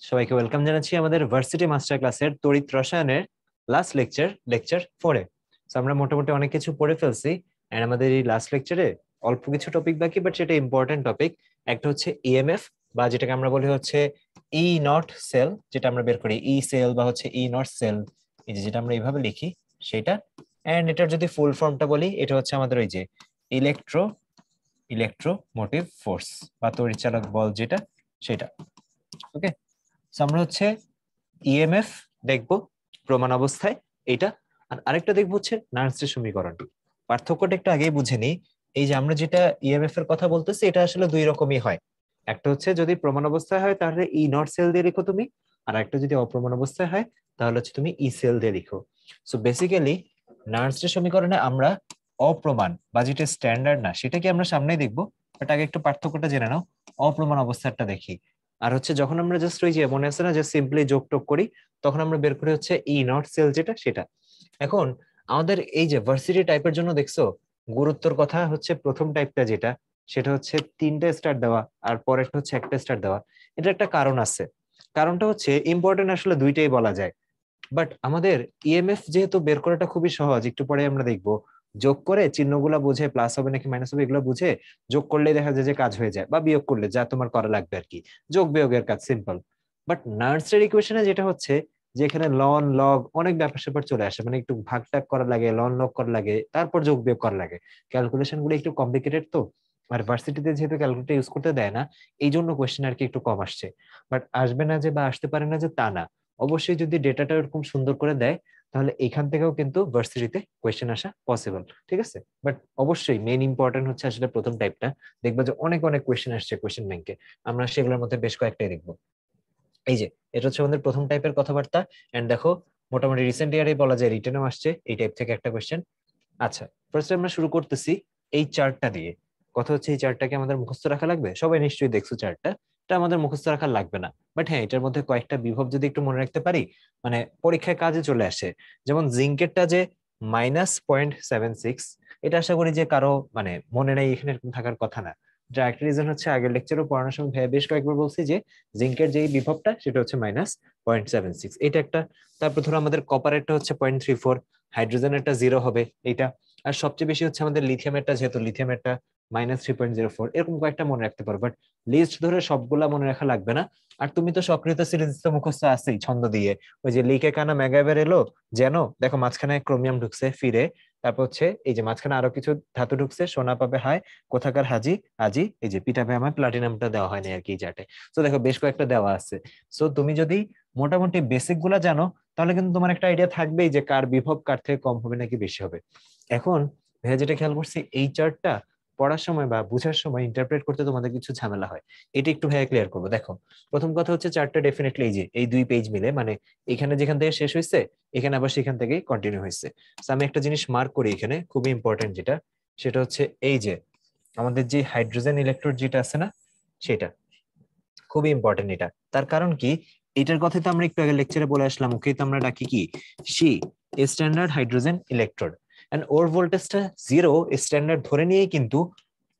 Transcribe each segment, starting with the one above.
সবাইকে ওয়েলকাম জানাচ্ছি আমাদের ভার্সিটি মাস্টার ক্লাসের তড়িৎ রসায়নের লাস্ট লেকচার 4-এ। আমরা মোটামুটি অনেক কিছু পড়ে ফেলছি এন্ড আমাদের এই লাস্ট লেকচারে অল্প কিছু টপিক বাকি, বাট সেটা ইম্পর্টেন্ট টপিক। একটা হচ্ছে ইএমএফ, বা যেটাকে আমরা বলি হচ্ছে ই নট সেল, যেটা আমরা বের করি ই সেল বা হচ্ছে ই নট সেল, এই যে যেটা আমরা এইভাবে লিখি সেটা। এন্ড এটার যদি ফুল ফর্মটা বলি, এটা হচ্ছে আমাদের ওই যে ইলেকট্রোমোটিভ ফোর্স বা তড়িৎচালক বল, যেটা সেটা। ওকে, আমরা হচ্ছে ইএমএফ দেখবো প্রমাণ অবস্থায় এটা, আর আরেকটা দেখবো হচ্ছে নার্সের সমীকরণ। পার্থক্যটা একটু আগেই বুঝে নিই। এই যে আমরা যেটা ইএমএফ এর কথা বলতেছি, এটা আসলে দুই রকমই হয়। একটা হচ্ছে যদি প্রমাণ অবস্থায় হয় তাহলে ই নট সেল দিয়ে লিখো তুমি, আর একটা যদি অপ্রমাণ অবস্থায় হয় তাহলে হচ্ছে তুমি ই সেল দিয়ে লিখো। সো বেসিক্যালি নার্সের সমীকরণে আমরা অপ্রমাণ বা যেটা স্ট্যান্ডার্ড না সেটা কি আমরা সামনেই দেখবো, বাট আগে একটু পার্থক্যটা জেনে নাও। অপ্রমাণ অবস্থাটা দেখি। আর হচ্ছে যখন আমরা জাস্ট ওই যে মনে আছে না যে সিম্পলি যোগ টোগ করি, তখন আমরা বের করি হচ্ছে ই নট সেল যেটা সেটা। এখন আমাদের এই যে ভার্সিটি টাইপের জন্য দেখছো গুরুত্বর কথা হচ্ছে প্রথম টাইপটা যেটা, সেটা হচ্ছে 3টে স্টার দেওয়া আর পরেরটা হচ্ছে 1টে স্টার দেওয়া। এটা একটা কারণ আছে। কারণটা হচ্ছে ইম্পর্টেন্ট আসলে দুইটাই বলা যায়, বাট আমাদের ইএমএফ যেহেতু বের করাটা খুবই সহজ, একটু পরে আমরা দেখবো যোগ করে চিহ্নগুলা বুঝে প্লাস হবে নাকি মাইনাস হবে এগুলো বুঝে যোগ করলে দেখা যায় যে কাজ হয়ে যায়, বা বিয়োগ করলে যা তোমার করা লাগবে আর কি, যোগ বিয়োগের কাজ সিম্পল। বাট নার্সের ইকুয়েশনে যেটা হচ্ছে যে এখানে লন লগ অনেক ব্যাপার স্যাপার চলে আসে, মানে একটু ভাগ টাগ করা লাগে, লন লগ করা লাগে, তারপর যোগ বিয়োগ করা লাগে। ক্যালকুলেশন গুলো একটু কমপ্লিকেটেড তো, আর ভার্সিটিতে যেহেতু ক্যালকুলেটর ইউজ করতে দেয় না, এই জন্য কোয়েশ্চেন আর কি একটু কম আসছে। বাট আসবে না যে বা আসতে পারে না যে তা না, অবশ্যই যদি ডেটাটা এরকম সুন্দর করে দেয় তাহলে এখান থেকেও কিন্তু ভার্সিটিতে কোয়েশ্চেন আসা পসিবল। ঠিক আছে, বাট অবশ্যই মেইন ইম্পর্টেন্ট হচ্ছে আসলে প্রথম টাইপটা। দেখবা যে অনেক অনেক কোয়েশ্চেন আসছে কোয়েশ্চেন ব্যাংকে, আমরা সেগুলোর মধ্যে বেশ কয়েকটাই দেখবো। এই যে এটা হচ্ছে আমাদের প্রথম টাইপের কথাবার্তা। এন্ড দেখো মোটামুটি রিসেন্ট ইয়ারে বলা যায় রিটেনও আসছে এই টাইপ থেকে একটা কোয়েশ্চেন। আচ্ছা, ফার্স্টে আমরা শুরু করতেছি এই চার্টটা দিয়ে। কথা হচ্ছে এই চার্টটাকে আমাদের মুখস্থ রাখা লাগবে, সবাই নিশ্চয়ই দেখছো চার্টটা। এটা আমাদের মুখস্থ রাখা লাগবে না, বাট হ্যাঁ এটার মধ্যে কয়েকটা বিভব যদি একটু মনে রাখতে পারি, মানে পরীক্ষায় কাজে চলে আসে। যেমন জিঙ্কেরটা যে -0.76, এটা আশা করি যে কারো মানে মনে নেই, এখানে এরকম থাকার কথা না। এটা একটা রিজন হচ্ছে আগের লেকচারও পড়ানোর সময় ভাইয়া বেশ কয়েকবার বলছি যে জিঙ্কের যে বিভবটা সেটা হচ্ছে -0.76, এটা একটা। তারপর ধরো আমাদের কপারেরটা হচ্ছে 0.34, হাইড্রোজেনেরটা 0 হবে এইটা। আর সবচেয়ে বেশি হচ্ছে আমাদের লিথিয়ামেরটা, যেহেতু লিথিয়ামেরটা -3.04, এরকম কয়েকটা মনে রাখতে পারো, বাট লিস্ট ধরে সবগুলা মনে রাখা লাগবে না। আর তুমি তো সক্রিয়তা সিরিজ তো মুখস্থ আছেই ছন্দ দিয়ে, ওই যে লিকে কানা ম্যাগাইভার এলো যেন, দেখো মাঝখানে ক্রোমিয়াম ঢুকছে ফিরে, তারপর হচ্ছে এই যে মাঝখানে আরো কিছু ধাতু ঢুকছে, সোনা পাবে হায় কোথাকার হাজি আজি, এই যে পিটাবে আমার প্লাটিনামটা দেওয়া হয়নি আর কি এই চার্টে। তো দেখো বেশ কয়েকটা দেওয়া আছে। সো তুমি যদি মোটামুটি বেসিক গুলা জানো তাহলে কিন্তু তোমার একটা আইডিয়া থাকবেই যে কার বিভব কার থেকে কম হবে নাকি বেশি হবে। এখন ভাইয়া যেটা খেয়াল করছি, এই চার্টটা পড়ার সময় বা বুঝার সময় ইন্টারপ্রেট করতে তোমাদের কিছু ঝামেলা হয়, এটা একটু ভাইয়া ক্লিয়ার করবো। দেখো প্রথম কথা হচ্ছে চার্টটা ডেফিনেটলি এই যে এই 2 পেজ মিলে, মানে এখানে যেখান থেকে শেষ হয়েছে এখানে আবার সেখান থেকেই কন্টিনিউ হয়েছে। তো আমি একটা জিনিস মার্ক করি এখানে খুবই ইম্পর্টেন্ট, যেটা সেটা হচ্ছে এই যে আমাদের যে হাইড্রোজেন ইলেকট্রোড যেটা আছে না, সেটা খুবই ইম্পর্টেন্ট। এটা তার কারণ কি, এটার কথা তো আমরা একটু আগে লেকচারে বলে আসলাম, ওকে তো আমরা ডাকি কি সি স্ট্যান্ডার্ড হাইড্রোজেন ইলেকট্রোড। এন্ড ওর ভোল্টেজটা 0 স্ট্যান্ডার্ড ধরে নিয়েই কিন্তু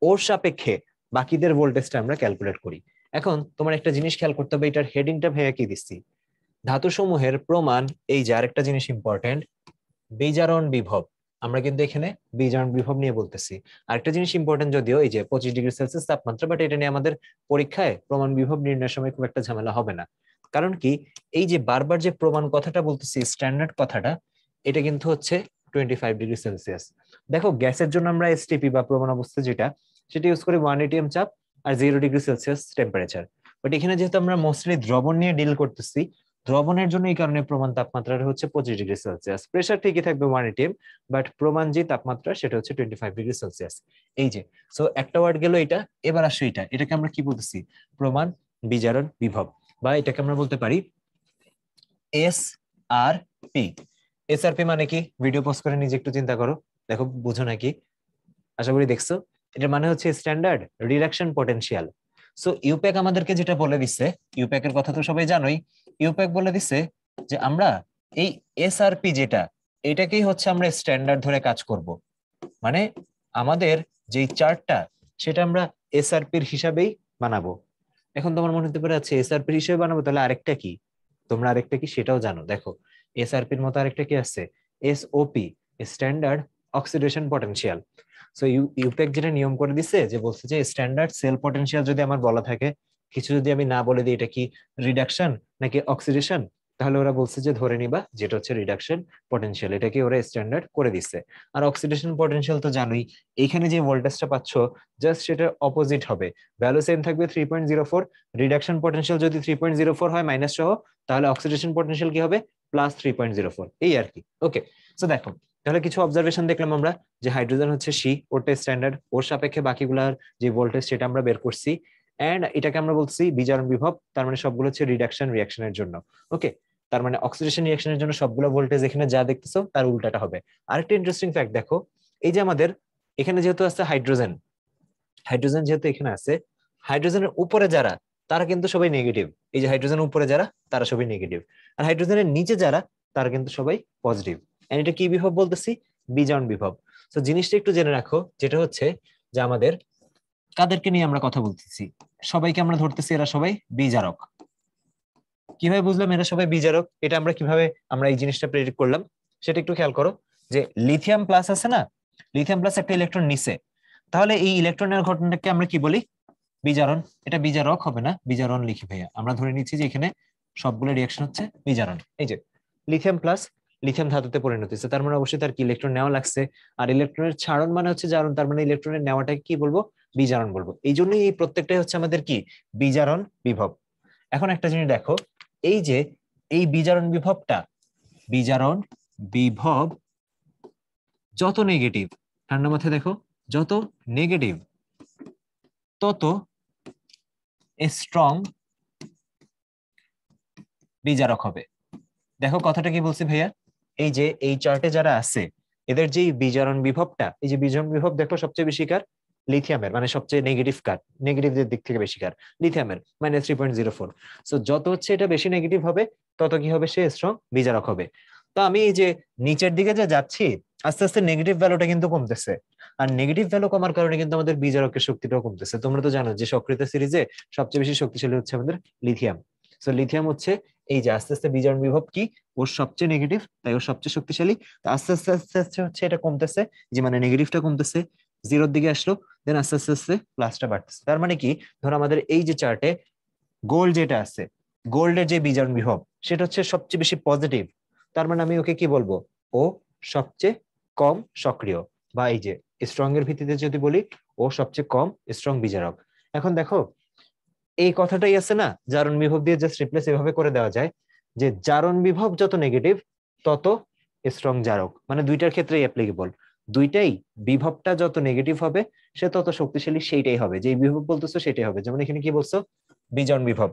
ওর সাপেক্ষে বাকিদের ভোল্টেজটা আমরা ক্যালকুলেট করি। এখন তোমার একটা জিনিস খেয়াল করতে হবে, এটার হেডিংটা ভেঙে কি দিচ্ছি, ধাতু সমূহের প্রমাণ। এই যে আরেকটা জিনিস ইম্পর্টেন্ট, বিজারণ বিভব। আমরা কিন্তু এখানে বিজারণ বিভব নিয়ে বলতেছি। আরেকটা জিনিস ইম্পর্টেন্ট, যদিও এই যে 25°C তাপমাত্রা, বাট এটা নিয়ে আমাদের পরীক্ষায় প্রমাণ বিভব নির্ণয়ের সময় খুব একটা ঝামেলা হবে না। কারণ কি, এই যে বারবার যে প্রমাণ কথাটা বলতেছি, স্ট্যান্ডার্ড কথাটা, এটা কিন্তু হচ্ছে 25°C। দেখো গ্যাসের জন্য আমরা এসটিপি বা প্রমাণ অবস্থা যেটা, সেটা ইউজ করি 1 atm চাপ আর 0°C টেম্পারেচার। বাট এখানে যেহেতু আমরা মোস্টলি দ্রবণ নিয়ে ডিল করতেছি, দ্রবণের জন্য এই কারণে প্রমাণ তাপমাত্রাটা হচ্ছে 25°C, প্রেশার ঠিকই থাকবে 1 atm, বাট প্রমাণ যে তাপমাত্রা সেটা হচ্ছে 25°C। এই যে, সো একটা ওয়ার্ড গেল এটা। এবার আসো এটা, এটাকে আমরা কি বলতেছি, প্রমাণ বিজারণ বিভব, বা এটাকে আমরা বলতে পারি এস আর পি। এসআরপি মানে কি, ভিডিও পজ করে নিজে একটু চিন্তা করো, দেখো বুঝো নাকি, আশা করি দেখছো। এটার মানে হচ্ছে standard reduction potential. So IUPAC আমাদেরকে যেটা বলে দিচ্ছে, ইউপ্যাক এর কথা তো সবাই জানোই, ইউপ্যাক বলে দিচ্ছে যে আমরা এই এসআরপি যেটা, এটাকেই হচ্ছে আমরা স্ট্যান্ডার্ড ধরে কাজ করব। মানে আমাদের যেই চার্টটা সেটা আমরা এসআরপির হিসাবেই বানাবো। এখন তোমার মনে হতে পারে আচ্ছা এসআরপি হিসেবে বানাবো, তাহলে আরেকটা কি, তোমরা আরেকটা কি সেটাও জানো। দেখো এসআরপির মতো আরেকটা কি আছে, SOP, standard oxidation potential. So IUPAC যেটা নিয়ম করে দিছে যে বলছে যে স্ট্যান্ডার্ড সেল পটেনশিয়াল যদি আমার বলা থাকে, কিছু যদি আমি না বলে দিই এটা কি রিডাকশন নাকি অক্সিডেশন, তাহলে ওরা বলছে যে ধরে নিবা যেটা হচ্ছে রিডাকশন পটেনশিয়াল, এটাকে ওরা স্ট্যান্ডার্ড করে দিচ্ছে। আর অক্সিডেশন পটেনশিয়াল তো জানোই, এইখানে যে ভোল্টেজটা পাচ্ছ জাস্ট সেটা অপোজিট হবে, ভ্যালু সেম থাকবে 3.04, রিডাকশন পটেনশিয়াল যদি 3.04 হয় মাইনাস সহ, তাহলে অক্সিডেশন পটেনশিয়াল কি হবে প্লাস 3.04, এই আর কি। ওকে, সো দেখো তাহলে কিছু অবজারভেশন দেখলাম আমরা, যে হাইড্রোজেন হচ্ছে সি, ওটা স্ট্যান্ডার্ড, ওর সাপেক্ষে বাকিগুলার যে ভোল্টেজ সেটা আমরা বের করছি, এন্ড এটাকে আমরা বলছি বিজারণ বিভব, তার মানে সবগুলো হচ্ছে রিডাকশন রিঅ্যাকশনের জন্য। ওকে, তার মানে অক্সিডেশন রিঅ্যাকশনের জন্য সবগুলো ভোল্টেজ এখানে যা দেখতেছো তার উল্টাটা হবে। আরেকটা ইন্টারেস্টিং ফ্যাক্ট দেখো, এই যে আমাদের এখানে যেহেতু আছে হাইড্রোজেন, হাইড্রোজেন যেহেতু এখানে আছে, হাইড্রোজেনের উপরে যারা তারা কিন্তু সবাই নেগেটিভ, এই যে হাইড্রোজেনের উপরে যারা তারা সবাই নেগেটিভ, আর হাইড্রোজেনের নিচে যারা তারা কিন্তু সবাই পজিটিভ। এন্ড এটা কি বিভব বলতেছি, বিজারণ বিভব। তো জিনিসটা একটু জেনে রাখো, যেটা হচ্ছে যে আমাদের কাদেরকে নিয়ে আমরা কথা বলতেছি, সবাইকে আমরা ধরতেছি এরা সবাই বিজারক। কিভাবে বুঝলাম এরা সবাই বিজারক, এটা আমরা কিভাবে আমরা এই জিনিসটা প্রেডিক্ট করলাম সেটা একটু খেয়াল করো। যে লিথিয়াম প্লাস আছে না, লিথিয়াম প্লাস একটা ইলেকট্রন নিছে, তাহলে এই ইলেকট্রনের ঘটনাটাকে আমরা কি বলি, বিজারণ। এটা বিজারক হবে না, বিজারণ লিখি ভাইয়া, আমরা ধরে নিচ্ছি যে এখানে সবগুলো রিঅ্যাকশন হচ্ছে বিজারণ। এই যে লিথিয়াম প্লাস, লিথিয়াম ধাতুতে পরিণত হচ্ছে, তার মানে অবশ্যই তার কি ইলেকট্রন নেওয়া লাগছে, আর ইলেকট্রনের ছাড়ন মানে হচ্ছে জারণ, তার মানে ইলেকট্রনের নেওয়াটাকে কি বলবো, বিজারণ বলবো। এই জন্যই এই প্রত্যেকটাই হচ্ছে আমাদের কি বিজারণ বিভব। এখন একটা জিনিস দেখো, এই যে এই বিজারণ বিভবটা, বিজারণ বিভব যত নেগেটিভ, ঠান্ডা মাথায় দেখো, যত নেগেটিভ তত স্ট্রং বিজারক হবে। দেখো কথাটা কি বলছি ভাইয়া, এই যে এই চার্টে যারা আছে এদের যে বিজারণ বিভবটা, এই যে বিজারণ বিভব দেখো সবচেয়ে বেশি কার, লিথিয়ামের, মানে সবচেয়ে নেগেটিভ কার, নেগেটিভদের দিক থেকে বেশি কার, লিথিয়ামের, -3.04। সো যত হচ্ছে এটা বেশি নেগেটিভ হবে তত কি হবে, সে স্ট্রং বিজারক হবে। তো আমি এই যে নিচের দিকে যে যাচ্ছি, আস্তে আস্তে নেগেটিভ ভ্যালুটা কিন্তু কমতেছে, আর নেগেটিভ ভ্যালু কমার কারণে কিন্তু আমাদের বিজারকের শক্তিটাও কমতেছে। তোমরা তো জানো যে সক্রিয়তা সিরিজে সবচেয়ে বেশি শক্তিশালী হচ্ছে আমাদের লিথিয়াম। সো লিথিয়াম হচ্ছে এই যে আস্তে আস্তে বিজারণ বিভব কি, ওর সবচেয়ে নেগেটিভ, তাই ওর সবচেয়ে শক্তিশালী। তো আস্তে আস্তে আস্তে আস্তে হচ্ছে এটা কমতেছে, যে মানে নেগেটিভটা কমতেছে, জিরোর দিকে আসলো, দেন আস্তে আস্তে আস্তে প্লাসটা বাড়তেছে। তার মানে কি, ধরো আমাদের এই যে চার্টে গোল্ড যেটা আছে, গোল্ডের যে বিজারণ বিভব সেটা হচ্ছে সবচেয়ে বেশি পজিটিভ, তার মানে আমি ওকে কি বলবো, ও সবচেয়ে কম সক্রিয়, বা এই যে স্ট্রং এর ভিত্তিতে যদি বলি, ও সবচেয়ে কম স্ট্রং বিজারক। এখন দেখো এই কথাটাই আছে না, জারণ বিভব দিয়ে জাস্ট রিপ্লেস এভাবে করে দেওয়া যায়, যে জারণ বিভব যত নেগেটিভ তত স্ট্রং জারক, মানে দুইটার ক্ষেত্রেই অ্যাপ্লিকেবল। দুইটাই, বিভবটা যত নেগেটিভ হবে সে তত শক্তিশালী, সেইটাই হবে, যে বিভব বলতেছো সেটাই হবে। যেমন এখানে কি বলছো, বিজারণ বিভব,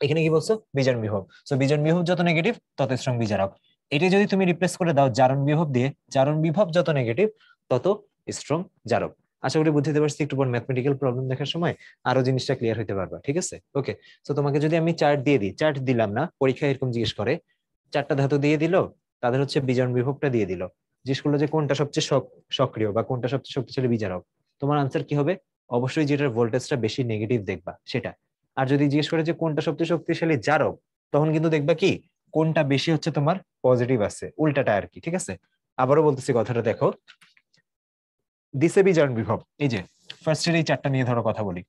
এখানে কি বলছো, বিজারণ বিভব। সো বিজারণ বিভব যত নেগেটিভ তত স্ট্রং বিজারক। এটা যদি তুমি রিপ্লেস করে দাও জারণ বিভব দিয়ে, জারণ বিভব যত নেগেটিভ তত স্ট্রং জারক। আশা করি বুঝতে পারছি, একটু পর ম্যাথমেটিক্যাল প্রবলেম দেখার সময় আরো জিনিসটা ক্লিয়ার হতে পারবা, ঠিক আছে। ওকে, তো তোমাকে যদি আমি চার্ট দিয়ে দিই, চার্ট দিলাম না, পরীক্ষায় এরকম জিজ্ঞেস করে, চারটা ধাতু দিয়ে দিল, তাদের হচ্ছে বিজারণ বিভবটা দিয়ে দিল, জিজ্ঞেস করলো যে কোনটা সবচেয়ে সক্রিয় বা কোনটা সবচেয়ে শক্তিশালী বিজারক, তোমার আনসার কি হবে, অবশ্যই যেটার ভোল্টেজটা বেশি নেগেটিভ দেখবা সেটা। আর যদি জিজ্ঞেস করে যে কোনটা সবচেয়ে শক্তিশালী জারক, তখন কিন্তু দেখবা কি কোনটা বেশি হচ্ছে তোমার পজিটিভ আছে, উল্টাটা আর কি, ঠিক আছে। আবারও বলতেছি কথাটা দেখো, দিছে বিজারণ বিভব, এই যে ফার্স্টের এই চারটা নিয়ে ধরো কথা বলি,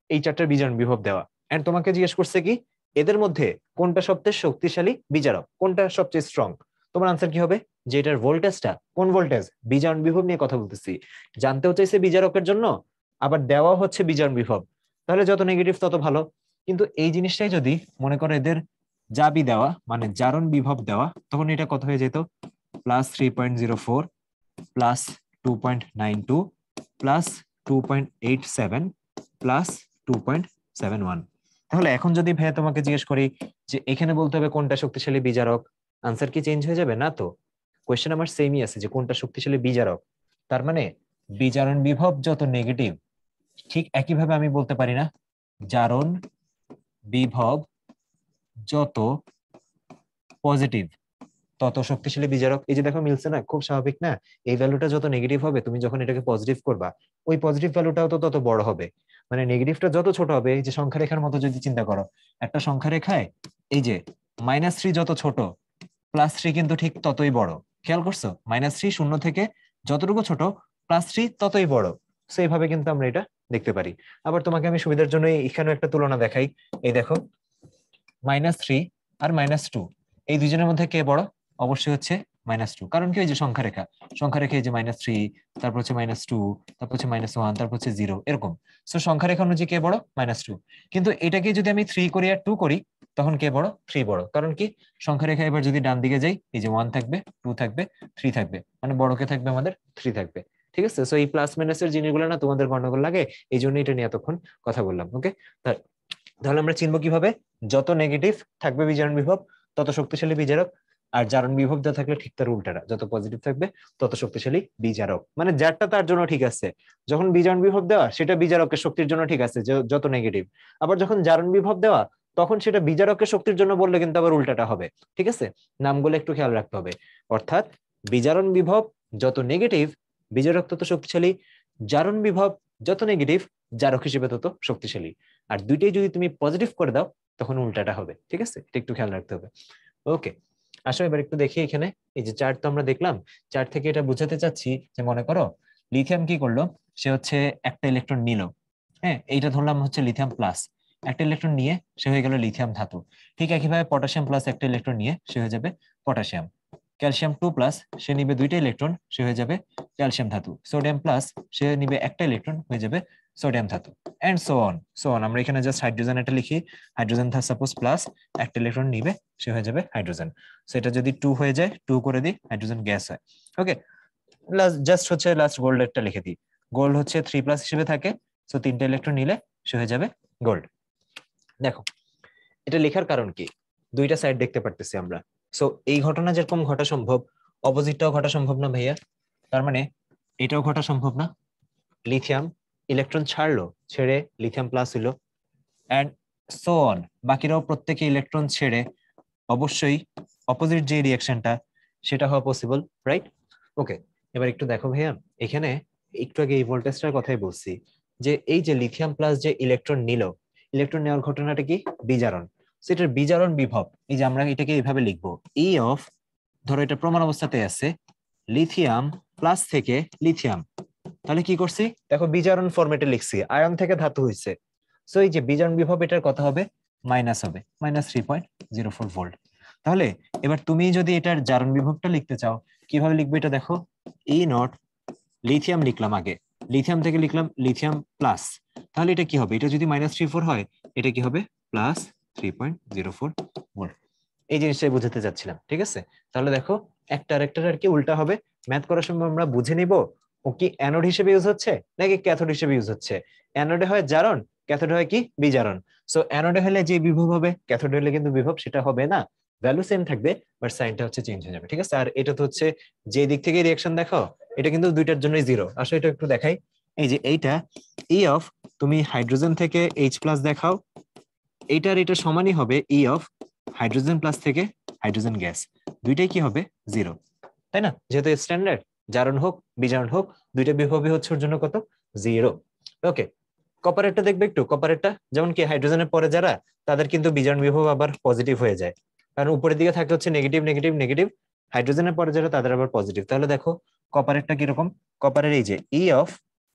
এই চারটার বিজারণ বিভব দেওয়া, এন্ড তোমাকে জিজ্ঞেস করছে কি এদের মধ্যে কোনটা সবচেয়ে শক্তিশালী বিজারক, কোনটা সবচেয়ে স্ট্রং, তোমার আনসার কি হবে, যে এটার ভোল্টেজটা কোন ভোল্টেজ, বিজারণ বিভব নিয়ে কথা বলতেছি, জানতেও চাইছে বিজারকের জন্য, আবার দেওয়া হচ্ছে বিজারণ বিভব, তাহলে যত নেগেটিভ তত ভালো। কিন্তু এই জিনিসটাই যদি মনে করো এদের জাবি দেওয়া মানে জারণ বিভব দেওয়া, তখন এটা কত হয়ে যেত, +3.04 +2.92 +2.87 +2.71। তাহলে এখন যদি ভাইয়া তোমাকে জিজ্ঞেস করি যে এখানে বলতে হবে কোনটা শক্তিশালী বিজারক, আনসার কি চেঞ্জ হয়ে যাবে, না তো, কোয়েশ্চেন আমার সেমই আছে যে কোনটা শক্তিশালী বিজারক। তার মানে বিজারণ বিভব যত নেগেটিভ, ঠিক একইভাবে আমি বলতে পারি না জারণ বিভব যত পজিটিভ তত শক্তিশালী বিজারক। এই যে দেখো মিলছে না, খুব স্বাভাবিক না, এই ভ্যালুটা যত নেগেটিভ হবে তুমি যখন এটাকে পজিটিভ করবা, ওই পজিটিভ ভ্যালুটাও তো তত বড় হবে। মানে নেগেটিভটা যত ছোট হবে, এই যে সংখ্যা রেখার মতো যদি চিন্তা করো, একটা সংখ্যা রেখায় এই যে -3 যত ছোট, +3 কিন্তু ঠিক ততই বড়। খেয়াল করছো? -3 শূন্য থেকে যতটুকু ছোট, +3 ততই বড়। সো এইভাবে কিন্তু আমরা এটা দেখতে পারি। আবার তোমাকে আমি সুবিধার জন্য এখানেও একটা তুলনা দেখাই। এই দেখো, -3 আর -2, এই দুজনের মধ্যে কে বড়? অবশ্যই হচ্ছে -2। কারণ কি? ওই যে সংখ্যা রেখা, সংখ্যা রেখা এই যে -3, তারপর হচ্ছে -2, তারপর হচ্ছে -1, তারপর হচ্ছে 0, এরকম। সো সংখ্যা রেখা অনুযায়ী কে বড়? -2। কিন্তু এটাকে যদি আমি 3 করি আর 2 করি, তখন কে বড়? 3 বড়। কারণ কি? সংখ্যা রেখা এবার যদি ডান দিকে যাই, এই যে 1 থাকবে, 2 থাকবে, 3 থাকবে, মানে বড় কে থাকবে? আমাদের 3 থাকবে। ঠিক আছে? সো এই প্লাস মাইনাসের জিনিসগুলো না তোমাদের গন্ডগোল লাগে, এই জন্য এটা নিয়ে এতক্ষণ কথা বললাম। ওকে, তাহলে আমরা চিনবো কিভাবে? যত নেগেটিভ থাকবে বিজারণ বিভব, তত শক্তিশালী বিজারক। আর জারণ বিভব যা থাকলে ঠিক তার উল্টাটা, যত পজিটিভ থাকবে তত শক্তিশালী বিজারক। মানে যারটা তার জন্য ঠিক আছে। যখন বিজারণ বিভব দেওয়া, সেটা বিজারকের শক্তির জন্য ঠিক আছে, যত নেগেটিভ। আবার যখন জারণ বিভব দেওয়া, তখন সেটা বিজারকের শক্তির জন্য বললে কিন্তু আবার উল্টাটা হবে। ঠিক আছে? নামগুলো একটু খেয়াল রাখতে হবে। অর্থাৎ বিজারণ বিভব যত নেগেটিভ, বিজারক তত শক্তিশালী। জারণ বিভব যত নেগেটিভ, জারক হিসেবে তত শক্তিশালী। আর দুইটাই যদি তুমি পজিটিভ করে দাও, তখন উল্টাটা হবে। ঠিক আছে? এটা একটু খেয়াল রাখতে হবে। ওকে, আসো এবার একটু দেখি এখানে। এই যে চার্ট তো আমরা দেখলাম, চার্ট থেকে এটা বুঝাতে চাচ্ছি যে মনে করো লিথিয়াম কি করলো, সে হচ্ছে একটা ইলেকট্রন নিল। হ্যাঁ, এইটা ধরলাম হচ্ছে লিথিয়াম প্লাস, একটা ইলেকট্রন নিয়ে সে হয়ে গেল লিথিয়াম ধাতু। ঠিক একইভাবে পটাশিয়াম প্লাস একটা ইলেকট্রন নিয়ে সে হয়ে যাবে পটাশিয়াম। ক্যালসিয়াম 2 প্লাস, সে নিবে দুইটা ইলেকট্রন, সে হয়ে যাবে ক্যালসিয়াম ধাতু। সোডিয়াম প্লাস, সে নিবে একটা ইলেকট্রন, হয়ে যাবে সোডিয়াম ধাতু। And so on so on. আমরা এখানে জাস্ট হাইড্রোজেন এটা লিখি, হাইড্রোজেন সাপোজ প্লাস, একটা ইলেকট্রন নিবে, সে হয়ে যাবে হাইড্রোজেন। সেটা যদি 2 হয়ে যায়, 2 করে দিই, হাইড্রোজেন গ্যাস হয়। ওকে, জাস্ট হচ্ছে লাস্ট গোল্ড একটা লিখে দিই। গোল্ড হচ্ছে 3 প্লাস হিসেবে থাকে, সো তিনটা ইলেকট্রন নিলে সে হয়ে যাবে গোল্ড। দেখো, এটা লেখার কারণ কি? দুইটা সাইড দেখতে পারতেছি আমরা। সো এই ঘটনা যেরকম ঘটা সম্ভব, অপোজিটটাও ঘটা সম্ভব না ভাইয়া? তার মানে এটাও ঘটা সম্ভব না। লিথিয়াম ইলেকট্রন ছাড়লো, ছেড়ে লিথিয়াম প্লাস হইলো, এন্ড সো অন। বাকিরাও প্রত্যেকে ইলেকট্রন ছেড়ে অবশ্যই অপোজিট যে রিয়াকশনটা, সেটা হওয়া পসিবল, রাইট? ওকে, এবার একটু দেখো ভাইয়া, এখানে একটু আগে এই ভোল্টেজটার কথাই বলছি, যে এই যে লিথিয়াম প্লাস যে ইলেকট্রন নিল, ইলেকট্রন নেওয়ার ঘটনাটা কি? বিজারণ। সেটার বিজারণ বিভব, এই যে আমরা এটাকে এইভাবে লিখবো, ই অফ, ধরো এটা প্রমাণ অবস্থাতে আছে, লিথিয়াম প্লাস থেকে লিথিয়াম। তাহলে কি করছি দেখো, বিজারণ ফরম্যাটে লিখছি, আয়ন থেকে ধাতু হইছে। সো এই যে বিজারণ বিভব, এটার কথা হবে মাইনাস, হবে -3.04 ভোল্ট। তাহলে এবার তুমি যদি এটার জারণ বিভবটা লিখতে চাও, কিভাবে লিখবে এটা দেখো, ই নট, লিথিয়াম লিখলাম আগে, লিথিয়াম থেকে লিখলাম লিথিয়াম প্লাস। তাহলে এটা কি হবে? এটা যদি -34 হয়, এটা কি হবে? +3.04 ভোল্ট। এই জিনিসটাই বুঝাতে যাচ্ছিলাম। ঠিক আছে? তাহলে দেখো, একটা আরেকটার আর কি উল্টা হবে। ম্যাথ করার সময় আমরা বুঝে নিব ও কি অ্যানোড হিসেবে ইউজ হচ্ছে নাকি ক্যাথোড হিসেবে ইউজ হচ্ছে। অ্যানোডে হয় জারণ, ক্যাথোডে হয় কি? বিজারণ। সো অ্যানোডে হলে যে বিভব হবে, ক্যাথোডে হলে কিন্তু বিভব সেটা হবে না, ভ্যালু সেম থাকবে, বাট সাইনটা হচ্ছে চেঞ্জ হয়ে যাবে। ঠিক আছে? আর এটা তো হচ্ছে যে দিক থেকে রিঅ্যাকশন দেখাও, এটা কিন্তু দুইটার জন্যই জিরো। আসলে এটা একটু দেখাই, এই যে এইটা ই অফ, তুমি হাইড্রোজেন থেকে H প্লাস দেখাও, এইটার এটা সমানই হবে ই অফ হাইড্রোজেন প্লাস থেকে হাইড্রোজেন গ্যাস। দুইটাই কি হবে? জিরো, তাই না? যেহেতু স্ট্যান্ডার্ড, জারণ হোক বিজারণ হোক, দুইটা বিভবই হচ্ছে ওর জন্য কত? জিরো। ওকে, কপারেটটা দেখবে একটু। কপারেটটা যেমন কি হাইড্রোজেনের পরে যারা, তাদের কিন্তু বিজারণ বিভব আবার পজিটিভ হয়ে যায়, কারণ উপরের দিকে থাকে হচ্ছে নেগেটিভ নেগেটিভ নেগেটিভ। হাইড্রোজেনের পরে যারা, তাদের আবার পজিটিভ। তাহলে দেখো কপারেটটা কিরকম। কপারের এই যে ই অফ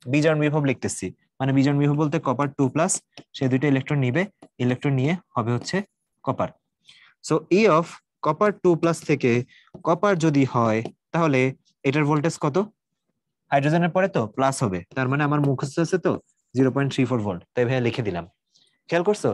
বিজারণ বিভব লিখতেছি, মানে বিজারণ বিভব বলতে কপার 2 প্লাস, সে দুইটা ইলেকট্রন নিবে, ইলেকট্রন নিয়ে হবে হচ্ছে copper. So E of copper 2 plus থেকে কপার যদি হয়, তাহলে এটার ভোল্টেজ কত? হাইড্রোজেনের পরে তো প্লাস হবে, তার মানে আমার মুখস্থ আছে তো 0.34 ভোল্ট, তাই ভাইয়া লিখে দিলাম। খেয়াল করছো?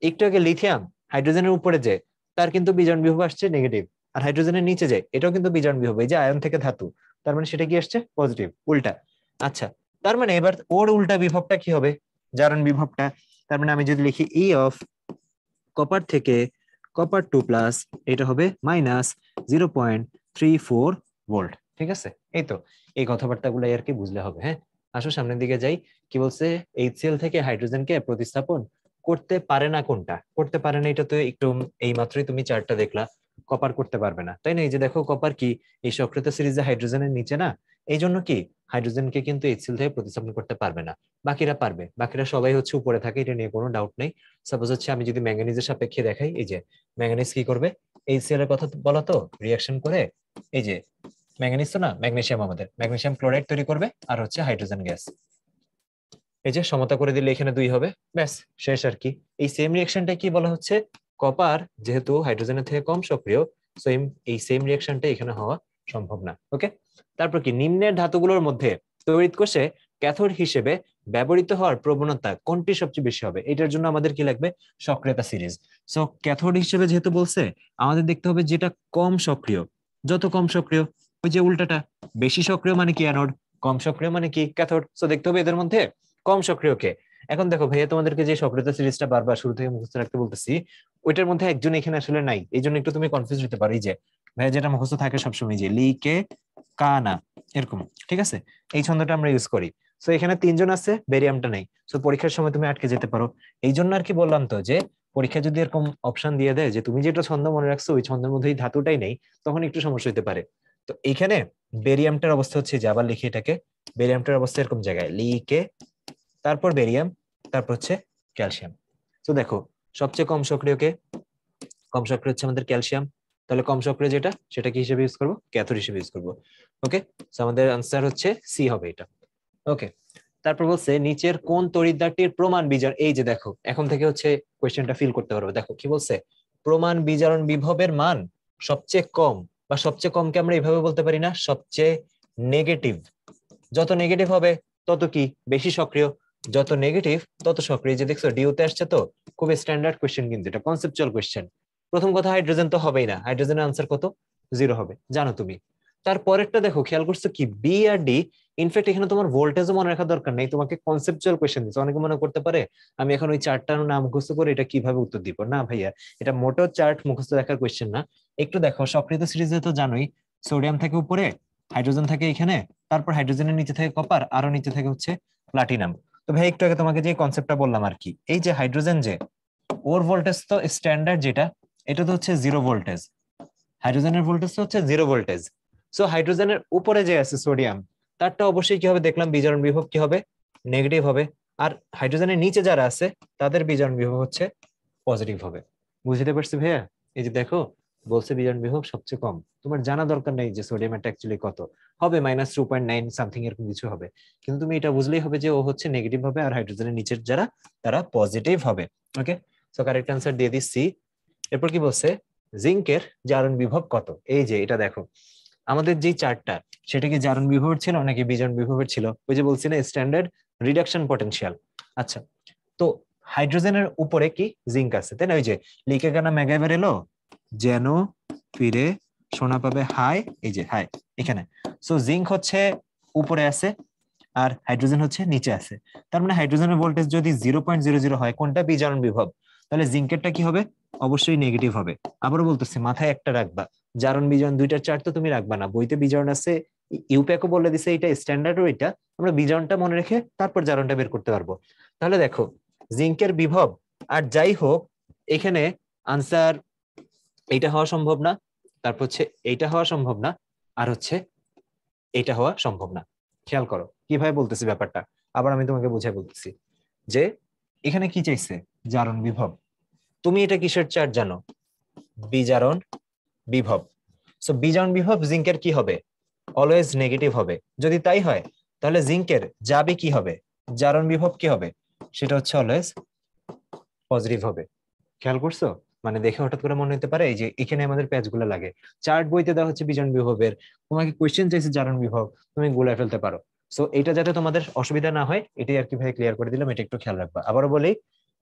একটু আগে লিথিয়াম হাইড্রোজেনের উপরে যে, তার কিন্তু বিজারণ বিভব আসছে নেগেটিভ, আর হাইড্রোজেনের নিচে যায়, এটাও কিন্তু বিজারণ বিভব, এই যে আয়ন থেকে ধাতু, তার মানে সেটা কি আসছে? পজিটিভ, উল্টা। আচ্ছা, তার মানে এবার ওর উল্টা বিভবটা কি হবে? জারণ বিভবটা। তার মানে আমি যদি লিখি ই অফ কপার থেকে কপার 2 প্লাস, এটা হবে -0.34 ভোল্ট। ঠিক আছে? এই তো, এই কথাবার্তাগুলো আর কি বুঝলে হবে। হ্যাঁ, আসো সামনের দিকে যাই। কি বলছে? HCl থেকে হাইড্রোজেনকে প্রতিস্থাপন করতে পারে না। কোনটা করতে পারে না? এটা তো একটু এই মাত্রই তুমি চার্টটা দেখলা, কপার করতে পারবে না, তাই না? এই যে দেখো কপার কি এই সক্রিয়তা সিরিজে হাইড্রোজেনের নিচে না, এই জন্য কি হাইড্রোজেনকে কিন্তু HCl থেকে প্রতিস্থাপন করতে পারবে না। বাকিরা পারবে, বাকিরা সবাই হচ্ছে উপরে থাকে, এটা নিয়ে কোনো ডাউট নেই। সাপোজ হচ্ছে আমি যদি ম্যাঙ্গানিজের সাপেক্ষে দেখাই, এই যে ম্যাঙ্গানিজ কি করবে, HCl এর কথা বলা তো, রিয়াকশন করে এই যে ম্যাঙ্গানিজ তো না, ম্যাগনেসিয়াম, আমাদের ম্যাগনেসিয়াম ক্লোরাইড তৈরি করবে আর হচ্ছে হাইড্রোজেন গ্যাস, এই যে সমতা করে দিলে এখানে 2 হবে, ব্যাস শেষ আর কি। এই সেম রিয়াকশনটা কি বলা হচ্ছে, কপার যেহেতু হাইড্রোজেনের থেকে কম সক্রিয়, সেম এই সেম রিয়াকশনটা এখানে হওয়া সম্ভব না। ওকে, তারপর কি, নিম্নের ধাতুগুলোর মধ্যে তড়িৎ কোষে ক্যাথোড হিসেবে ব্যবহৃত হওয়ার প্রবণতা কোনটি সবচেয়ে বেশি হবে? এটার জন্য আমাদের কি লাগবে, সক্রিয়তা সিরিজ। সো ক্যাথোড হিসেবে যেহেতু বলছে, আমাদের দেখতে হবে যেটা কম সক্রিয়, যত কম সক্রিয়, ওই যে উল্টাটা, বেশি সক্রিয় মানে কি অ্যানোড, কম সক্রিয় মানে কি ক্যাথোড। সো দেখতে হবে এদের মধ্যে কম সক্রিয় কে। এখন দেখো ভাইয়া, তোমাদেরকে যে সক্রিয়তা সিরিজটা বারবার শুরু থেকে মুখস্থ রাখতে বলতেছি, ওইটার মধ্যে একজন এখানে আসলে নাই, এই জন্য একটু তুমি কনফিউজ হতে পারো। এই যে ভাইয়া যেটা মুখস্থ থাকে সবসময়, যে লি কে কানা, এরকম, ঠিক আছে, এই ছন্দটা আমরা ইউজ করি। সো এখানে 3জন আছে, বেরিয়ামটা নাই, সো পরীক্ষার সময় তুমি আটকে যেতে পারো। এই জন্য আর কি বললাম তো, যে পরীক্ষা যদি এরকম অপশন দিয়ে দেয় যে তুমি যেটা ছন্দ মনে রাখছো ওই ছন্দের মধ্যে এই ধাতুটাই নেই, তখন একটু সমস্যা হতে পারে। তো এইখানে বেরিয়ামটার অবস্থা হচ্ছে, যে আবার লিখি এটাকে, বেরিয়ামটার অবস্থা এরকম জায়গায়, লি কে, তারপর বেরিয়াম, তারপর হচ্ছে ক্যালসিয়াম। তো দেখো সবচেয়ে কম সক্রিয় কে, কম সক্রিয় হচ্ছে আমাদের ক্যালসিয়াম, তাহলে কম সক্রিয় যেটা, সেটা কি হিসেবে ইউজ করবো, ক্যাথোড হিসেবে ইউজ করবো। ওকে, তো আমাদের আনসার হচ্ছে সি হবে এটা। ওকে, তারপর বলছে নিচের কোন তড়িৎদ্বারটির প্রমাণ বিজারণ, এই যে দেখো এখন থেকে হচ্ছে কোয়েশ্চেনটা ফিল করতে পারবে। দেখো কি বলছে, প্রমাণ বিজারণ বিভবের মান সবচেয়ে কম, বা সবচেয়ে কমকে আমরা এইভাবে বলতে পারি না, সবচেয়ে নেগেটিভ। যত নেগেটিভ হবে তত কি বেশি সক্রিয়, যত নেগেটিভ তত সক্রিয়। যে দেখছো ডিউতে আসছে, তো খুব স্ট্যান্ডার্ড কোয়েশ্চেন, কিন্তু এটা কনসেপচুয়াল কোয়েশ্চেন। প্রথম কথা, হাইড্রোজেন তো হবেই না, হাইড্রোজেনের আনসার কত, 0 হবে, জানো তুমি। তারপরেরটা দেখো, খেয়াল করছো কি, বি আর ডি। ইনফ্যাক্ট এখানে তোমার ভোল্টেজও মনে রাখার দরকার নেই, তোমাকে কনসেপচুয়াল কোয়েশ্চেন দিচ্ছে। অনেকে মনে করতে পারে আমি এখন ওই চার্টটার নাম মুখস্থ করে এটা কিভাবে উত্তর দিব, না ভাইয়া, এটা মোটেও চার্ট মুখস্থ রাখার কোয়েশ্চেন না। একটু দেখো, সক্রিয় সিরিজে তো জানোই, সোডিয়াম থাকে উপরে, হাইড্রোজেন থাকে এখানে, তারপর হাইড্রোজেনের নিচে থাকে কপার, আরো নিচে থাকে হচ্ছে প্লাটিনাম। তো ভাই একটু আগে তোমাকে যে কনসেপ্টটা বললাম আর কি, এই যে হাইড্রোজেন, যে ওর ভোল্টেজ তো স্ট্যান্ডার্ড যেটা, এটা তো হচ্ছে 0 ভোল্টেজ, হাইড্রোজেনের ভোল্টেজ তো হচ্ছে 0 ভোল্টেজ। সো হাইড্রোজেনের উপরে যে আছে সোডিয়াম, তারটা অবশ্যই কি হবে, দেখলাম বিজারণ বিভব কি হবে, নেগেটিভ হবে। আর হাইড্রোজেনের নিচে যারা আছে তাদের বিজারণ বিভব হচ্ছে পজিটিভ হবে। বুঝতে পারছি ভাইয়া? এই যে দেখো, বলছে বিজারণ বিভব সবচেয়ে কম, তোমার জানা দরকার নেই যে সোডিয়ামটা অ্যাকচুয়ালি কত হবে, -2.9 সামথিং এরকম কিছু হবে, কিন্তু তুমি এটা বুঝলেই হবে যে ও হচ্ছে নেগেটিভ হবে, আর হাইড্রোজেনের নিচের যারা তারা পজিটিভ হবে। ওকে, সো কারেক্ট আনসার দিয়ে দিচ্ছি। এরপর কি বলছে, জিঙ্কের জারণ বিভব কত? এই যে এটা দেখো, আমাদের যে চার্টটা, সেটা কি জারণ বিভবের ছিল নাকি বিজারণ বিভবের ছিল? ওই যে বলছি না, স্ট্যান্ডার্ড রিডাকশন পটেনশিয়াল। আচ্ছা, তো হাইড্রোজেনের উপরে কি জিঙ্ক আছে, তাই না? ওই যে লিখে গানা ম্যাগাইভার এলো, যেন ফিরে সোনা পাবে হাই, এই যে হাই এখানে। সো জিঙ্ক হচ্ছে উপরে আছে, আর হাইড্রোজেন হচ্ছে নিচে আছে। তার মানে হাইড্রোজেনের ভোল্টেজ যদি 0.00 হয়, কোনটা বিজারণ বিভব, তাহলে জিঙ্কেরটা কি হবে, অবশ্যই নেগেটিভ হবে। আবারও বলতেছি, মাথায় একটা রাখবা, জারণ বিজারণ দুইটার চার্ট তো তুমি রাখবা না, বইতে বিজারণ আছে, ইউপ্যাকও বলে দিছে এটা স্ট্যান্ডার্ড ওইটা, আমরা বিজারণটা মনে রেখে তারপর জারণটা বের করতে পারবো। তাহলে দেখো, জিঙ্কের বিভব আর যাই হোক, এখানে আনসার এইটা হওয়া সম্ভব না, তারপর হচ্ছে এইটা হওয়া সম্ভব না, আর হচ্ছে এইটা হওয়া সম্ভব না। খেয়াল করো কিভাবে বলতেছি ব্যাপারটা, আবার আমি তোমাকে বুঝাই বলতেছি, যে এখানে কি চাইছে, জারণ বিভব। তুমি এটা কিসের চার্ট জানো, বিজারণ বিভব। সো বিজারণ বিভব জিঙ্কের কি হবে, অলওয়েজ নেগেটিভ হবে। যদি তাই হয়, তাহলে জিঙ্কের যাবে কি হবে, জারণ বিভব কি হবে, সেটা হচ্ছে অলওয়েজ পজিটিভ হবে। খেয়াল করছো? মানে দেখে হঠাৎ করে মনে হতে পারে এই যে এখানে আমাদের প্যাচগুলো লাগে, চার্ট বইতে দেওয়া হচ্ছে বিজারণ বিভবের, তোমাকে কোয়েশ্চেন চাইছে জারণ বিভব, তুমি গুলাই ফেলতে পারো। সো এটা যাতে তোমাদের অসুবিধা না হয়, এটাই আর কি ভাই ক্লিয়ার করে দিলাম, এটা একটু খেয়াল রাখবা। আবারও বলি,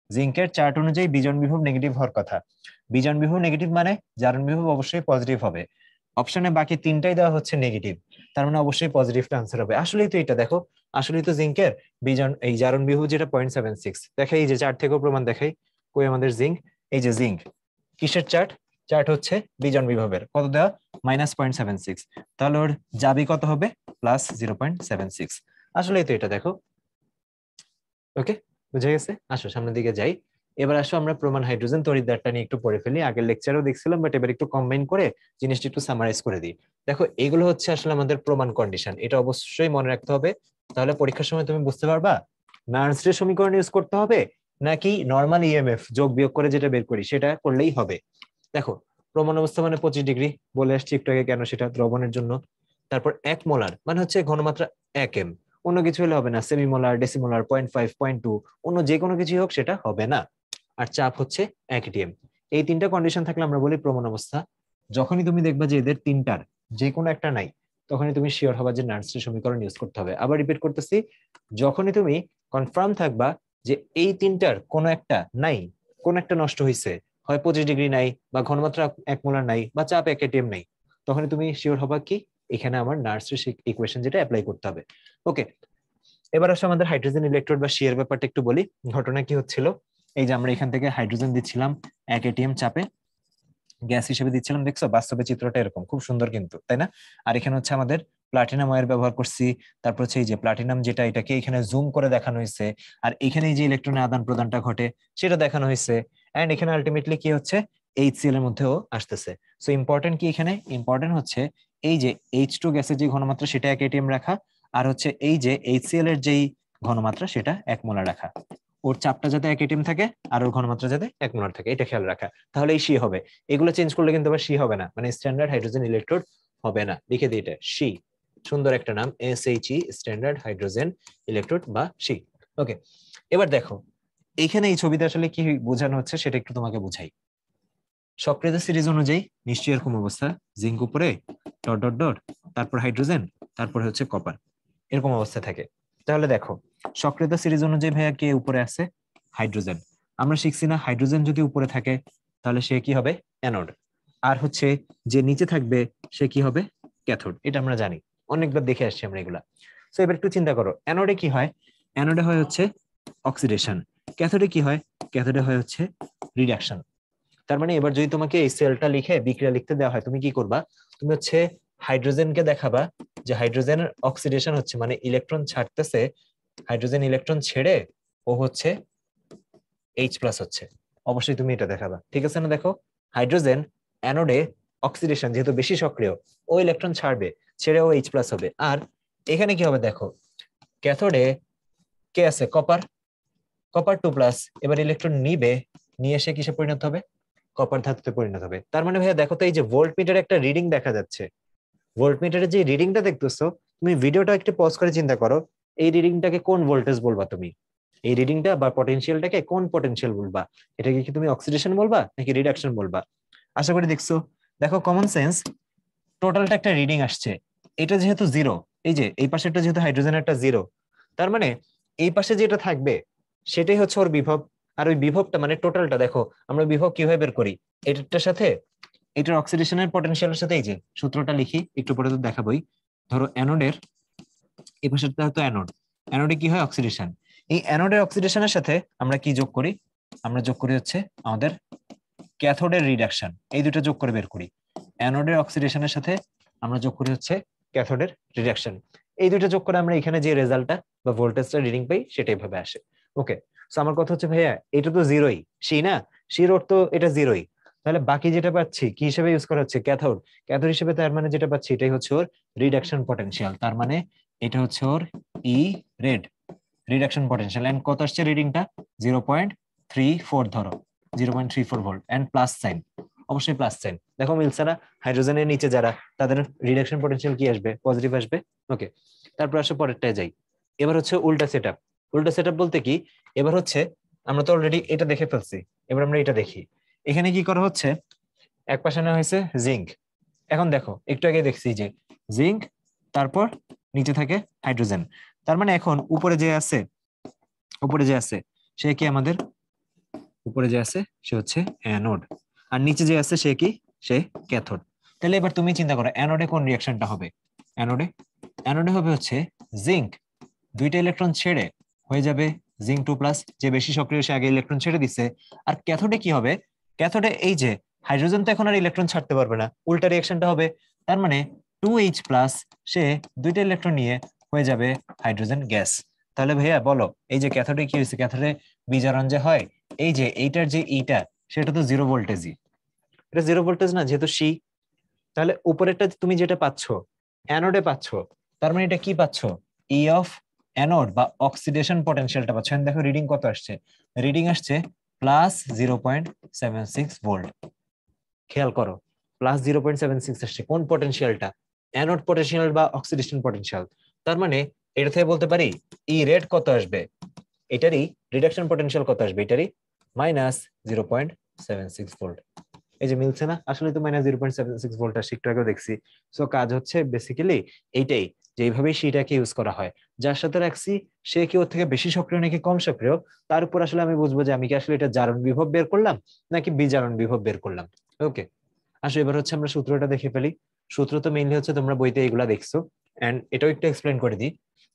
জিঙ্কের চার্ট অনুযায়ী বিজারণ বিভব নেগেটিভ হওয়ার কথা, বিজারণ বিভব নেগেটিভ মানে জারণ বিভব অবশ্যই পজিটিভ হবে। অপশনে বাকি তিনটাই দেওয়া হচ্ছে নেগেটিভ, তার মানে অবশ্যই পজিটিভটা আনসার হবে। আসলেই তো এটা দেখো, আসলেই তো জিঙ্কের বিজারণ এই জারণ বিভব যেটা 0.76 দেখাই, এই যে চার্ট থেকেও প্রমাণ দেখাই। কই আমাদের জিঙ্ক, এই যে জিঙ্ক কিসের চার্ট, চার্ট হচ্ছে বিজারণ বিভবের, কত দেওয়া, -0.76, তাহলে ওর যাবি কত হবে, +0.76। আসলেই তো এটা দেখো। ওকে, বুঝে গেছে, আসো সামনের দিকে যাই। এবার আসো আমরা প্রমাণ হাইড্রোজেন তড়িৎদ্বারটা নিয়ে একটু পড়ে ফেলি। আগের লেকচারেও দেখছিলাম, বাট এবার একটু কম্বাইন করে জিনিসটা একটু সামারাইজ করে দিই। দেখো এগুলো হচ্ছে আসলে আমাদের প্রমাণ কন্ডিশন, এটা অবশ্যই মনে রাখতে হবে। তাহলে পরীক্ষার সময় তুমি বুঝতে পারবা নার্সের সমীকরণ ইউজ করতে হবে নাকি নর্মাল ইএমএফ যোগ বিয়োগ করে যেটা বের করি সেটা করলেই হবে। দেখো প্রমাণ অবস্থা মানে 25 ডিগ্রি, বলে আসছি একটু আগে কেন, সেটা দ্রবণের জন্য। তারপর 1 মোলার মানে হচ্ছে ঘনমাত্রা 1 m, অন্য কিছু হলে হবে না। সেমিমোলার, ডেসিমোলার, 0.5, 0.2, অন্য যে কোনো কিছু হোক সেটা হবে না। আর চাপ হচ্ছে 1 atm। এই তিনটা কন্ডিশন থাকলে আমরা বলি প্রমাণ অবস্থা। যখনই তুমি দেখবা যে এদের তিনটার যে কোনো একটা নাই, তখনই তুমি শিওর হবা যে নার্সের সমীকরণ ইউজ করতে হবে। আবার রিপিট করতেছি, যখনই তুমি কনফার্ম থাকবা যে এই তিনটার কোনো একটা নাই, কোন একটা নষ্ট হয়েছে, হয় 25 ডিগ্রি নাই, বা ঘনমাত্রা 1 মোলার নাই, বা চাপ 1 atm নাই, তখনই তুমি শিওর হবা কি এখানে আমার নার্সের ইকুয়েশন যেটা অ্যাপ্লাই করতে হবে। ওকে, এবার আসলে আমাদের হাইড্রোজেন ইলেকট্রোড বা শিয়ার ব্যাপারটা একটু বলি। ঘটনা কি হচ্ছিল, এই যে আমরা এখান থেকে হাইড্রোজেন দিচ্ছিলাম 1 atm চাপে, গ্যাস হিসেবে দিচ্ছিলাম। দেখছো বাস্তবে চিত্রটা এরকম, খুব সুন্দর কিন্তু, তাই না? আর এখানে হচ্ছে আমাদের প্লাটিনাম ওয়্যার ব্যবহার করছি। তারপর হচ্ছে এই যে প্লাটিনাম, যেটা এটাকে এখানে জুম করে দেখানো হয়েছে, আর এখানে যে ইলেকট্রনের আদান প্রদানটা ঘটে সেটা দেখানো হয়েছে। এন্ড এখানে আলটিমেটলি কি হচ্ছে, HCl এর মধ্যেও আসতেছে। সো ইম্পর্টেন্ট কি এখানে, ইম্পর্টেন্ট হচ্ছে এই যে H2 গ্যাসের যে ঘনমাত্রা সেটা 1 atm রাখা, আর হচ্ছে এই যে HCl এর যেই ঘনমাত্রা সেটা 1 মোলার রাখা। ওর চাপটা যাতে 1 atm থাকে আর ওর ঘনমাত্রা যাতে 1 মোলার থাকে, এটা খেয়াল রাখা, তাহলেই সি হবে। এগুলো চেঞ্জ করলে কিন্তু আবার সি হবে না, মানে স্ট্যান্ডার্ড হাইড্রোজেন ইলেকট্রোড হবে না। লিখে দিই এটা সি, সুন্দর একটা নাম, SHE, স্ট্যান্ডার্ড হাইড্রোজেন ইলেকট্রোড বা সি। ওকে, এবার দেখো এইখানে এই ছবিতে আসলে কি বোঝানো হচ্ছে সেটা একটু তোমাকে বুঝাই। সক্রিয়তা সিরিজ অনুযায়ী নিশ্চয়ই এরকম অবস্থা, জিঙ্ক উপরে ডট ডট ডট, তারপর হাইড্রোজেন, তারপরে হচ্ছে কপার, এরকম অবস্থা থাকে। তাহলে দেখো সক্রিয়তা সিরিজ অনুযায়ী ভাইয়া কে উপরে আছে, হাইড্রোজেন। আমরা শিখছি না হাইড্রোজেন যদি উপরে থাকে তাহলে সে কি হবে, অ্যানোড। আর হচ্ছে যে নিচে থাকবে সে কি হবে, ক্যাথোড। এটা আমরা জানি, অনেকবার দেখে আসছি আমরা এগুলা। তো এবার একটু চিন্তা করো, অ্যানোডে কি হয়, অ্যানোডে হয় হচ্ছে অক্সিডেশন, ক্যাথোডে কি হয়, ক্যাথোডে হয় হচ্ছে রিডাকশন। তার মানে এবার যদি তোমাকে এই সেলটা লিখে বিক্রিয়া লিখতে দেওয়া হয় তুমি কি করবা, তুমি হচ্ছে হাইড্রোজেনকে দেখাবা যে হাইড্রোজেনের অক্সিডেশন হচ্ছে, মানে ইলেকট্রন ছাড়তেছে, হাইড্রোজেন ইলেকট্রন ছেড়ে ও হচ্ছে H+ হচ্ছে। অবশ্যই তুমি এটা দেখাবা, ঠিক আছে না? দেখো হাইড্রোজেন অ্যানোডে অক্সিডেশন যেহেতু বেশি সক্রিয়, ও ইলেকট্রন ছাড়বে, ছেড়ে ও H+ হবে। আর এখানে কি হবে দেখো, ক্যাথোডে কে আছে, কপার, কপার 2+, এবার ইলেকট্রন নিবে, নিয়ে এসে কিসে পরিণত হবে, কপার ধাতুতে পরিণত হবে। তার মানে ভাইয়া দেখো তো এই যে ভোল্ট মিটারে একটা রিডিং দেখা যাচ্ছে, ভোল্ট মিটারে যে রিডিংটা দেখতেছো, তুমি ভিডিওটা একটু পজ করে চিন্তা করো, এই রিডিংটাকে কোন ভোল্টেজ বলবা তুমি, এই রিডিংটা বা পটেনশিয়ালটাকে কোন পটেনশিয়াল বলবা, এটাকে কি তুমি অক্সিডেশন বলবা নাকি রিডাকশন বলবা? আশা করি দেখছো। দেখো কমন সেন্স, টোটালটা একটা রিডিং আসছে, এটা যেহেতু জিরো, এই যে এই পাশেরটা যেহেতু হাইড্রোজেন একটা জিরো, তার মানে এই পাশে যেটা থাকবে সেটাই হচ্ছে ওর বিভব। আর ওই বিভবটা মানে টোটালটা দেখো, আমরা বিভব কিভাবে বের করি, এটার সাথে এটার অক্সিডেশনের পটেনশিয়ালের সাথে এই যে সূত্রটা লিখি, একটু পরে তো দেখাবোই। ধরো অ্যানোডের এই পাশেরটা হতো অ্যানোড, অ্যানোডে কি হয়, অক্সিডেশন। এই অ্যানোডের অক্সিডেশনের সাথে আমরা কি যোগ করি, আমরা যোগ করি হচ্ছে আমাদের ক্যাথোডের রিডাকশন, এই দুটো যোগ করে বের করি। অ্যানোডের অক্সিডেশনের সাথে আমরা যোগ করি হচ্ছে ক্যাথোডের রিডাকশন, এই দুটো যোগ করে আমরা এখানে যে রেজাল্টটা বা ভোল্টেজটা রিডিং পাই সেটাই ভাবে আসে। ওকে, সো আমার কথা হচ্ছে ভাইয়া এটা তো জিরোই, সেই না, সেই রোড তো এটা জিরোই, তাহলে বাকি যেটা পাচ্ছি কি হিসেবে ইউজ করা হচ্ছে, ক্যাথোড, ক্যাথোড হিসেবে, তার মানে যেটা পাচ্ছি এটাই হচ্ছে ওর রিডাকশন পটেনশিয়াল। তার মানে এটা হচ্ছে ওর ই রেড, রিডাকশন পটেনশিয়াল। এন্ড কত আসছে রিডিংটা, 0.34, ধরো 0.34 ভোল্ট, এন্ড প্লাস সাইন, অবশ্যই প্লাস সাইন। দেখো মিলছে না, হাইড্রোজেনের নিচে যারা তাদের রিডাকশন পটেনশিয়াল কি আসবে, পজিটিভ আসবে। ওকে, তারপর আসলে পরেরটায় যাই। এবার হচ্ছে উল্টা সেটআপ। উল্টা সেটআপ বলতে কি, এবার হচ্ছে আমরা তো অলরেডি এটা দেখে ফেলছি, এবার আমরা এটা দেখি। এখানে কি করা হচ্ছে, এক পাশে নেওয়া হয়েছে জিঙ্ক। এখন দেখো একটু আগে দেখছি যে জিঙ্ক, তারপর নিচে থাকে হাইড্রোজেন। তার মানে এখন উপরে যে আছে, উপরে যে আছে সে কি আমাদের, উপরে যে আছে সে হচ্ছে অ্যানোড, আর নিচে যে আছে সে কি, সে ক্যাথোড। তাহলে এবার তুমি চিন্তা করো অ্যানোডে কোন রিঅ্যাকশনটা হবে, অ্যানোডে, অ্যানোডে হবে হচ্ছে জিঙ্ক দুইটা ইলেকট্রন ছেড়ে হয়ে যাবে জিঙ্ক 2+, যে বেশি সক্রিয় সে আগে ইলেকট্রন ছেড়ে দিচ্ছে। আর ক্যাথোডে কি হবে, ক্যাথোডে এই যে হাইড্রোজেন তো এখন আর ইলেকট্রন ছাড়তে পারবে না, উল্টা রিঅ্যাকশনটা হবে। তার মানে 2H+, সে দুইটা ইলেকট্রন নিয়ে হয়ে যাবে হাইড্রোজেন গ্যাস। তাহলে ভাইয়া বলো এই যে ক্যাথোডে কি হয়েছে, ক্যাথোডে বিজারণ যে হয়, এই যে এইটার যে ইটা সেটা তো 0 ভোল্টেজই, এটা 0 ভোল্টেজ না যেহেতু সি। তাহলে উপরেরটা তুমি যেটা পাচ্ছ অ্যানোডে পাচ্ছ, তার মানে এটা কি পাচ্ছ, ই অফ অ্যানোড বা অক্সিডেশন পটেনশিয়ালটা পাচ্ছ। দেখো রিডিং কত আসছে, রিডিং আসছে +0.76 ভোল্ট। খেয়াল করো +0.76 আসছে, কোন পটেনশিয়ালটা, অ্যানোড পটেনশিয়াল বা অক্সিডেশন পটেনশিয়াল। তার মানে এটা থেকে বলতে পারি ই রেড কত আসবে, এটারই রিডাকশন পটেনশিয়াল কত আসবে, এটারই -0.76 ভোল্ট। এই যে মিলছে না, আসলে তো -0.76 ভোল্ট আসছে, একটু আগেও দেখছি। সো কাজ হচ্ছে বেসিক্যালি এইটাই, যে এইভাবেই সেটাকে ইউজ করা হয়। যার সাথে রাখছি সে কি ওর থেকে বেশি সক্রিয় নাকি কম সক্রিয়, তার উপর আসলে আমি বুঝবো যে আমি কি আসলে এটা জারণ বিভব বের করলাম নাকি বিজারণ বিভব বের করলাম। ওকে, আসলে এবার হচ্ছে আমরা সূত্রটা দেখে ফেলি। সূত্র তো মেইনলি হচ্ছে তোমরা বইতে এগুলা দেখছো, এন্ড এটাও একটু এক্সপ্লেন করে দিই।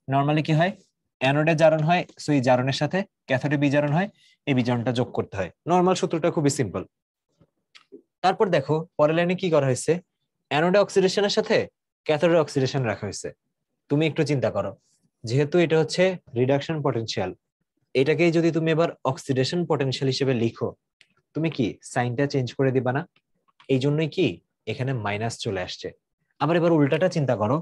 নর্মালি কি হয়, অ্যানোডে জারণ হয়, সো এই জারণের সাথে ক্যাথোডে বিজারণ হয়, এই বিজারণটা যোগ করতে হয়। নর্মাল সূত্রটা খুবই সিম্পল। তারপর দেখো পরের লাইনে কি করা হয়েছে, অ্যানোডে অক্সিডেশনের সাথে ক্যাথোডে অক্সিডেশন রাখা হয়েছে। তুমি একটু চিন্তা করো, যেহেতু এটা হচ্ছে রিডাকশন পটেনশিয়াল, এটাকেই যদি তুমি এবার অক্সিডেশন পটেনশিয়াল হিসেবে লিখো, তুমি কি সাইনটা চেঞ্জ করে দিবা না? এই জন্যই কি এখানে মাইনাস চলে আসছে। আবার এবার উল্টাটা চিন্তা করো,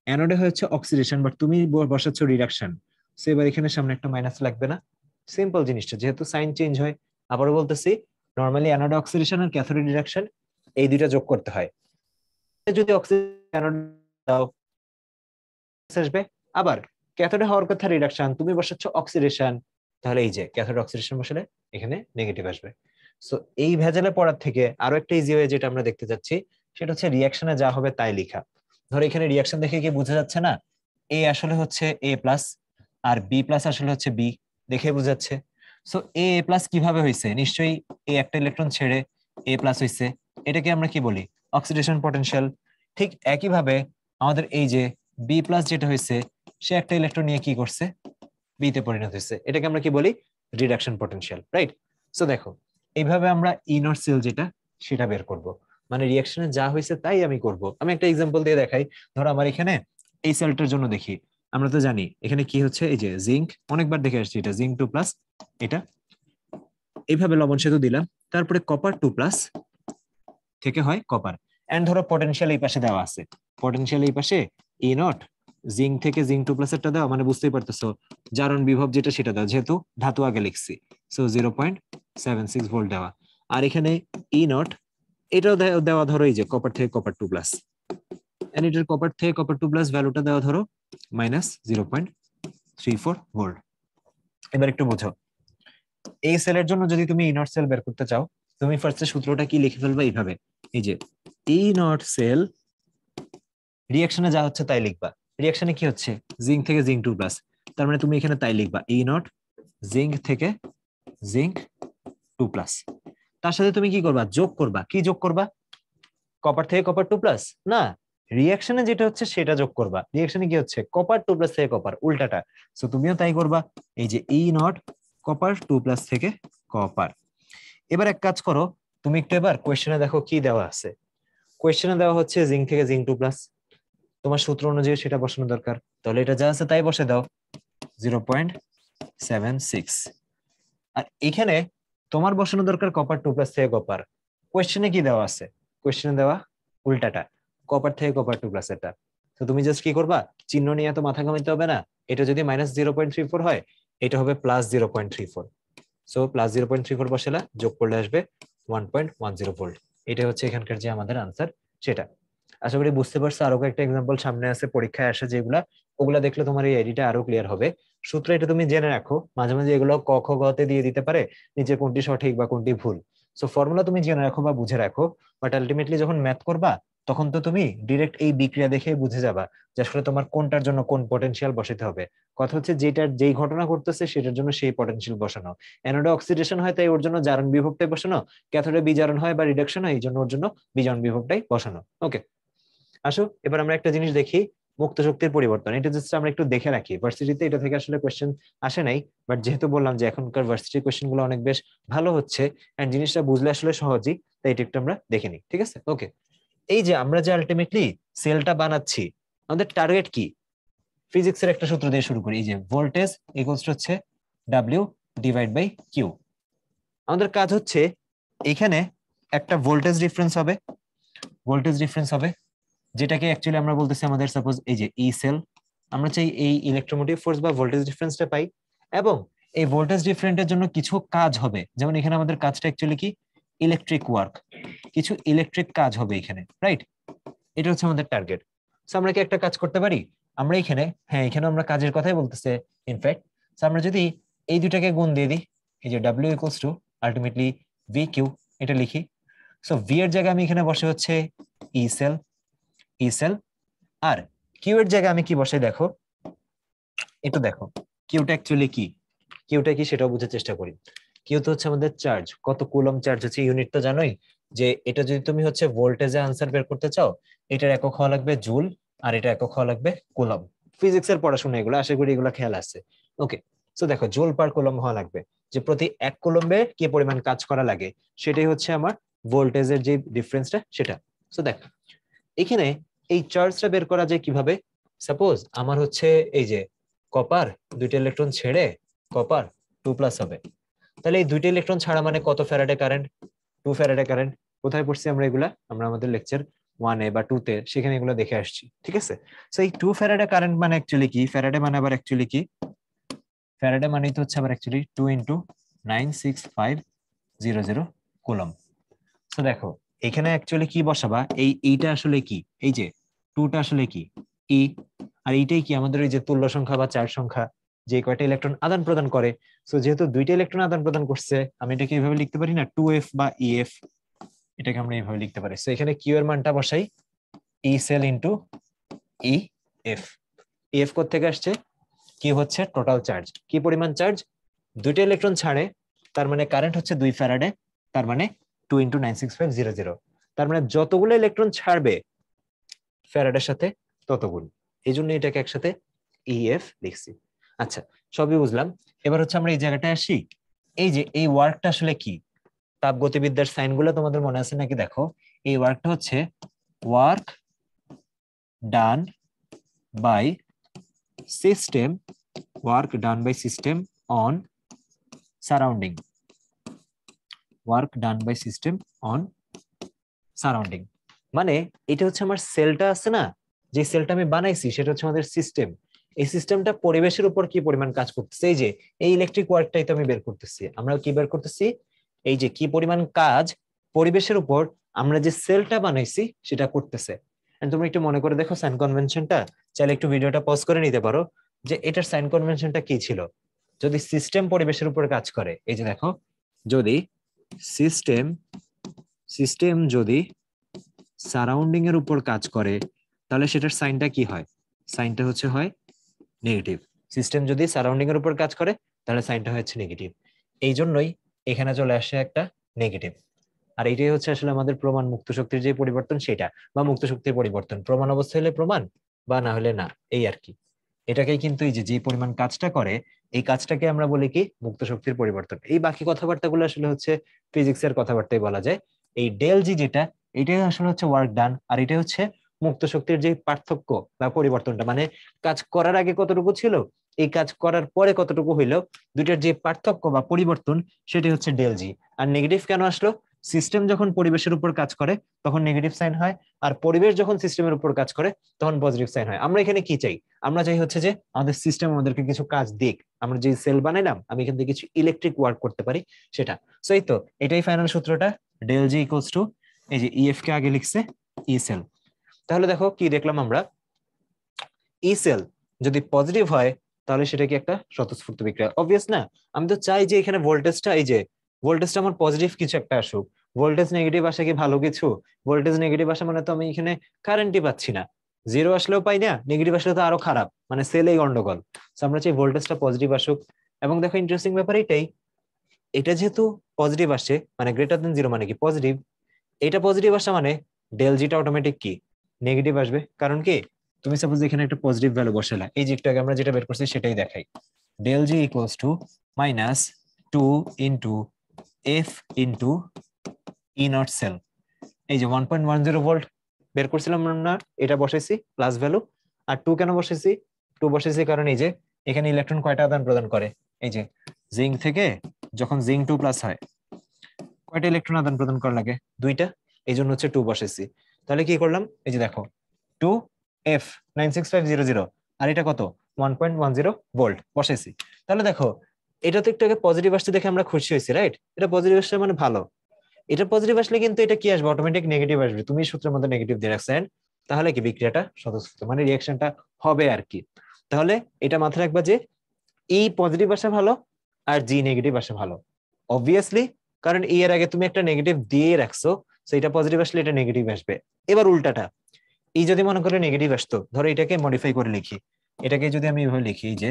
অ্যানোডে হচ্ছে অক্সিডেশন বাট তুমি বসাচ্ছ রিডাকশন, সো এবার এখানে সামনে একটা মাইনাস লাগবে না? সিম্পল জিনিসটা, যেহেতু সাইন চেঞ্জ হয়। আবারও বলতেছি, নর্মালি অ্যানোডে অক্সিডেশন আর ক্যাথোডে রিডাকশন এই দুইটা যোগ করতে হয়। যদি অক্সিডেশন দাও আসবে, আবার ক্যাথোডে হওয়ার কথা রিডাকশন, তুমি বসাচ্ছ অক্সিডেশন, তাহলে এই যে ক্যাথোডে অক্সিডেশন বসালে এখানে নেগেটিভ আসবে। সো এই ভেজালে পড়ার থেকে আরো একটা ইজি ওয়ে যেটা আমরা দেখতে যাচ্ছি, সেটা হচ্ছে রিয়াকশনে যা হবে তাই লেখা। ধরো এখানে রিয়াকশন দেখে কি বোঝা যাচ্ছে না, এ আসলে হচ্ছে এ প্লাস আর বি প্লাস আসলে হচ্ছে বি, দেখে বোঝাচ্ছে। সো এ প্লাস কিভাবে হয়েছে, নিশ্চয়ই এ একটা ইলেকট্রন ছেড়ে এ প্লাস হয়েছে, এটাকে আমরা কি বলি, অক্সিডেশন পটেনশিয়াল। ঠিক একইভাবে আমাদের এই যে বি প্লাস যেটা হয়েছে, সে একটা ইলেকট্রন নিয়ে কি করছে, বি তে পরিণত হয়েছে, এটাকে আমরা কি বলি, রিডাকশন পটেনশিয়াল, রাইট? সো দেখো এইভাবে আমরা ই নট সেল যেটা সেটা বের করব, মানে রিয়াকশনে যা হয়েছে তাই আমি করব। আমি একটা এক্সাম্পল দিয়ে দেখাই। ধরো আমার এখানে এই সেলটার জন্য দেখি, আমরা তো জানি এখানে কি হচ্ছে, এই যে জিঙ্ক, অনেকবার দেখে আসছি, এটা জিঙ্ক 2+, এটা এইভাবে লবণ সেতু দিলাম, তারপরে কপার 2+ থেকে হয় কপার। এন্ড ধরো পটেনশিয়াল এই পাশে দেওয়া আছে, পটেনশিয়াল এই পাশে ই নট জিঙ্ক থেকে জিঙ্ক 2+ এরটা দেওয়া, মানে বুঝতেই পারতেছো জারণ বিভব যেটা সেটা দেওয়া, যেহেতু ধাতু আগে লিখছি। সো 0.76 ভোল্ট দেওয়া। আর এখানে ই নট এটাও দেওয়া, ধরো এই যে কপার থেকে কপার 2+, এন্ড এটার কপার থেকে কপার 2+ ভ্যালুটা দেওয়া ধরো -0.34 ভোল্ট। এবার একটু বুঝো, এই সেলের জন্য যদি তুমি ই নট সেল বের করতে চাও, তুমি ফার্স্টে সূত্রটা কি লিখে ফেলবে এইভাবে, এই যে ই নট সেল রিয়াকশনে যা হচ্ছে তাই লিখবা। রিয়াকশনে কি হচ্ছে, জিঙ্ক থেকে জিঙ্ক 2+, তার মানে তুমি এখানে তাই লিখবা, ই নট জিঙ্ক থেকে জিঙ্ক 2+। তার সাথে তুমি কি করবা, যোগ করবা, কি যোগ করবা, কপার থেকে কপার 2+, না, রিয়াকশনে যেটা হচ্ছে সেটা যোগ করবা। রিয়াকশনে কি হচ্ছে, কপার 2+ থেকে কপার, উল্টাটা। সো তুমিও তাই করবা, এই যে ই নট কপার 2+ থেকে কপার। এবার এক কাজ করো, তুমি একটু এবার কোয়েশ্চেনে দেখো কি দেওয়া আছে। কোয়েশ্চেনে দেওয়া হচ্ছে জিঙ্ক থেকে জিঙ্ক 2+, তোমার সূত্র অনুযায়ী সেটা বসানো দরকার, তাহলে এটা যা আছে তাই বসে দাও, 0.76। আর এখানে তোমার বসানো দরকার কপার 2+ থেকে কপার। কোয়েশ্চেনে কি দেওয়া আছে, কোয়েশ্চেনে দেওয়া উল্টাটা, কপার থেকে কপার 2+, এটা। তো তুমি জাস্ট কি করবা, চিহ্ন নিয়ে তো মাথা ঘামাইতে হবে না, এটা যদি -0.34 হয়, এটা হবে +0.34। সো +0.34 বসালা, যোগ করলে আসবে 1.10 ভোল্ট। এটা হচ্ছে এখানকার যে আমাদের আনসার সেটা। আশা করি বুঝতে পারছো। আরো একটা এক্সাম্পল সামনে আছে, পরীক্ষায় আসে যেগুলা, ওগুলা দেখলে তোমার এই আইডিটা আরো ক্লিয়ার হবে। সূত্র এটা তুমি জেনে রাখো, মাঝে মাঝে এগুলো ক খ গ তে দিয়ে দিতে পারে নিচে কোনটি সঠিক বা কোনটি ভুল। সো ফর্মুলা তুমি জেনে রাখো বা বুঝে রাখো, বাট আলটিমেটলি যখন ম্যাথ করবা তখন তো তুমি ডিরেক্ট এই বিক্রিয়া দেখে বুঝে যাবা যে আসলে তোমার কোনটার জন্য কোন পটেনশিয়াল বসাতে হবে। কথা হচ্ছে যেটার যেই ঘটনা ঘটতেছে সেটার জন্য সেই পটেনশিয়াল বসানো। অ্যানোডে অক্সিডেশন হয় তাই ওর জন্য জারণ বিভবটাই বসানো, ক্যাথোডে বিজারণ হয় বা রিডাকশন হয় এই জন্য ওর জন্য বিজারণ বিভবটাই বসানো। ওকে, আসো এবার আমরা একটা জিনিস দেখি, মুক্ত শক্তির পরিবর্তন। এটা জাস্ট আমরা একটু দেখে রাখি, ভার্সিটিতে এটা থেকে আসলে কোয়েশ্চেন আসে নাই, বাট যেহেতু বললাম যে এখনকার ভার্সিটির কোয়েশ্চেন গুলো অনেক বেশ ভালো হচ্ছে এন্ড জিনিসটা বুঝলে আসলে সহজই, তাই এটা একটু আমরা দেখে নিই, ঠিক আছে? ওকে, এই যে আমরা যে আলটিমেটলি সেলটা বানাচ্ছি, আমাদের টার্গেট কি, ফিজিক্সের একটা সূত্র দিয়ে শুরু করি। এই যে ভোল্টেজ ইকুয়ালস টু হচ্ছে W ডিভাইড বাই কিউ। আমাদের কাজ হচ্ছে এখানে একটা ভোল্টেজ ডিফারেন্স হবে যেটাকে অ্যাকচুয়ালি আমরা বলতেছি আমাদের সাপোজ এই যে ই সেল, আমরা চাই এই ইলেকট্রোমোটিভ ফোর্স বা ভোল্টেজ ডিফারেন্সটা পাই, এবং এই ভোল্টেজ ডিফারেন্সের জন্য কিছু কাজ হবে। যেমন এখানে আমাদের কাজটা অ্যাকচুয়ালি কি ইলেকট্রিক ওয়ার্ক, কিছু ইলেকট্রিক কাজ হবে এখানে, রাইট? এটা হচ্ছে আমাদের টার্গেট। সো আমরা কি একটা কাজ করতে পারি? আমরা এখানে, হ্যাঁ এখানে আমরা কাজের কথাই বলতেছে ইনফ্যাক্ট। সো আমরা যদি এই দুটাকে গুণ দিয়ে দিই, এই যে W equals to ultimately V Q, এটা লিখি। সো ভি এর জায়গায় আমি এখানে বসে হচ্ছে ই সেল, আর কিউ এর জায়গায় আমি কি বসাই দেখো, একটু দেখো কিউটা অ্যাকচুয়ালি কি, কিউটা কি সেটাও বুঝার চেষ্টা করি। কিউ তো হচ্ছে আমাদের চার্জ, কত কুলম চার্জ হচ্ছে ইউনিট তো জানোই, যে এটা যদি তুমি হচ্ছে ভোল্টেজে আনসার বের করতে চাও, এটার একক হওয়া লাগবে জুল, আর এটা একক হওয়া লাগবে কুলম। ফিজিক্সের পড়াশোনা এগুলো, আশা করি এগুলো খেয়াল আছে। ওকে, সো দেখো জুল পার কুলম হওয়া লাগবে, যে প্রতি 1 কুলম্বে কি পরিমাণ কাজ করা লাগে, সেটাই হচ্ছে আমার ভোল্টেজের যে ডিফারেন্সটা সেটা। সো দেখো এখানে এই চার্জটা বের করা যায় কিভাবে। সাপোজ আমার হচ্ছে এই যে কপার, দুইটা ইলেকট্রন ছেড়ে কপার 2+ হবে, তাহলে এই দুইটা ইলেকট্রন ছাড়া মানে কত ফ্যারাডে কারেন্ট? 2 Faraday current. কোথায় পড়ছি আমরা এগুলা? আমরা আমাদের লেকচার 1-এ বা 2-তে সেখানে এগুলো দেখে আসছি, ঠিক আছে? সো এই 2 ফ্যারাডে কারেন্ট মানে অ্যাকচুয়ালি কি, ফ্যারাডে মানে আবার অ্যাকচুয়ালি কি, ফ্যারাডে মানে তো হচ্ছে আবার অ্যাকচুয়ালি 2 × 96500 কুলম। তো দেখো এখানে অ্যাকচুয়ালি কি বসাবা, এইটা আসলে কি, এই যে 2টা আসলে কি ই, আর এইটাই কি আমাদের ওই যে তুল্য সংখ্যা বা চার সংখ্যা, যে কয়টা ইলেকট্রন আদান প্রদান করে। সো যেহেতু দুইটা ইলেকট্রন আদান প্রদান করছে, আমি এটাকে এইভাবে লিখতে পারি না, 2f বা EF, এটাকে আমরা এইভাবে লিখতে পারি। সো এখানে কিউ এর মানটা বসাই ই সেল ইন্টু EF। EF কোথা থেকে আসছে? কি হচ্ছে টোটাল চার্জ, কি পরিমাণ চার্জ, দুইটা ইলেকট্রন ছাড়ে, তার মানে কারেন্ট হচ্ছে 2 ফ্যারাডে, তার মানে 2 × 96500, তার মানে যতগুলো ইলেকট্রন ছাড়বে ফ্যারাডের সাথে ততগুণ, এই জন্য এটাকে একসাথে EF লিখছি। আচ্ছা, সবই বুঝলাম। এবার হচ্ছে আমরা এই জায়গাটায় আসি, এই যে এই ওয়ার্কটা আসলে কি, তাপগতিবিদ্যার সাইনগুলো তোমাদের মনে আছে নাকি? দেখো এই ওয়ার্কটা হচ্ছে work done by system, work done by system on surrounding, work done by system on surrounding. মানে এটা হচ্ছে আমার সেলটা আছে না, যে সেলটা আমি বানাইছি সেটা হচ্ছে আমাদের সিস্টেম। এই সিস্টেমটা পরিবেশের উপর কি পরিমাণ কাজ করতেছে, এই যে এই ইলেকট্রিক ওয়ার্কটাই তো আমি বের করতেছি। আমরা কি বের করতেছি? এই যে কি পরিমাণ কাজ পরিবেশের উপর আমরা যে সেলটা বানাইছি সেটা করতেছে। তোমরা একটু মনে করে দেখো সাইন কনভেনশনটা, চাইলে একটু ভিডিওটা পজ করে নিতে পারো, যে এটার সাইন কনভেনশনটা কি ছিল। যদি সিস্টেম পরিবেশের উপর কাজ করে, এই যে দেখো, যদি সিস্টেম যদি সারাউন্ডিং এর উপর কাজ করে, তাহলে সেটার সাইনটা কি হয়? সাইনটা হচ্ছে হয় নেগেটিভ। সিস্টেম যদি সারাউন্ডিং এর উপর কাজ করে তাহলে সাইনটা হচ্ছে নেগেটিভ, এই জন্যই এখানে চলে আসে একটা নেগেটিভ। আর এটাই হচ্ছে আসলে আমাদের প্রমাণ মুক্ত শক্তির যে পরিবর্তন সেটা, বা মুক্ত শক্তির পরিবর্তন, প্রমাণ অবস্থা হলে প্রমাণ বা না হলে না, এই আর কি। এটাকেই কিন্তু এই যে পরিমাণ কাজটা করে, এই কাজটাকে আমরা বলি কি মুক্ত শক্তির পরিবর্তন। এই বাকি কথাবার্তাগুলো আসলে হচ্ছে ফিজিক্সের কথাবার্তায় বলা যায়। এই ডেল জি যেটা, এটাই আসলে হচ্ছে ওয়ার্ক ডান, আর এটা হচ্ছে মুক্ত শক্তির যে পার্থক্য বা পরিবর্তনটা, মানে কাজ করার আগে কতটুকু ছিল, এই কাজ করার পরে কতটুকু হইলো, দুইটার যে পার্থক্য বা পরিবর্তন, সেটাই হচ্ছে ডেল জি। আর নেগেটিভ কেন আসলো? সিস্টেম যখন পরিবেশের উপর কাজ করে তখন নেগেটিভ সাইন হয়, আর পরিবেশ যখন সিস্টেমের উপর কাজ করে তখন পজিটিভ সাইন হয়। আমরা এখানে কি চাই? আমরা চাই হচ্ছে যে আমাদের সিস্টেম আমাদেরকে কিছু কাজ দিক, আমরা যে সেল বানাইলাম আমি এখান থেকে কিছু ইলেকট্রিক ওয়ার্ক করতে পারি সেটা। সো এই তো এটাই ফাইনাল সূত্রটা, ডেল জি ইকুয়ালস টু, এই যে ইএফ কে আগে লিখছে ই সেল। তাহলে দেখো কি দেখলাম আমরা, ই সেল যদি পজিটিভ হয় তাহলে সেটা কি একটা স্বতঃস্ফূর্ত বিক্রিয়া, অবভিয়াস না? আমি তো চাই যে এখানে ভোল্টেজটা, এই যে ভোল্টেজটা আমার পজিটিভ কিছু একটা আসুক। ভোল্টেজ নেগেটিভ আসে কি ভালো কিছু? ভোল্টেজ নেগেটিভ আসা মানে তো আমি এখানে কারেন্টই পাচ্ছি না, জিরো আসলেও পাই না, নেগেটিভ আসলে তো আরো খারাপ, মানে সেলেই গন্ডগোল। আমরা চাই ভোল্টেজটা পজিটিভ আসুক। এবং দেখো ইন্টারেস্টিং ব্যাপার এটাই, এটা যেহেতু পজিটিভ আসে মানে গ্রেটার দেন জিরো মানে কি পজিটিভ, এটা পজিটিভ আসা মানে ডেল জিটা অটোমেটিক কি নেগেটিভ আসবে। কারণ কি, তুমি সাপোজ এখানে একটা পজিটিভ ভ্যালু বসালা, এই যে একটু আগে আমরা যেটা বের করছি সেটাই দেখাই, del G equals to -2 × F × E naught cell. এই যে 1.10 ভোল্ট বের করছিলাম না, এটা বসাইছি প্লাস ভ্যালু, আর 2 কেন বসাইছি? টু বসেছি কারণ এই যে এখানে ইলেকট্রন কয়টা আদান প্রদান করে, এই যে জিঙ্ক থেকে যখন জিঙ্ক 2+ হয় কয়টা ইলেকট্রন আদান প্রদান করা লাগে, দুইটা, এই জন্য হচ্ছে টু বসেছি। তাহলে কি করলাম, এই যে দেখো 2F96500, আর এটা কত 1.10 ভোল্ট বসেছি। তাহলে দেখো এটা তো একটু আগে পজিটিভ আসছে দেখে আমরা খুশি হয়েছি, রাইট? এটা পজিটিভ আসছে মানে ভালো। এটা পজিটিভ আসলে কিন্তু এটা কি আসবে, অটোমেটিক নেগেটিভ আসবে, তুমি সূত্রের মধ্যে নেগেটিভ দিয়ে রাখছেন, তাহলে কি বিক্রিয়াটা স্বতঃস্ফূর্ত মানে রিঅ্যাকশনটা হবে আর কি। তাহলে এটা মাথায় রাখবা যে ই পজিটিভ আসা ভালো আর জি নেগেটিভ আসা ভালো, অবভিয়াসলি, কারণ ই এর আগে তুমি একটা নেগেটিভ দিয়ে রাখছো, তো এটা পজিটিভ আসলে এটা নেগেটিভ আসবে। এবার উল্টাটা, ই যদি মনে করে নেগেটিভ আসতো, ধরো এটাকে মডিফাই করে লিখি, এটাকে যদি আমি এভাবে লিখি যে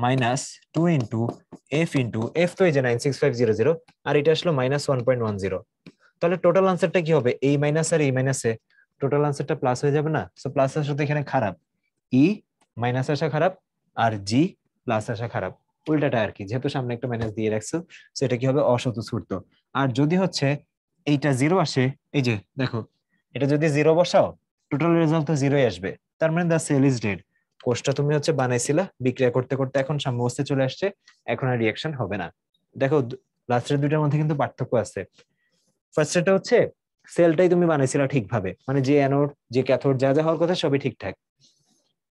-2 × F তো এই যে 96500, আর এটা আসলো -1.10, তাহলে টোটাল আনসারটা কি হবে, এই মাইনাস আর এই মাইনাসে টোটাল আনসারটা প্লাস হয়ে যাবে না? সো প্লাস আসা তো এখানে খারাপ, ই মাইনাস আসা খারাপ আর জি প্লাস আসা খারাপ, উল্টাটা আর কি, যেহেতু সামনে একটা মাইনাস দিয়ে রাখছো সেটা কি হবে, অস্বতঃস্ফূর্ত। আর যদি হচ্ছে এইটা জিরো আসে, এই যে দেখো এটা যদি জিরো বসাও টোটাল রেজাল্ট তো জিরোই আসবে, তার মানে দ্য সেল ইজ ডেড। কোষটা তুমি হচ্ছে বানাইছিলা, বিক্রিয়া করতে করতে এখন সাম্যাবস্থায় চলে আসছে, এখন আর রিয়াকশন হবে না। দেখো লাস্টের দুইটার মধ্যে কিন্তু পার্থক্য আছে। ফার্স্টটা হচ্ছে সেলটাই তুমি বানাইছিলা ঠিকভাবে, মানে যে অ্যানোড যে ক্যাথোড যা যা হওয়ার কথা সবই ঠিকঠাক।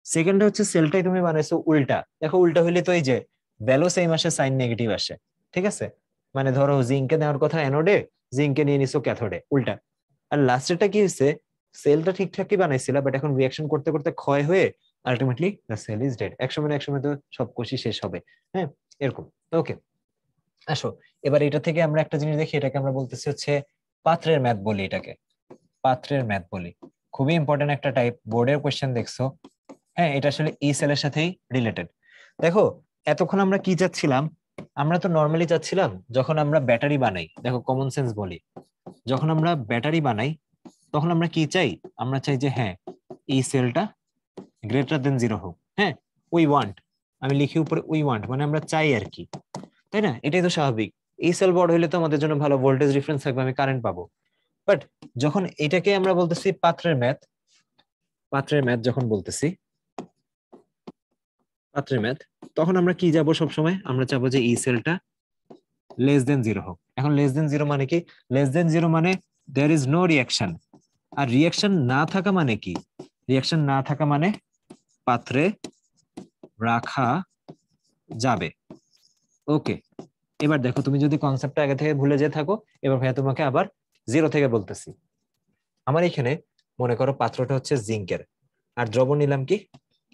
সেকেন্ড হচ্ছে সেলটাই তুমি বানাইছো উল্টা, দেখো উল্টা হইলে তো এই যে ভ্যালু সেম আসে, সাইন নেগেটিভ আসে, ঠিক আছে? মানে ধরো জিঙ্কে নেওয়ার কথা অ্যানোডে, জিঙ্কে নিয়ে নিছো ক্যাথোডে, উল্টা। আর লাস্টেরটা কি হয়েছে, সেলটা ঠিকঠাকই বানাইছিলা বাট এখন রিয়াকশন করতে করতে ক্ষয় হয়ে ultimately the cell is dead, একসময় না একসময় তো সব কোষই শেষ হবে। হ্যাঁ, এরকম। ওকে, আসো এবার এটা থেকে আমরা একটা জিনিস দেখি, এটাকে আমরা বলতেছি হচ্ছে পাত্রের ম্যাথ বলি, এটাকে পাত্রের ম্যাথ বলি। খুবই ইম্পর্টেন্ট একটা টাইপ, বোর্ডের কোশ্চেন দেখছো। হ্যাঁ, এটা আসলে এই সেলের সাথেই রিলেটেড। দেখো এতক্ষণ আমরা কি চাচ্ছিলাম, আমরা তো নর্মালি চাচ্ছিলাম যখন আমরা ব্যাটারি বানাই, দেখো কমন সেন্স বলি, যখন আমরা ব্যাটারি বানাই তখন আমরা কি চাই, আমরা চাই যে হ্যাঁ এই সেলটা গ্রেটার দেন জিরো হোক। হ্যাঁ, উই ওয়ান্ট, আমি লিখি উপরে উই ওয়ান্ট, মানে আমরা চাই আর কি, তাই না? এটাই তো স্বাভাবিক। এই সেল বড় হলে তো আমাদের জন্য ভালো ভোল্টেজ ডিফারেন্স থাকবে, আমি কারেন্ট পাবো। বাট যখন এটাকে আমরা বলতেছি পাত্রের ম্যাথ, পাত্রের ম্যাথ যখন বলতেছি পাত্রের ম্যাথ, তখন আমরা কি যাব, সবসময় আমরা চাবো যে এই সেলটা লেস দেন জিরো হোক। এখন লেস দেন জিরো মানে কি, লেস দেন জিরো মানে দেয়ার ইজ নো রিয়াকশন। আর রিয়াকশন না থাকা মানে কি, রিয়াকশন না থাকা মানে পাত্রে রাখা যাবে। ওকে, এবার দেখো তুমি যদি কনসেপ্টটা আগে থেকে ভুলে যেয়ে থাকো, এবার ভাইয়া তোমাকে আবার জিরো থেকে বলতেছি। আমার এখানে মনে করো পাত্রটা হচ্ছে জিঙ্কের, আর দ্রবণ নিলাম কি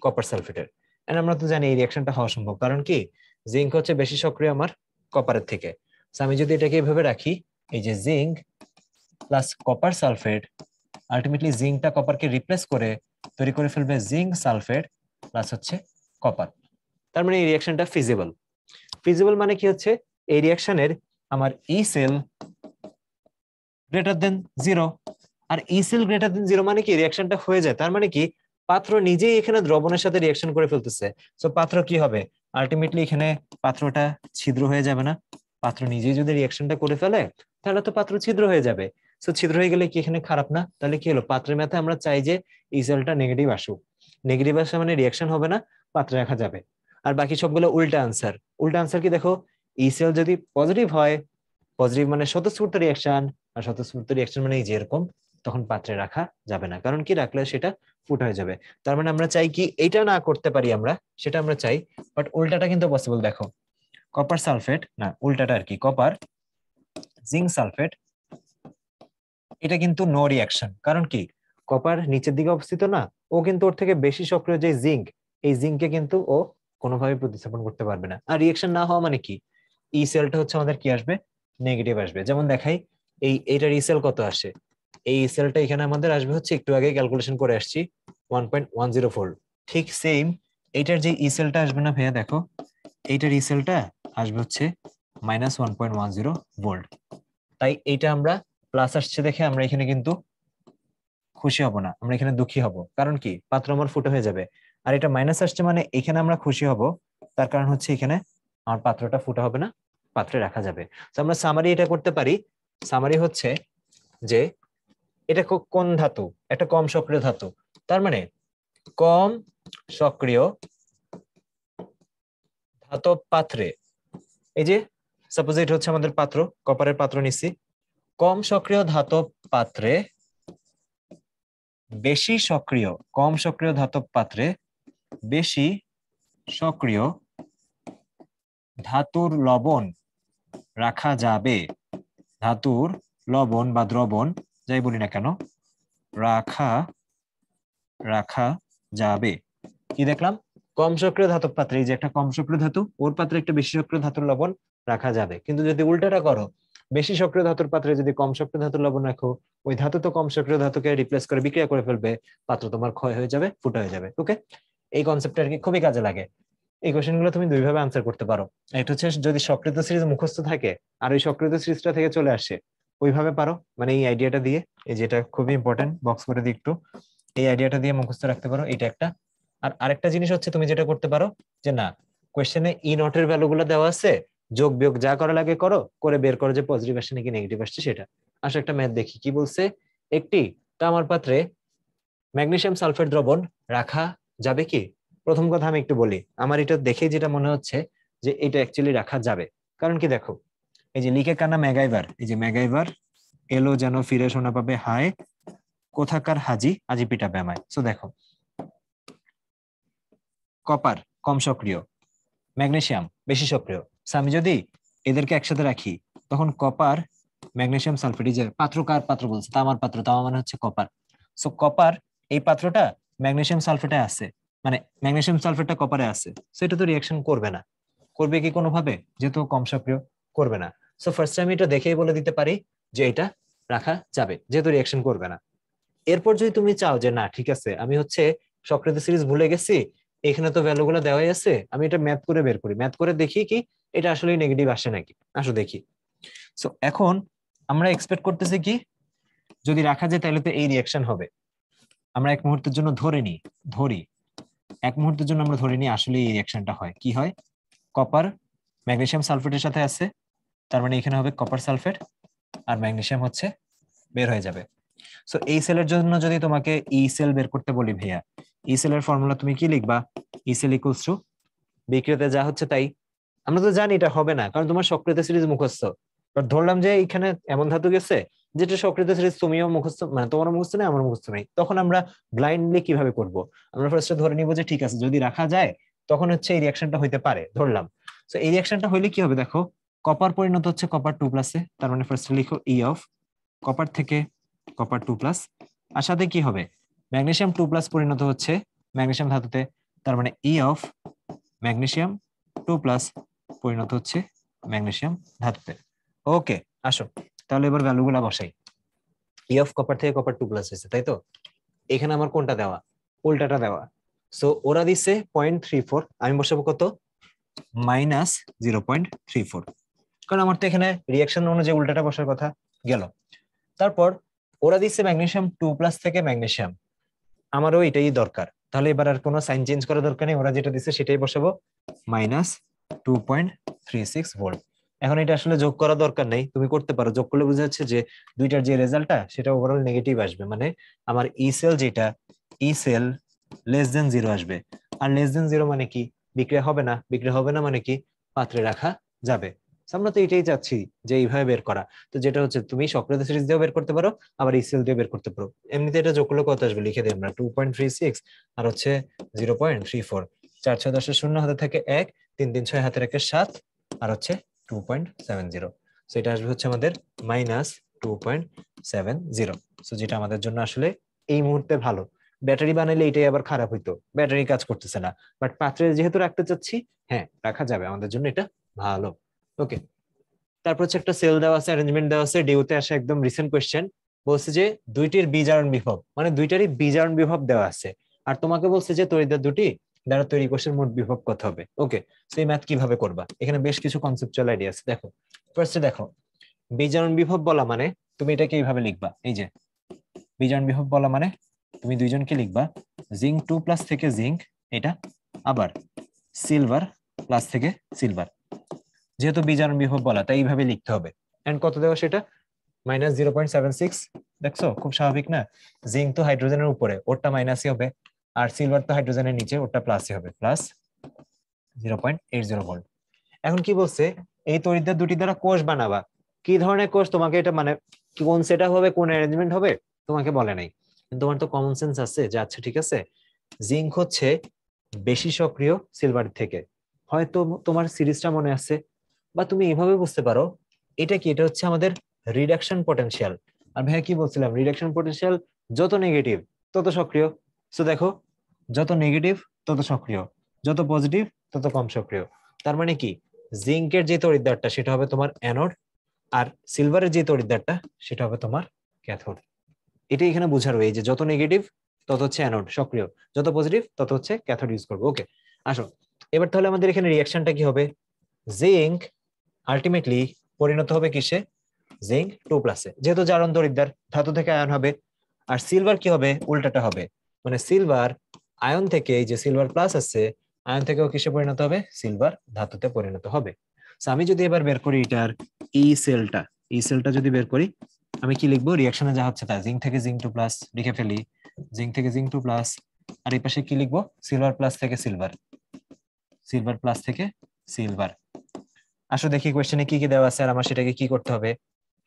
কপার সালফেটের। এন্ড আমরা তো জানি এই রিয়াকশনটা হওয়া সম্ভব, কারণ কি জিঙ্ক হচ্ছে বেশি সক্রিয় আমার কপারের থেকে। আমি যদি এটাকে এভাবে রাখি, এই যে zinc plus copper sulphate, ultimately জিঙ্কটা কপারকে রিপ্লেস করে তৈরি করে ফেলবে জিঙ্ক সালফেট প্লাস হচ্ছে কপার। তার মানে এই রিয়াকশনটা ফিজিবল। ফিজিবল মানে কি হচ্ছে, এই রিয়াকশনের আমার ই সেল গ্রেটার দেন জিরো। আর E sell greater than zero মানে কি রিয়াকশনটা হয়ে যায়, তার মানে কি পাত্র নিজেই এখানে দ্রবণের সাথে রিয়াকশন করে ফেলতেছে। সো পাত্র কি হবে, আলটিমেটলি এখানে পাত্রটা ছিদ্র হয়ে যাবে না? পাত্র নিজেই যদি রিয়াকশনটা করে ফেলে তাহলে তো পাত্র ছিদ্র হয়ে যাবে। সো ছিদ্র হয়ে গেলে কি এখানে খারাপ না? তাহলে কি হলো, পাত্রের ম্যাথে আমরা চাই যে এই সেলটা নেগেটিভ আসুক। নেগেটিভ আসা মানে রিয়াকশন হবে না, পাত্রে রাখা যাবে। আর বাকি সবগুলো উল্টা আনসার। উল্টা আনসার কি দেখো, এই সেল যদি পজিটিভ হয়, পজিটিভ মানে স্বতঃস্ফূর্ত রিয়াকশন, আর স্বতঃস্ফূর্ত রিয়াকশন মানে এই যে এরকম, তখন পাত্রে রাখা যাবে না, কারণ কি রাখলে সেটা ফুট হয়ে যাবে। তার মানে আমরা চাই কি এটা না করতে পারি আমরা, সেটা আমরা চাই, বাট উল্টাটা কিন্তু পসিবল। দেখো কপার সালফেট না, উল্টাটা আর কি, কপার জিঙ্ক সালফেট, এটা কিন্তু নো রিয়াকশন, কারণ কি কপার নিচের দিকে অবস্থিত না, ও কিন্তু ওর থেকে বেশি সক্রিয় যে জিঙ্ক, এই জিঙ্ককে কিন্তু ও কোনোভাবে প্রতিস্থাপন করতে পারবে না। আর রিয়াকশন না হওয়া মানে কি, ই সেলটা হচ্ছে আমাদের কি আসবে, নেগেটিভ আসবে। যেমন দেখাই, এইটার ই সেল কত আসে, এই সেলটা এখানে আমাদের আসবে হচ্ছে, একটু আগে ক্যালকুলেশন করে আসছি 1.10 ভোল্ট। ঠিক সেম এইটার যে ই সেলটা আসবে না ভাইয়া, দেখো এইটার ই সেলটা আসবে হচ্ছে -1.10 ভোল্ট। তাই এইটা আমরা প্লাস আসছে দেখে আমরা এখানে কিন্তু খুশি হব না, আমরা এখানে দুঃখী হব, কারণ কি পাত্র আমার ফুটো হয়ে যাবে। আর এটা মাইনাস আসছে মানে এখানে আমরা খুশি হব, তার কারণ হচ্ছে এখানে আমার পাত্রটা ফুটো হবে না, পাত্রে রাখা যাবে। তো আমরা সামারি এটা করতে পারি। সামারি হচ্ছে যে এটা কোন ধাতু, একটা কম সক্রিয় ধাতু, তার মানে কম সক্রিয় ধাতব পাত্রে, এই যে সাপোজ এটা হচ্ছে আমাদের পাত্র, কপারের পাত্র নিছি, কম সক্রিয় ধাতব পাত্রে বেশি সক্রিয়, কম সক্রিয় ধাতব পাত্রে বেশি সক্রিয় ধাতুর লবণ রাখা যাবে। ধাতুর লবণ বা দ্রবণ যাই বলি না কেন, রাখা রাখা যাবে। কি দেখলাম? কম সক্রিয় ধাতব পাত্রে, এই যে একটা কম সক্রিয় ধাতু, ওর পাত্রে একটা বেশি সক্রিয় ধাতুর লবণ রাখা যাবে। কিন্তু যদি উল্টাটা করো, বেশি সক্রিয় ধাতুর পাত্রে যদি কম সক্রিয় ধাতুর লবণ রাখো, ওই ধাতু তো কম সক্রিয় ধাতুকে রিপ্লেস করে বিক্রিয়া করে ফেলবে, পাত্র তোমার ক্ষয় হয়ে যাবে, ফুটা হয়ে যাবে। ওকে, এই কনসেপ্টটা আর কি খুবই কাজে লাগে। এই কোশ্চেন গুলো তুমি দুইভাবে আনসার করতে পারো। এটা হচ্ছে যদি সক্রিয় সিরিজ মুখস্থ থাকে আর ওই সক্রিয় সিরিজটা থেকে চলে আসে, ওইভাবে পারো, মানে এই আইডিয়াটা দিয়ে, এই যেটা খুবই ইম্পর্টেন্ট, বক্স করে দিই একটু, এই আইডিয়াটা দিয়ে মুখস্থ রাখতে পারো, এটা একটা। আর আরেকটা জিনিস হচ্ছে তুমি যেটা করতে পারো যে না, কোশ্চেনে ই নটের ভ্যালু গুলো দেওয়া আছে, যোগ বিয়োগ যা করা লাগে করো, করে বের করো যে পজিটিভ আসছে নাকি নেগেটিভ আসছে সেটা। আসলে একটা ম্যাথ দেখি কি বলছে। একটি তামার পাত্রে ম্যাগনেসিয়াম সালফেট দ্রবণ রাখা যাবে কি? প্রথম কথা আমি একটু বলি, আমার এটা দেখে যেটা মনে হচ্ছে যে এটা অ্যাকচুয়ালি রাখা যাবে। কারণ কি দেখো, এই যে লিখে কানা ম্যাগাইভার, এই যে ম্যাগাইভার এলো যেন ফিরে শোনা পাবে হায়, কোথাকার হাজি আজি পিটাবে আমায়। সো দেখো, কপার কম সক্রিয়, ম্যাগনেসিয়াম বেশি সক্রিয়। আমি যদি এদেরকে একসাথে রাখি, তখন কপার ম্যাগনেসিয়াম সালফেট, এই যে পাত্র কার পাত্র বলছে, তামার পাত্র, তামা মানে হচ্ছে কপার। সো কপার এই পাত্রটা ম্যাগনেসিয়াম সালফেটে আছে, মানে ম্যাগনেসিয়াম সালফেটটা কপারে আছে, সো এটা তো রিয়াকশন করবে না। করবে কি কোনোভাবে? যেহেতু কম সক্রিয়, করবে না। সো ফার্স্ট আমি এটা দেখেই বলে দিতে পারি যে এটা রাখা যাবে, যেহেতু রিয়াকশন করবে না। এরপর যদি তুমি চাও যে না ঠিক আছে, আমি হচ্ছে সক্রিয় সিরিজ ভুলে গেছি, এখানে তো ভ্যালু গুলো দেওয়াই আছে, আমি এটা ম্যাথ করে বের করি, ম্যাথ করে দেখি কি এটা আসলে নেগেটিভ আসে নাকি, আসো দেখি। সো এখন আমরা এক্সপেক্ট করতেছি কি, যদি রাখা যায় তাহলে তো এই রিয়াকশন হবে। আমরা এক মুহূর্তের জন্য ধরি, এক মুহূর্তের জন্য আমরা ধরে নিই আসলে এই রিয়াকশনটা হয়। কি হয়? কপার ম্যাগনেসিয়াম সালফেটের সাথে আছে, তার মানে এখানে হবে কপার সালফেট, আর ম্যাগনেসিয়াম হচ্ছে বের হয়ে যাবে। সো এই সেলের জন্য যদি তোমাকে ই সেল বের করতে বলি ভাইয়া, ই সেলের ফর্মুলা তুমি কি লিখবা? ই সেল ইকুয়ালস টু বিক্রিয়াতে যা হচ্ছে তাই। আমরা তো জানি এটা হবে না, কারণ তোমার সক্রিয় সিরিজ মুখস্থ। বাট ধরলাম যে এখানে এমন ধাতু গেছে যেটা সক্রিয় সিরিজ তুমিও মুখস্থ, মানে তোমার মুখস্থ নেই, আমার মুখস্থ নেই, তখন আমরা ব্লাইন্ডলি কিভাবে করব? আমরা ফার্স্টে ধরে নিব যে ঠিক আছে, যদি রাখা যায় তখন হচ্ছে এই রিয়াকশনটা হইতে পারে, ধরলাম। তো এই রিয়াকশনটা হইলে কি হবে দেখো, কপার পরিণত হচ্ছে কপার 2+, তার মানে ফার্স্টে লিখো ই অফ কপার থেকে কপার 2+, আর সাথে কি হবে, ম্যাগনেসিয়াম 2+ পরিণত হচ্ছে ম্যাগনেসিয়াম ধাতুতে, তার মানে ই অফ ম্যাগনেসিয়াম 2+ পরিণত হচ্ছে ম্যাগনেসিয়াম ধাতুতে। ওকে, আসো তাহলে এবার ভ্যালুগুলা বসাই। ই অফ কপার থেকে কপার 2+ হয়েছে, তাই তো? এখানে আমার কোনটা দেওয়া? উল্টাটা দেওয়া। সো ওরা দিচ্ছে 0.34, আমি বসাবো কত? -0.34, কারণ আমার তো এখানে রিয়াকশন অনুযায়ী উল্টাটা বসার কথা গেল। তারপর ওরা দিচ্ছে ম্যাগনেসিয়াম 2+ থেকে ম্যাগনেসিয়াম, আমারও এটাই দরকার, তাহলে এবার আর কোনো সাইন চেঞ্জ করার দরকার নেই, ওরা যেটা দিচ্ছে সেটাই বসাবো, -2.36 ভোল্ট। এখন এটা আসলে যোগ করা দরকার নেই, তুমি করতে পারো, যোগ করলে বোঝা যাচ্ছে যে দুইটার যে রেজাল্টটা সেটা ওভারঅল নেগেটিভ আসবে, মানে আমার ই সেল যেটা, ই সেল <0 আসবে। আর <0 মানে কি? বিক্রিয়া হবে না, বিক্রিয়া হবে না মানে কি? পাত্রে রাখা যাবে। So আমরা তো এটাই চাচ্ছি যে এইভাবে বের করা। তো যেটা হচ্ছে তুমি সক্রিয় সিরিজ দিয়েও বের করতে পারো, আবার ই সেল দিয়ে বের করতে পারো। এমনিতে এটা যোগ করলে কত আসবে লিখে দিই আমরা, 2.36 আর হচ্ছে 0.34, 4 6 10 হাতে থাকে 1, 3 3 6 হাতে রাখে 7, আর হচ্ছে 2.70। সো এটা আসবে হচ্ছে আমাদের -2.70। সো যেটা আমাদের জন্য আসলে এই মুহূর্তে ভালো। ব্যাটারি বানাইলে এটাই আবার খারাপ হইতো, ব্যাটারি কাজ করতেছে না, বাট পাত্রে যেহেতু রাখতে চাচ্ছি, হ্যাঁ রাখা যাবে, আমাদের জন্য এটা ভালো। ওকে, তারপর হচ্ছে একটা সেল দেওয়া আছে, অ্যারেঞ্জমেন্ট দেওয়া আছে, ডিউতে আসে একদম রিসেন্ট কোয়েশ্চেন, বলছে যে দুইটির বিজারণ বিভব, মানে দুইটারই বিজারণ বিভব দেওয়া আছে, আর তোমাকে বলছে যে তড়িৎদ্বার দুটি দ্বারা তৈরি কোষের মোট বিভব কত হবে। ওকে, সেই ম্যাথ কিভাবে করবা? এখানে বেশ কিছু কনসেপচুয়াল আইডিয়া আছে। দেখো, ফার্স্টে দেখো, বিজারণ বিভব বলা মানে তুমি এটাকে এইভাবে লিখবা, এই যে বিজারণ বিভব বলা মানে তুমি দুইজনকে লিখবা জিঙ্ক 2+ থেকে জিঙ্ক, এটা আবার সিলভার প্লাস থেকে সিলভার, যেহেতু বিজারণ বিভব বলা তাই এইভাবে লিখতে হবে। এন্ড কত দেওয়া সেটা? -0.76। দেখছো খুব স্বাভাবিক না? জিঙ্ক তো হাইড্রোজেনের উপরে, ওরটা মাইনাসই হবে, আর সিলভার তো হাইড্রোজেনের নিচে, ওরটা প্লাসই হবে, প্লাস 0.80 ভোল্ট। এখন কি বলছে, এই তড়িৎদ্বার দুটি দ্বারা কোষ বানাবা। কি ধরনের কোষ তোমাকে এটা মানে কোন সেটআপ হবে, কোন অ্যারেঞ্জমেন্ট হবে তোমাকে বলে নাই, কিন্তু তোমার তো কমন সেন্স আছে যে আচ্ছা ঠিক আছে জিঙ্ক হচ্ছে বেশি সক্রিয় সিলভার থেকে। হয়তো তোমার সিরিজটা মনে আছে, বা তুমি এভাবে বুঝতে পারো এটা কি, এটা হচ্ছে আমাদের রিডাকশন পটেনশিয়াল। আর ভাইয়া কি বলছিলাম, রিডাকশন পটেনশিয়াল যত নেগেটিভ তত সক্রিয়। সো দেখো, যত নেগেটিভ তত সক্রিয়, যত পজিটিভ তত কম সক্রিয়। তার মানে কি, জিঙ্কের যে তড়িৎদ্বারটা সেটা হবে তোমার অ্যানোড, আর সিলভারের যে তড়িৎদ্বারটা সেটা হবে তোমার ক্যাথোড। এটাই এখানে বোঝার, এই যে যত নেগেটিভ তত হচ্ছে অ্যানোড সক্রিয়, যত পজিটিভ তত হচ্ছে ক্যাথোড ইউজ করবো। ওকে, আসো এবার তাহলে আমাদের এখানে রিয়াকশনটা কি হবে, জিঙ্ক আলটিমেটলি পরিণত হবে কিসে, জিঙ্ক 2+, যেহেতু জারণ তড়িৎদ্বার ধাতু থেকে আয়ন হবে। আর সিলভার কি হবে, উল্টাটা হবে, মানে সিলভার আয়ন থেকে, এই যে সিলভার প্লাস আছে, আয়ন থেকেও কিসে পরিণত হবে, সিলভার ধাতুতে পরিণত হবে। আমি যদি এবার বের করি এটার ই সেলটা যদি বের করি, আমি কি লিখবো, রিয়াকশনে যা হচ্ছে তা, জিঙ্ক থেকে জিঙ্ক 2+ লিখে ফেলি, জিঙ্ক থেকে জিঙ্ক 2+, আর এই পাশে কি লিখবো, সিলভার প্লাস থেকে সিলভার, সিলভার প্লাস থেকে সিলভার। আসো দেখি কোয়েশ্চেনে কি কি দেওয়া আছে আর আমার সেটাকে কি করতে হবে।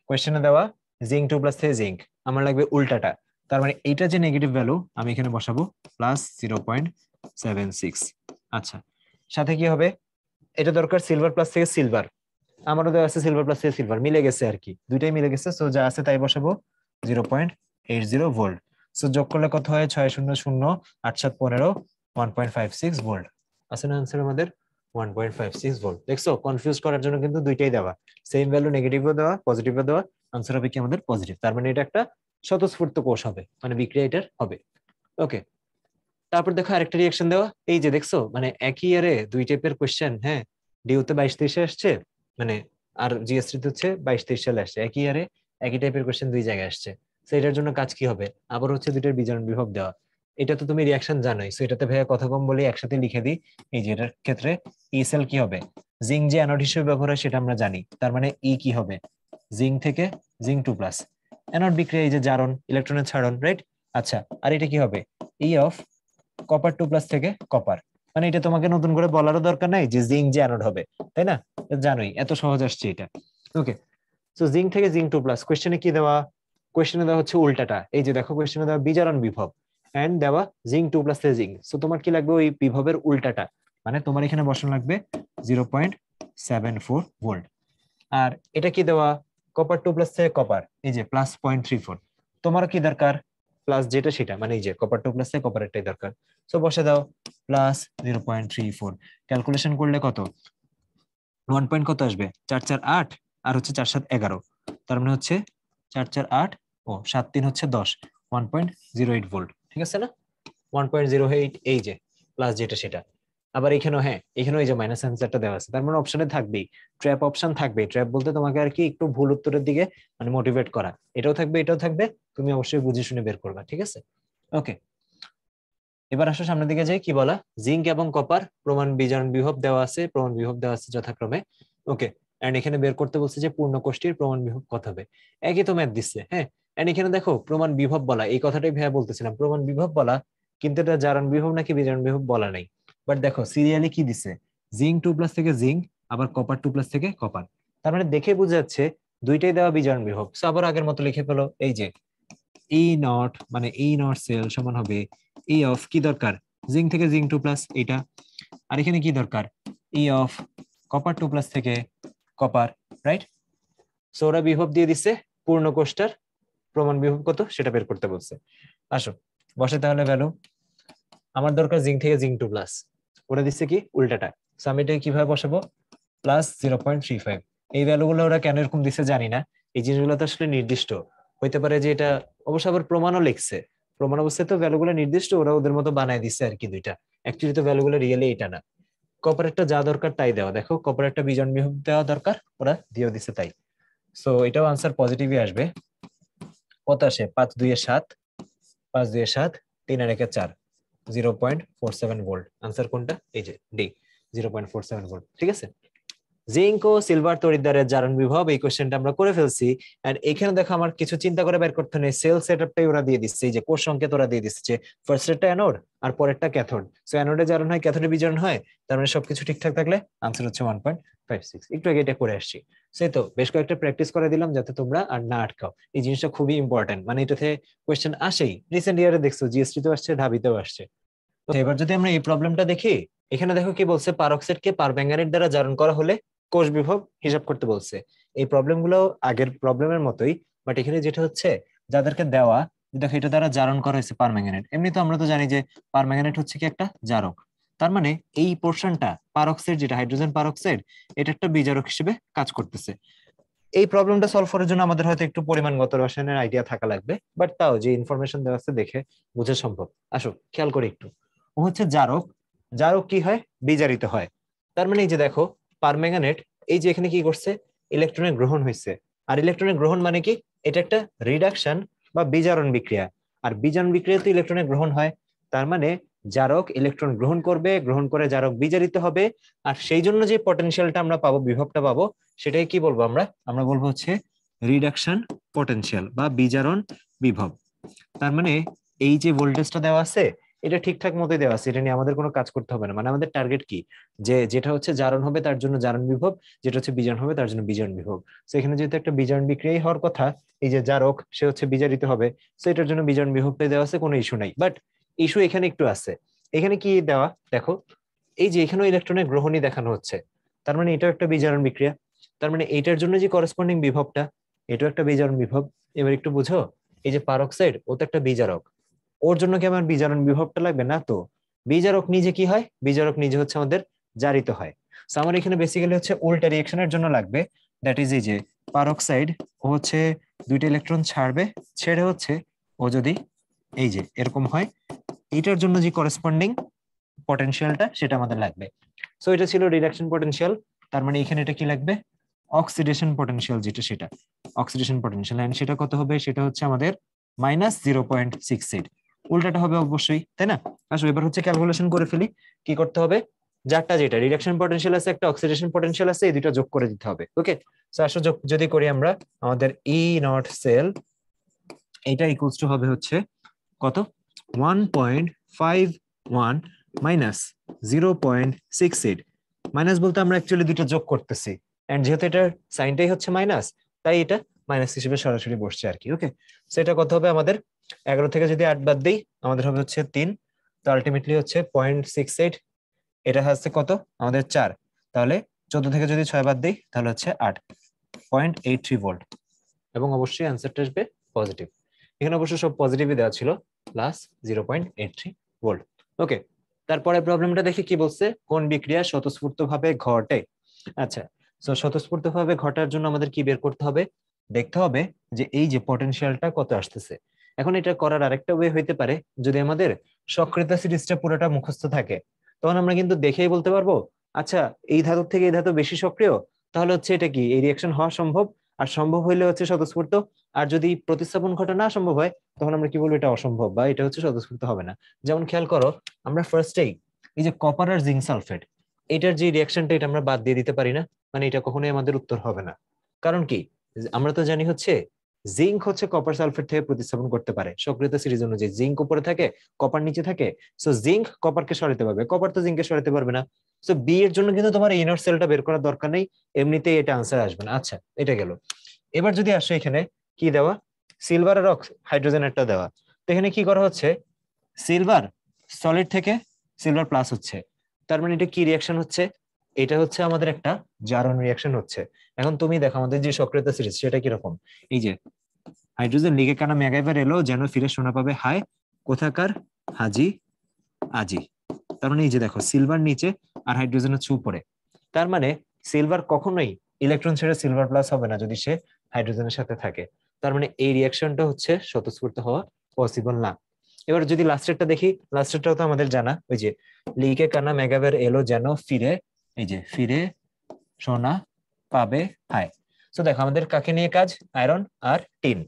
কোয়েশ্চেনে দেওয়া জিঙ্ক 2+ থেকে জিঙ্ক, আমার লাগবে উল্টাটা। তার মানে এইটা যে নেগেটিভ ভ্যালু আমি এখানে বসাবো +0.76। আচ্ছা, সাথে কি হবে, এটা দরকার সিলভার প্লাস থেকে সিলভার, আমারও দেওয়া আছে সিলভার প্লাস থেকে সিলভার, মিলে গেছে আর কি, দুইটাই মিলে গেছে। সো যা আছে তাই বসাবো, 0.80 ভোল্ট। সো যোগ করলে কত হয়, 600 8 7 15 1.56 ভোল্ট। আছে না আনসার আমাদের 1.56 ভোল্ট। দেখছো, কনফিউজ করার জন্য কিন্তু দুইটাই দেওয়া, সেম ভ্যালু, নেগেটিভও দেওয়া পজিটিভও দেওয়া, আনসার হবে কি আমাদের পজিটিভ। তার মানে এটা একটা স্বতঃস্ফূর্ত কোষ হবে, মানে বিক্রিয়া এটার হবে। ওকে, তারপর দেখো আরেকটা রিয়াকশন দেওয়া, এই যে দেখছো মানে একই ইয়ারে দুই টাইপের কোশ্চেন, হ্যাঁ, ডিউতে 22-23 আসছে, মানে আর জিএসটি তে হচ্ছে 22-23 সালে আসছে, একই ইয়ারে একই টাইপের কোশ্চেন দুই জায়গায় আসছে। তো এটার জন্য কাজ কি হবে, আবার হচ্ছে দুইটার বিজারণ বিভব দেওয়া। এটা তো তুমি রিয়াকশন জানোই, সো এটাতে ভাইয়া কথা কম বলে একসাথে লিখে দিই। এই যে এটার ক্ষেত্রে ই সেল কি হবে, জিঙ্ক যে অ্যানোড হিসেবে ব্যবহার হয় সেটা আমরা জানি, তার মানে ই কি হবে, জিঙ্ক থেকে জিঙ্ক 2+, অ্যানোড বিক্রিয়া, এই যে জারণ ইলেকট্রনের ছাড়ন, রাইট। আচ্ছা, আর এটা কি হবে, ই অফ কপার 2+ থেকে কপার। মানে এটা তোমাকে নতুন করে বলারও দরকার নাই যে জিঙ্ক যে অ্যানোড হবে, তাই না, জানোই, এত সহজ আসছে এটা। ওকে, সো জিঙ্ক থেকে জিঙ্ক 2+, কোশ্চেনে কি দেওয়া, কোশ্চেনে দেওয়া হচ্ছে উল্টাটা, এই যে দেখো কোশ্চেনে দেওয়া বিজারণ বিভব এন্ড দেওয়া জিঙ্ক 2+ থেকে জিঙ্ক। সো তোমার কি লাগবে, ওই বিভবের উল্টাটা, মানে তোমার এখানে বসানো লাগবে 0.74 ভোল্ট। আর এটা কি দেওয়া, কপার 2+ থেকে কপার, এই যে +0.34। তোমার কি দরকার, প্লাস যেটা সেটা, মানে এই যে কপার 2+ থেকে কপার একটাই দরকার। সো বসে দাও +0.34, ক্যালকুলেশন করলে কত, 1 পয়েন্ট কত আসবে, 4 4 8, আর হচ্ছে 4 7 11, তার মানে হচ্ছে 4 4 8 ও 7 3 হচ্ছে 10, 1.08 ভোল্ট, ঠিক আছে না, 1.08, এই যে প্লাস যেটা সেটা। আবার এখানেও, হ্যাঁ এখানেও এই যে মাইনাস অ্যান্সারটা দেওয়া আছে, তার মানে অপশনে থাকবেই, ট্র্যাপ অপশন থাকবে। ট্র্যাপ বলতে তোমাকে আর কি একটু ভুল উত্তরের দিকে মানে মোটিভেট করা, এটাও থাকবে এটাও থাকবে, তুমি অবশ্যই বুঝে শুনে বের করবা, ঠিক আছে। ওকে, এবার আসো সামনের দিকে যাই, কি বলা, জিঙ্ক এবং কপার প্রমাণ বিজারণ বিভব দেওয়া আছে, প্রমাণ বিভব দেওয়া আছে যথাক্রমে। ওকে, এন্ড এখানে বের করতে বলছে যে পূর্ণ কোষ্ঠীর প্রমাণ বিভব কত হবে, একই তো ম্যাথ দিচ্ছে, হ্যাঁ। এন্ড এখানে দেখো প্রমাণ বিভব বলা, এই কথাটাই ভাইয়া বলতেছিলাম, প্রমাণ বিভব বলা, কিন্তু এটা জারণ বিভব নাকি বিজারণ বিভব বলা নাই। বাট দেখো সিরিয়ালি কি দিছে, জিঙ্ক 2+ থেকে জিঙ্ক, আবার কপার 2+ থেকে কপার, তার মানে দেখে বোঝা যাচ্ছে দুইটাই দেওয়া বিজারণ বিভব। সো আবার আগের মতো লিখে ফেলো, এই যে ই নট, মানে ই নট সেল সমান হবে ই অফ, কি দরকার, জিঙ্ক থেকে জিঙ্ক 2+, এটা। আর এখানে কি দরকার, ই অফ কপার 2+ থেকে কপার, রাইট। সো ওরা বিভব দিয়ে দিচ্ছে, পূর্ণ কোষ্টার প্রমাণ বিভব কত সেটা বের করতে বলছে। আসো বসে তাহলে ভ্যালু, আমার দরকার জিঙ্ক থেকে জিঙ্ক 2+, ওরা দিচ্ছে কি উল্টাটা। সো আমি এটা কিভাবে বসাবো, +0.35। এই ভ্যালুগুলো ওরা কেন এরকম দিচ্ছে জানি না, এই জিনিসগুলো তো আসলে নির্দিষ্ট হইতে পারে যে এটা, অবশ্য আবার প্রমাণও লিখছে, প্রমাণ অবস্থায় তো ভ্যালুগুলো নির্দিষ্ট, ওরা ওদের মতো বানায় দিচ্ছে আর কি দুইটা, অ্যাকচুয়ালি তো ভ্যালুগুলো রিয়েলি এটা না। কপারেটটা যা দরকার তাই দেওয়া, দেখো কপারেটটা বিজন বিভব দেওয়া দরকার, ওরা দিয়েও দিচ্ছে তাই। সো এটাও আনসার পজিটিভই আসবে। কত আসে, 5 2 7, 5 2 7, 3 আর 1 4, 0.47 ভোল্ট। আনসার কোনটা, এই যে ডি, 0.47 ভোল্ট, ঠিক আছে। জিঙ্ক ও সিলভার তড়িৎদ্বারের জারণ বিভব, এই কোশ্চেনটা আমরা করে ফেলছি। এন্ড এখানে দেখো আমার কিছু চিন্তা করে বের করতে নেই, সেল সেটআপটাই ওরা দিয়ে দিচ্ছে, যে কোষ সংকেত ওরা দিয়ে দিচ্ছে, যে ফার্স্টেরটা অ্যানোড আর পরেরটা ক্যাথোড। সো অ্যানোডে জারণ হয়, ক্যাথোডে বিজারণ হয়, তার মানে সবকিছু ঠিকঠাক থাকলে আনসার হচ্ছে 1.56। একটু আগে এটা করে আসছি, সেই তো বেশ কয়েকটা প্র্যাকটিস করে দিলাম যাতে তোমরা আর না আটকাও। এই জিনিসটা খুবই ইম্পর্টেন্ট, মানে এটাতে কোয়েশ্চেন আসেই, রিসেন্ট ইয়ারে দেখছো জিএসটি তো আসছে, ঢাবিতেও আসছে। তো এবার যদি আমরা এই প্রবলেমটা দেখি, এখানে দেখো কি বলছে, পারঅক্সাইডকে পারম্যাঙ্গানেট দ্বারা জারণ করা হলে কোষ বিভব হিসাব করতে বলছে। এই প্রবলেম গুলো আগের প্রবলেমের মতোই, বাট এখানে যেটা হচ্ছে যাদেরকে দেওয়া, দেখো এটা দ্বারা জারণ করা হয়েছে পারম্যাঙ্গানেট। এমনি তো আমরা তো জানি যে পারম্যাঙ্গানেট হচ্ছে কি একটা জারক, তার মানে এই পোর্শনটা পারঅক্সাইড, যেটা হাইড্রোজেন পারঅক্সাইড, এটা একটা বিজারক হিসেবে কাজ করতেছে। এই প্রবলেমটা সলভ করার জন্য আমাদের হয়তো একটু পরিমাণগত রসায়নের আইডিয়া থাকা লাগবে, বাট তাও যে ইনফরমেশন দেওয়া আছে দেখে বোঝা সম্ভব। আসো খেয়াল করি একটু। ও হচ্ছে জারক, জারক কি হয়, বিজারিত হয়। তার মানে এই যে দেখো পারম্যাঙ্গানেট, এই যে এখানে কি করছে, ইলেকট্রনের গ্রহণ হয়েছে। আর ইলেকট্রনের গ্রহণ মানে কি, এটা একটা রিডাকশন বা বিজারণ বিক্রিয়া। আর বিজারণ বিক্রিয়াতে ইলেকট্রনের গ্রহণ হয়, তার মানে জারক ইলেকট্রন গ্রহণ করবে, গ্রহণ করে জারক বিজারিত হবে। আর সেই জন্য যে পটেনশিয়ালটা আমরা পাবো, বিভবটা পাবো, সেটাই কি বলবো আমরা, আমরা বলবো হচ্ছে রিডাকশন পটেনশিয়াল বা বিজারণ বিভব। তার মানে এই যে ভোল্টেজটা দেওয়া আছে, এটা ঠিকঠাক মতোই দেওয়া আছে, এটা নিয়ে আমাদের কোনো কাজ করতে হবে না। মানে আমাদের টার্গেট কি, যে যেটা হচ্ছে জারণ হবে তার জন্য জারণ বিভব, যেটা হচ্ছে বিজারণ হবে তার জন্য বিজারণ বিভব। তো এখানে যেহেতু একটা বিজারণ বিক্রিয়াই হওয়ার কথা, এই যে জারক সে হচ্ছে বিজারিত হবে, তো এটার জন্য বিজারণ বিভবটাই দেওয়া আছে, কোনো ইস্যু নাই। বাট ইস্যু এখানে একটু আছে। এখানে কি দেওয়া দেখো, এই যে এখানেও ইলেকট্রনের গ্রহণই দেখানো হচ্ছে, তার মানে এটাও একটা বিজারণ বিক্রিয়া। তার মানে এইটার জন্য যে করেসপন্ডিং বিভবটা, এটাও একটা বিজারণ বিভব। এবার একটু বুঝো, এই যে পারক্সাইড, ও তো একটা বিজারক, ওর জন্য কি আমার বিজারণ বিভবটা লাগবে না তো? বিজারক নিজে কি হয়, বিজারক নিজে হচ্ছে আমাদের জারিত হয়। তো আমার এখানে বেসিক্যালি হচ্ছে উল্টা রিয়েকশনের জন্য লাগবে, দ্যাট ইজ এই যে পারক্সাইড ও হচ্ছে দুইটা ইলেকট্রন ছাড়বে, ছেড়ে হচ্ছে ও যদি এই যে এরকম হয়, এটার জন্য যে করেসপন্ডিং পটেনশিয়ালটা সেটা আমাদের লাগবে। সো এটা ছিল রিডাকশন পটেনশিয়াল, তার মানে এখানে এটা কি লাগবে, অক্সিডেশন পটেনশিয়াল, যেটা সেটা অক্সিডেশন পটেনশিয়াল, এন্ড সেটা কত হবে, সেটা হচ্ছে আমাদের -0.68। উল্টাটা হবে অবশ্যই, তাই না? আসো এবার হচ্ছে ক্যালকুলেশন করে ফেলি, কি করতে হবে, যারটা যেটা রিডাকশন পটেনশিয়াল আছে, একটা অক্সিডেশন পটেনশিয়াল আছে, এই দুটো যোগ করে দিতে হবে। ওকে, সো আসো যোগ যদি করি আমরা, আমাদের ই নট সেল এটা ইকুয়ালস টু হবে হচ্ছে কত, 1.51 মাইনাস 0.68। মাইনাস বলতে আমরা অ্যাকচুয়ালি দুটো যোগ করতেছি, এন্ড যেহেতু এটার সাইনটাই হচ্ছে মাইনাস, তাই এটা মাইনাস হিসেবে সরাসরি বসছে আর কি। ওকে, সেটা কত হবে আমাদের, 11 থেকে যদি 8 বাদ দিই আমাদের হবে হচ্ছে 3, তো আলটিমেটলি হচ্ছে 0.68। এটা হচ্ছে কত আমাদের 4, তাহলে 14 থেকে যদি 6 বাদ দিই তাহলে হচ্ছে 8.83 ভোল্ট, এবং অবশ্যই অ্যান্সারটা আসবে পজিটিভ। এখানে অবশ্য সব পজিটিভই দেওয়া ছিল, প্লাস 0.83 ভোল্ট। ওকে, তারপরে প্রবলেমটা দেখি কি বলছে, কোন বিক্রিয়া স্বতঃস্ফূর্ত ভাবে ঘটে। আচ্ছা, তো স্বতঃস্ফূর্ত ভাবে ঘটার জন্য আমাদের কি বের করতে হবে, দেখতে হবে যে এই যে পটেনশিয়ালটা কত আসতেছে। এখন এটা করার আরেকটা ওয়ে হইতে পারে, যদি আমাদের সক্রিয়তা সিরিজটা পুরোটা মুখস্থ থাকে, তখন আমরা কিন্তু দেখেই বলতে পারবো, আচ্ছা এই ধাতু থেকে এই ধাতু বেশি সক্রিয়, তাহলে হচ্ছে এটা কি, এই রিয়াকশন হওয়া সম্ভব, আর সম্ভব হইলে হচ্ছে স্বতঃস্ফূর্ত। আর যদি প্রতিস্থাপন ঘটা না সম্ভব হয়, তখন আমরা কি বলবো, এটা অসম্ভব বা এটা হচ্ছে স্বতঃস্ফূর্ত হবে না। যেমন খেয়াল করো, আমরা ফার্স্টেই এই যে কপার আর জিঙ্ক সালফেট, এটার যে রিয়াকশনটা, এটা আমরা বাদ দিয়ে দিতে পারি না, মানে এটা কখনোই আমাদের উত্তর হবে না। কারণ কি, আমরা তো জানি হচ্ছে জিঙ্ক হচ্ছে কপার সালফেট থেকে প্রতিস্থাপন করতে পারে, সক্রিয়তা সিরিজ অনুযায়ী জিঙ্ক উপরে থাকে, কপার নিচে থাকে। সো জিঙ্ক কপারকে সরাতে পারবে, কপার তো জিঙ্ককে সরাতে পারবে না। সো বি এর জন্য কিন্তু তোমার ইনার সেলটা বের করার দরকার নেই, এমনিতেই এটা আনসার আসবে না। আচ্ছা, এটা গেল। এবার যদি আসে এখানে কি দেওয়া, সিলভার আর হাইড্রোজেন একটা দেওয়া, তো এখানে কি করা হচ্ছে, সিলভার সলিড থেকে সিলভার প্লাস হচ্ছে, তার মানে এটা কি রিয়াকশন হচ্ছে, এটা হচ্ছে আমাদের একটা জারণ রিয়াকশন হচ্ছে। এখন তুমি দেখো আমাদের যে সক্রিয়তা সিরিজ সেটা কিরকম, এই যে হাইড্রোজেন লিগে কানা ম্যাগাইভার এলো, যেন ফিরে শোনা পাবে হায় কোথাকার হাজি আজি। তার মানে এই যে দেখো সিলভার নিচে আর হাইড্রোজেন হচ্ছে উপরে, তার মানে সিলভার কখনোই ইলেকট্রন ছেড়ে সিলভার প্লাস হবে না যদি সে হাইড্রোজেনের সাথে থাকে। তার মানে এই রিয়াকশনটা হচ্ছে স্বতঃস্ফূর্ত হওয়া পসিবল না। এবার যদি লাস্টেরটা দেখি, লাস্টেরটাও তো আমাদের জানা, ওই যে লিকে কানা মেগাবের এলো যেন ফিরে, এই যে ফিরে সোনা পাবে হায়। তো দেখো আমাদের কাকে নিয়ে কাজ, আয়রন আর টিন।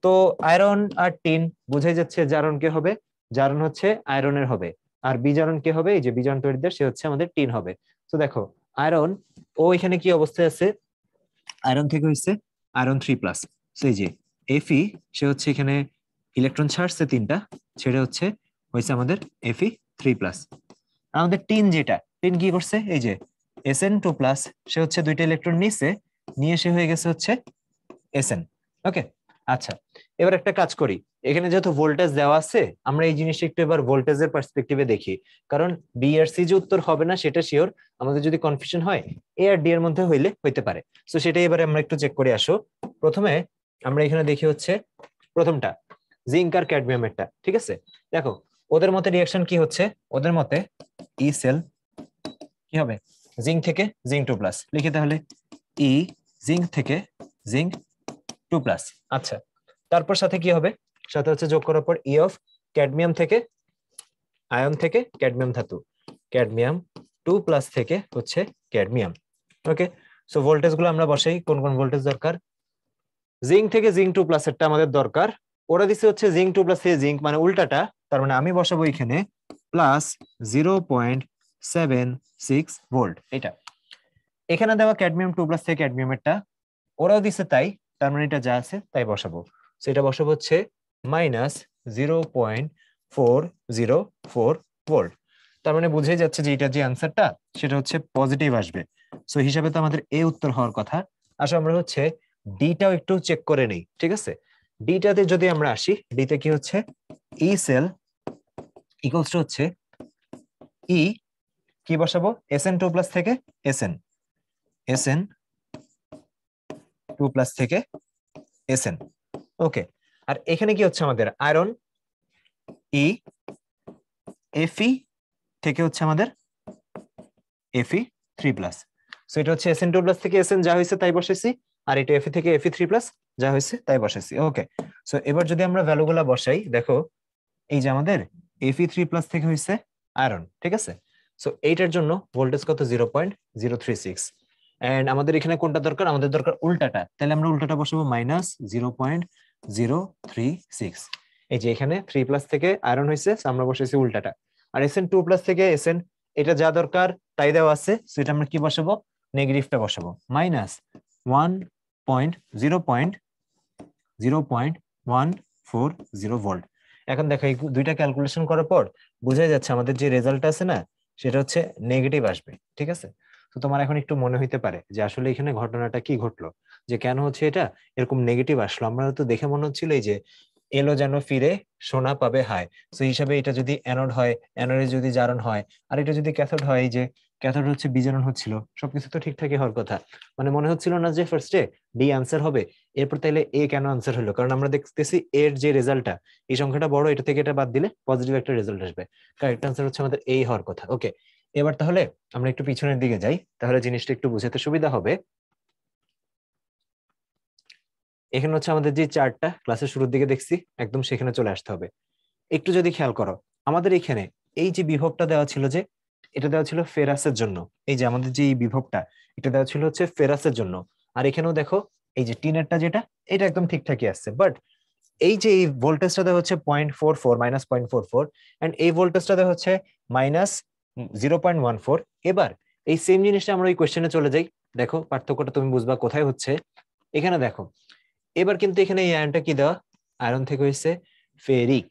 তো আয়রন আর টিন বুঝাই যাচ্ছে জারণ কে হবে, জারণ হচ্ছে আয়রনের হবে, আর বিজারণ কে হবে, এই যে বিজারণ তড়িৎদ্বার সে হচ্ছে আমাদের টিন হবে। তো দেখো আয়রন ও এখানে কি অবস্থায় আছে, আয়রন থেকে হচ্ছে আয়রন 3+। এই যে Fe সে হচ্ছে এখানে ইলেকট্রন ছাড়ছে 3টা, ছেড়ে হচ্ছে আমাদের Fe3+। আমাদের টিন যেটা, টিন কি করছে, এই যে Sn2+, সে হচ্ছে 2টা ইলেকট্রন নিছে, নিয়ে সে হয়ে গেছে হচ্ছে Sn। ওকে, আচ্ছা এবার একটা কাজ করি, এখানে যেহেতু ভোল্টেজ দেওয়া আছে আমরা এই জিনিসটা একটু এবার ভোল্টেজের পার্সপেক্টিভে দেখি, কারণ বি আর সি যে উত্তর হবে না সেটা শিওর, আমাদের যদি কনফিউশন হয় এ আর ডি এর মধ্যে হইলে হইতে পারে। তো সেটাই এবারে আমরা একটু চেক করে আসো। প্রথমে আমরা এখানে দেখি হচ্ছে প্রথমটা জিঙ্ক আর ক্যাডমিয়ামেরটা, ঠিক আছে। দেখো ওদের মতে রিয়াকশন কি হচ্ছে, ওদের মতে ই সেল কি হবে, জিঙ্ক থেকে জিঙ্ক 2+, লিখি তাহলে ই জিঙ্ক থেকে জিঙ্ক 2+। আচ্ছা তারপর সাথে কি হবে, সাথে হচ্ছে যোগ করার পর ই অফ ক্যাডমিয়াম থেকে, আয়ন থেকে ক্যাডমিয়াম ধাতু, ক্যাডমিয়াম 2+ থেকে হচ্ছে ক্যাডমিয়াম। ওকে, সো ভোল্টেজ গুলো আমরা বসাই, কোন কোন ভোল্টেজ দরকার, জিঙ্ক থেকে জিঙ্ক 2+ এরটা আমাদের দরকার, ওরা দিচ্ছে হচ্ছে জিঙ্ক 2+ থেকে জিঙ্ক মানে উল্টাটা, তার মানে আমি বসাবো এখানে +0.76 ভোল্ট এটা। এখানে দেওয়া ক্যাডমিয়াম 2+ থেকে ক্যাডমিয়ামেরটা ওরাও দিচ্ছে তাই, তার মানে এটা যা আছে তাই বসাবো। সেটা বসাবো হচ্ছে -0.404 ভোল্ট। তার মানে বুঝেই যাচ্ছে যে এটা যে আনসারটা সেটা হচ্ছে পজিটিভ আসবে। সো হিসাবে তো আমাদের এ উত্তর হওয়ার কথা। আসলে আমরা হচ্ছে ডিটাও একটু চেক করে নেই, ঠিক আছে। ডিটাতে যদি আমরা আসি, ডিতে কি হচ্ছে ই সেল ইকুয়ালস টু হচ্ছে ই কি বসাবো, Sn2+ থেকে Sn2+ থেকে Sn। ওকে, আর এখানে কি হচ্ছে আমাদের আয়রন ই Fe থেকে হচ্ছে আমাদের Fe3+। সো এটা হচ্ছে Sn2+ থেকে Sn যা হয়েছে তাই বসাইছি, আর এটা Fe থেকে Fe3+ যা হয়েছে তাই বসাইছি। ওকে, সো এবার যদি আমরা ভ্যালুগুলা বসাই, দেখো এই যে আমাদের Fe3+ থেকে হয়েছে আয়রন, ঠিক আছে। সো এইটার জন্য ভোল্টেজ কত, 0.036। এন্ড আমাদের এখানে কোনটা দরকার, আমাদের দরকার উল্টাটা, তাহলে আমরা উল্টাটা বসাবো -0.036। এই যে এখানে 3+ থেকে আয়রন হয়েছে, আমরা বসাইছি উল্টাটা। আর Sn2+ থেকে Sn এটা যা দরকার তাই দেওয়া আছে, সেটা আমরা কি বসাবো, নেগেটিভটা বসাবো, -1.0.0.140 ভোল্ট। এখন দেখো এই দুইটা ক্যালকুলেশন করার পর বোঝাই যাচ্ছে আমাদের যে রেজাল্ট আছে না সেটা হচ্ছে নেগেটিভ আসবে, ঠিক আছে। তো তোমার এখন একটু মনে হইতে পারে যে আসলে এখানে ঘটনাটা কি ঘটলো, যে কেন হচ্ছে এটা এরকম নেগেটিভ আসলো। আমরা তো দেখে মনে হচ্ছিল এই যে এলো যেন ফিরে সোনা পাবে হায়, তো হিসাবে এটা যদি অ্যানোড হয়, অ্যানোডে যদি জারণ হয়, আর এটা যদি ক্যাথোড হয়, এই যে ক্যাথোড হচ্ছে বিজারণ হচ্ছিল, সবকিছু তো ঠিকঠাকই হওয়ার কথা। মানে মনে হচ্ছিল না যে ফার্স্টে ডি আনসার হবে, এরপর তাইলে এ কেন আনসার হলো, কারণ আমরা দেখতেছি এর যে রেজাল্টটা এই সংখ্যাটা বড়, এটা থেকে এটা বাদ দিলে পজিটিভ একটা রেজাল্ট আসবে। কারেক্ট আনসার হচ্ছে আমাদের এই হওয়ার কথা। ওকে, এবার তাহলে আমরা একটু পিছনের দিকে যাই, তাহলে জিনিসটা একটু বুঝাতে সুবিধা হবে। এখানে হচ্ছে আমাদের যে চার্টটা ক্লাসের শুরুর দিকে দেখছি একদম সেখানে চলে আসতে হবে। একটু যদি খেয়াল করো, আমাদের এখানে এই যে বিভবটা দেওয়া ছিল, যে এটা দেওয়া ছিল ফেরাসের জন্য, এই যে আমাদের যে এই বিভবটা এটা দেওয়া ছিল হচ্ছে ফেরাসের জন্য। আর এখানেও দেখো এই যে টিনেরটা যেটা এটা একদম ঠিকঠাকই আসছে, বাট এই যে এই ভোল্টেজটা দেওয়া হচ্ছে 0.44 -0.44, এন্ড এই ভোল্টেজটা দেওয়া হচ্ছে -0.14। এবার এই সেম জিনিসটা আমরা ওই কোশ্চেনে চলে যাই, দেখো পার্থক্যটা তুমি বুঝবা কোথায় হচ্ছে। এখানে দেখো এবার কিন্তু এখানে এই আয়নটা কি দেওয়া, আয়রন থেকে হয়েছে ফেরিক,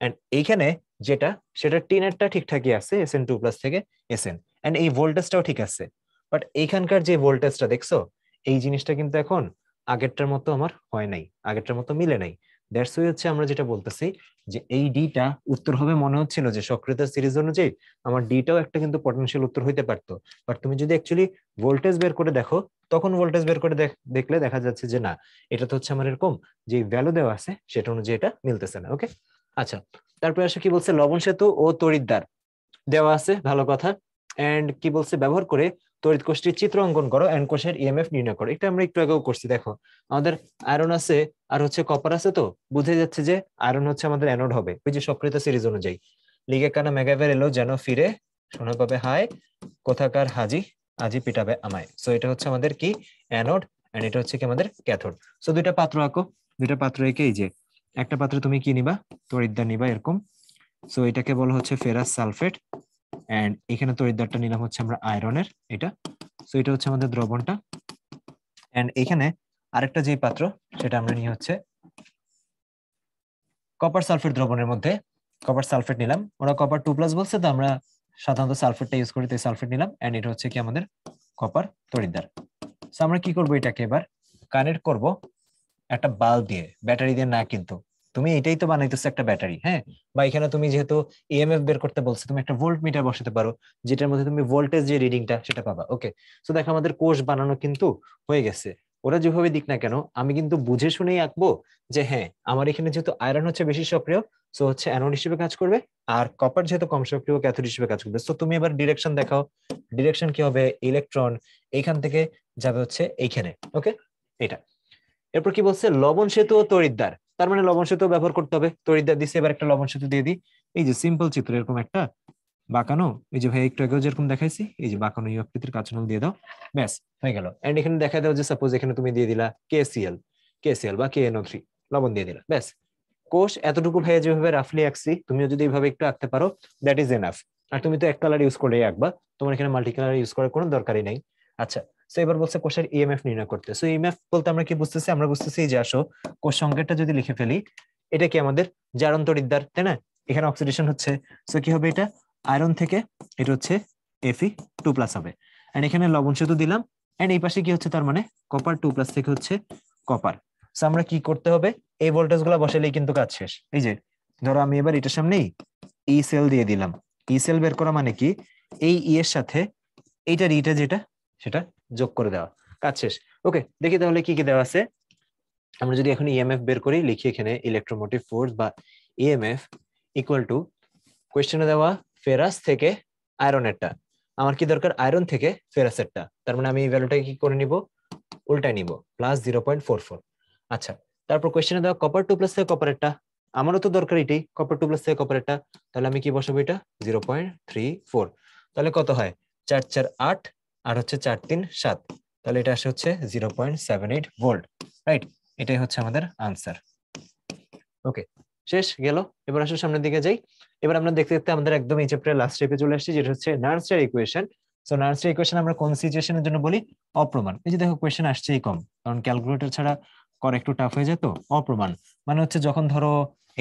এন্ড এইখানে যেটা সেটা টিনেরটা ঠিকঠাকই আছে Sn2+ থেকে Sn, এন্ড এই ভোল্টেজটাও ঠিক আছে। বাট এইখানকার যে ভোল্টেজটা দেখছো এই জিনিসটা কিন্তু এখন আগেরটার মতো আমার হয় নাই, আগেরটার মতো মিলে নাই। দ্যাটস ওয়াই হচ্ছে আমরা যেটা বলতেছি যে এই ডিটা উত্তর হবে, মনে হচ্ছিল যে সক্রিয়তার সিরিজ অনুযায়ী আমার ডিটাও একটা কিন্তু পটেনশিয়াল উত্তর হইতে পারতো। বাট তুমি যদি অ্যাকচুয়ালি ভোল্টেজ বের করে দেখো, তখন ভোল্টেজ বের করে দেখলে দেখা যাচ্ছে যে না, এটা তো হচ্ছে আমার এরকম যে ভ্যালু দেওয়া আছে সেটা অনুযায়ী এটা মিলতেছে না। ওকে, আচ্ছা তারপরে আসে কি বলছে, লবণ সেতু ও তড়িৎদ্বার দেওয়া আছে, ভালো কথা। এন্ড কি বলছে, ব্যবহার করে তড়িৎ কোষটির চিত্র অঙ্কন করো এন্ড কোষের ইএমএফ নির্ণয় করো। এটা আমরা একটু আগেও করছি। দেখো আমাদের আয়রন আছে আর হচ্ছে কপার আছে, তো বুঝে যাচ্ছে যে আয়রন হচ্ছে আমাদের অ্যানোড হবে ওই যে সক্রিয়তা সিরিজ অনুযায়ী। লিগে কানা মেগাভের এলো যেন ফিরে শোনা পাবে হায়, কোথাকার হাজি আজি পিটাবে আমায়। সো এটা হচ্ছে আমাদের কি অ্যানোড, এন্ড এটা হচ্ছে কি আমাদের ক্যাথোড। সো দুইটা পাত্র আঁকো, দুইটা পাত্র এঁকে এই যে একটা পাত্রে তুমি কি নিবা, তড়িৎদ্বার নিবা এরকম। সো এটাকে বলা হচ্ছে ফেরাস সালফেট, এন্ড এখানে তড়িৎদ্বারটা নিলাম হচ্ছে আমরা আয়রনের এটা, সো এটা হচ্ছে আমাদের দ্রবণটা। এন্ড এখানে আরেকটা যে পাত্র সেটা আমরা নিয়ে হচ্ছে কপার সালফেট দ্রবণের মধ্যে কপার সালফেট নিলাম, ওরা কপার 2+ বলছে তো আমরা সাধারণত সালফেটটা ইউজ করি, তাই সালফেট নিলাম। এন্ড এটা হচ্ছে কি আমাদের কপার তড়িৎদ্বার। সো আমরা কি করব, এটাকে এবার কানেক্ট করব একটা বাল্ব দিয়ে, ব্যাটারি দিয়ে না, কিন্তু তুমি এটাই তো বানাইতেছো একটা ব্যাটারি, হ্যাঁ। বা এখানে তুমি যেহেতু ইএমএফ বের করতে বলছো, তুমি একটা ভোল্ট মিটার বসাতে পারো, যেটার মধ্যে তুমি ভোল্টেজ যে রিডিংটা সেটা পাবা। ওকে, সো দেখো আমাদের কোষ বানানো কিন্তু হয়ে গেছে। ওরা যেভাবে দিক না কেন, আমি কিন্তু বুঝে শুনেই আঁকবো যে হ্যাঁ, আমার এখানে যেহেতু আয়রন হচ্ছে বেশি সক্রিয়, সো হচ্ছে অ্যানোড হিসেবে কাজ করবে, আর কপার যেহেতু কম সক্রিয়, ক্যাথোড হিসেবে কাজ করবে। সো তুমি এবার ডিরেকশন দেখাও, ডিরেকশন কি হবে, ইলেকট্রন এইখান থেকে যাবে হচ্ছে এইখানে। ওকে, এটা। এরপর কি বলছে, লবণ সেতু ও তড়িৎদ্বার, তার মানে লবণ সেতু ব্যবহার করতে হবে, তড়িৎদ্বার দিছে, এবার একটা লবণ সেতু দিয়ে দিই। এই যে সিম্পল চিত্র, এরকম একটা বাঁকানো, এই যে ভাই একটু আগেও যেরকম দেখাইছি, এই যে বাঁকানো এই আকৃতির কাঁচা নল দিয়ে দাও, ব্যাস হয়ে গেল। এন্ড এখানে দেখা দাও যে সাপোজ এখানে তুমি দিয়ে দিলা কেসিএল বা KNO3, লবণ দিয়ে দিলা, ব্যাস। কোষ এতটুকু ভাইয়া যেভাবে রাফলি আঁকছি, তুমিও যদি এইভাবে একটু আঁকতে পারো, দ্যাট ইজ এনাফ। আর তুমি তো এক কালার ইউজ করে আঁকবা, তোমার এখানে মাল্টি কালার ইউজ করার কোনো দরকারই নাই। আচ্ছা, তো এবার বলছে কোষের ইএমএফ নির্ণয় করতে। সো ইএমএফ বলতে আমরা কি বুঝতেছি, আমরা বুঝতেছি যে আসো কোষ সংকেতটা যদি লিখে ফেলি, এটা কি আমাদের জারণ তড়িৎদ্বার, তাই না? এখানে অক্সিডেশন হচ্ছে, সো কি হবে, এটা আয়রন থেকে এটা হচ্ছে Fe2+ হবে। এন্ড এখানে লবণ সেতু দিলাম, এন্ড এই পাশে কি হচ্ছে, তার মানে কপার 2+ থেকে হচ্ছে কপার। সো আমরা কি করতে হবে, এই ভোল্টেজ গুলা বসালেই কিন্তু কাজ শেষ। এই যে ধরো আমি এবার এটার সামনেই ই সেল দিয়ে দিলাম, ই সেল বের করা মানে কি, এই ই এর সাথে এইটার ইটা যেটা সেটা যোগ করে দেওয়া, কাজ শেষ। ওকে, দেখি তাহলে কি কি দেওয়া আছে। আমরা যদি এখন ইএমএফ বের করি, লিখি এখানে ইলেকট্রোমোটিভ ফোর্স বা ইএমএফ ইকুয়াল টু, কোয়েশ্চেনে দেওয়া ফেরাস থেকে আয়রনেরটা, আমার কি দরকার, আয়রন থেকে ফেরাসেরটা, তার মানে আমি এই ভ্যালুটাকে কি করে নিব, উল্টায় নিব, +0.44। আচ্ছা, তারপর কোয়েশ্চেনে দেওয়া কপার 2+ থেকে কপারেরটা, আমারও তো দরকার এটাই, কপার 2+ থেকে কপারেরটা, তাহলে আমি কি বসাবো, এটা 0.34, তাহলে কত হয়, 4 4 8 আর হচ্ছে 4 3 7, তাহলে এটা আসে হচ্ছে 0.78 ভোল্ট, রাইট? এটাই হচ্ছে আমাদের আনসার। ওকে, শেষ গেল। এবার আসলে সামনের দিকে যাই। এবার আমরা দেখতে দেখতে আমাদের একদম এই চ্যাপ্টারের লাস্ট স্টেপে চলে আসছি, যেটা হচ্ছে নার্সের ইকুয়েশন। সো নার্সের ইকুয়েশন আমরা কোন সিচুয়েশনের জন্য বলি, অপ্রমাণ। এই যে দেখো কোয়েশ্চেন আসছেই কম, কারণ ক্যালকুলেটর ছাড়া করা একটু টাফ হয়ে যেত। অপ্রমাণ মানে হচ্ছে যখন ধরো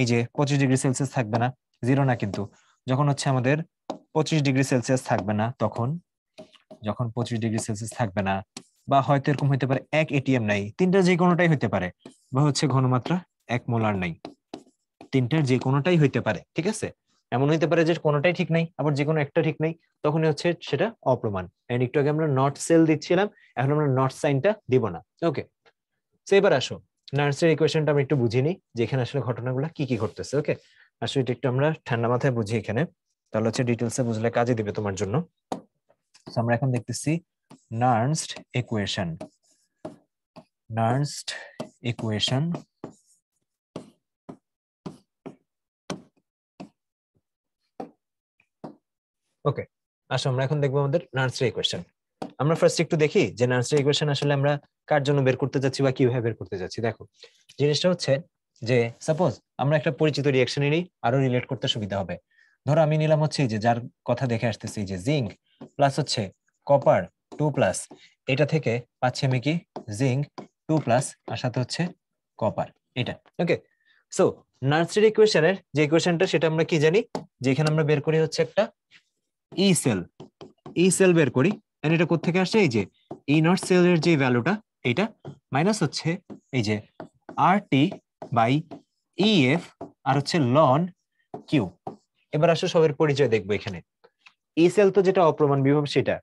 এই যে 25°C থাকবে না, জিরো না কিন্তু, যখন হচ্ছে আমাদের 25°C থাকবে না, তখন যখন 25°C থাকবে না, বা হয়তো এরকম হইতে পারে 1 ATM নাই, তিনটা যে কোনোটাই হইতে পারে, বা হচ্ছে ঘনমাত্রা 1 মোলার নাই, তিনটার যে কোনোটাই হইতে পারে, ঠিক আছে? এমন হইতে পারে যে কোনোটাই ঠিক নাই, আবার যে কোনো একটা ঠিক নাই, তখনই হচ্ছে সেটা অপ্রমাণ। এন্ড একটু আগে আমরা নট সেল দিচ্ছিলাম, এখন আমরা নট সাইনটা দিব না। ওকে, তো এবার আসো নার্সের ইকুয়েশনটা আমি একটু বুঝিনি, যে এখানে আসলে ঘটনাগুলো কি কি ঘটতেছে। ওকে, আসলে এটা একটু আমরা ঠান্ডা মাথায় বুঝি এখানে, তাহলে হচ্ছে ডিটেলসে বুঝলে কাজে দিবে তোমার জন্য। তো আমরা এখন দেখতেছি নার্সড ইকুয়েশন। নার্সড ইকুয়েশন ওকে, আসো আমরা এখন দেখবো আমাদের নার্সের ইকুয়েশন। আমরা ফার্স্ট একটু দেখি যে নার্সের ইকুয়েশন আসলে আমরা কার জন্য বের করতে যাচ্ছি বা কিভাবে বের করতে যাচ্ছি। দেখো, জিনিসটা হচ্ছে যে সাপোজ আমরা একটা পরিচিত রিঅ্যাকশনেরই আরো রিলেট করতে সুবিধা হবে। ধরো আমি নিলাম হচ্ছে যে যার কথা দেখে আসতেছি, যে জিঙ্ক প্লাস হচ্ছে কপার 2+, এটা থেকে পাচ্ছি আমি কি, জিঙ্ক 2+ আর সাথে হচ্ছে কপার, এটা। ওকে, সো নার্সের ইকুয়েশনের যে ইকুয়েশনটা সেটা আমরা কি জানি, যে এখানে আমরা বের করি হচ্ছে একটা ই সেল বের করি। এন্ড এটা কোথা থেকে আসছে, এই যে ই নট সেলের যে ভ্যালুটা, এটা মাইনাস হচ্ছে এই যে RT/EF আর হচ্ছে লন কিউ। এবার আসলে সবের পরিচয় দেখবো এখানে। ই সেল তো যেটা অপ্রমাণ বিভব সেটা,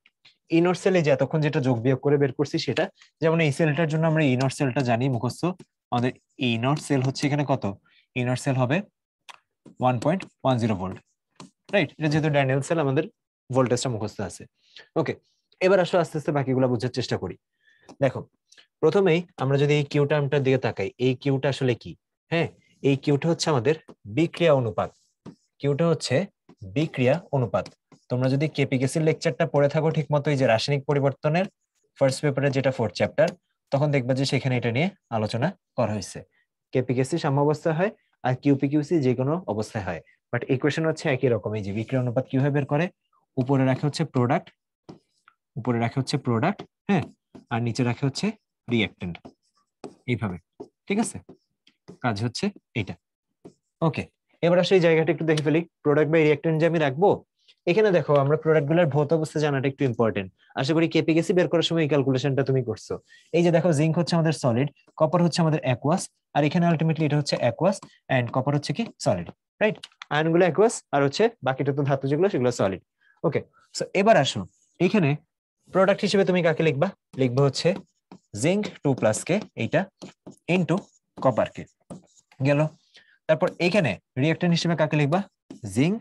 ই নট সেলে যে এতক্ষণ যেটা যোগ বিয়োগ করে বের করছি সেটা। যেমন এই সেলটার জন্য আমরা ই নট সেলটা জানি মুখস্থ, আমাদের ই নট সেল হচ্ছে এখানে কত, ই নট সেল হবে 1.10 ভোল্ট, রাইট? এটা যেহেতু ড্যানিয়েল সেল, আমাদের ভোল্টেজটা মুখস্থ আছে। ওকে, এবার আসলে আস্তে আস্তে বাকিগুলো বোঝার চেষ্টা করি। দেখো, প্রথমেই আমরা যদি এই কিউ টার্মটার দিকে তাকাই, এই কিউটা আসলে কি? হ্যাঁ, এই কিউটা হচ্ছে আমাদের বিক্রিয়া অনুপাত। কিউটা হচ্ছে বিক্রিয়া অনুপাত। তোমরা যদি কেপিকেসির লেকচারটা পড়ে থাকো ঠিক মতো, এই যে রাসায়নিক পরিবর্তনের ফার্স্ট পেপারে যেটা 4th চ্যাপ্টার, তখন দেখবা যে সেখানে এটা নিয়ে আলোচনা করা হয়েছে। কেপিকেসি সাম্যাবস্থায় হয় আর কিউপিকিউসি যে কোনো অবস্থায় হয়, বাট ইকুয়েশন হচ্ছে একই রকম। এই যে বিক্রিয়া অনুপাত কিভাবে বের করে, উপরে রাখে হচ্ছে প্রোডাক্ট, উপরে রাখে হচ্ছে প্রোডাক্ট, হ্যাঁ, আর নিচে রাখে হচ্ছে রিঅ্যাক্টেন্ট, এইভাবে। ঠিক আছে, কাজ হচ্ছে এটা। ওকে, এবার আসলে এই জায়গাটা একটু দেখে ফেলি, প্রোডাক্ট বা রিঅ্যাক্টেন্ট যে আমি রাখবো। এখানে দেখো আমরা প্রোডাক্টগুলোর ভৌত অবস্থা জানাটা একটু ইম্পর্টেন্ট। আশা করি কেপিকেসি বের করার সময় এই ক্যালকুলেশনটা তুমি করছো। এই যে দেখো, জিঙ্ক হচ্ছে আমাদের সলিড, কপার হচ্ছে আমাদের অ্যাকুয়াস, আর এখানে আলটিমেটলি এটা হচ্ছে অ্যাকুয়াস এন্ড কপার হচ্ছে কি সলিড, রাইট? আয়নগুলো অ্যাকুয়াস আর হচ্ছে বাকিটা তো ধাতু যেগুলো সেগুলো সলিড। ওকে, সো এবার আসো এখানে প্রোডাক্ট হিসেবে তুমি কাকে লিখবা? লিখবো হচ্ছে জিঙ্ক 2+ কে, এইটা ইনটু কপার কে, গেল। তারপর এখানে রিঅ্যাক্ট্যান্ট হিসেবে কাকে লিখবা? জিঙ্ক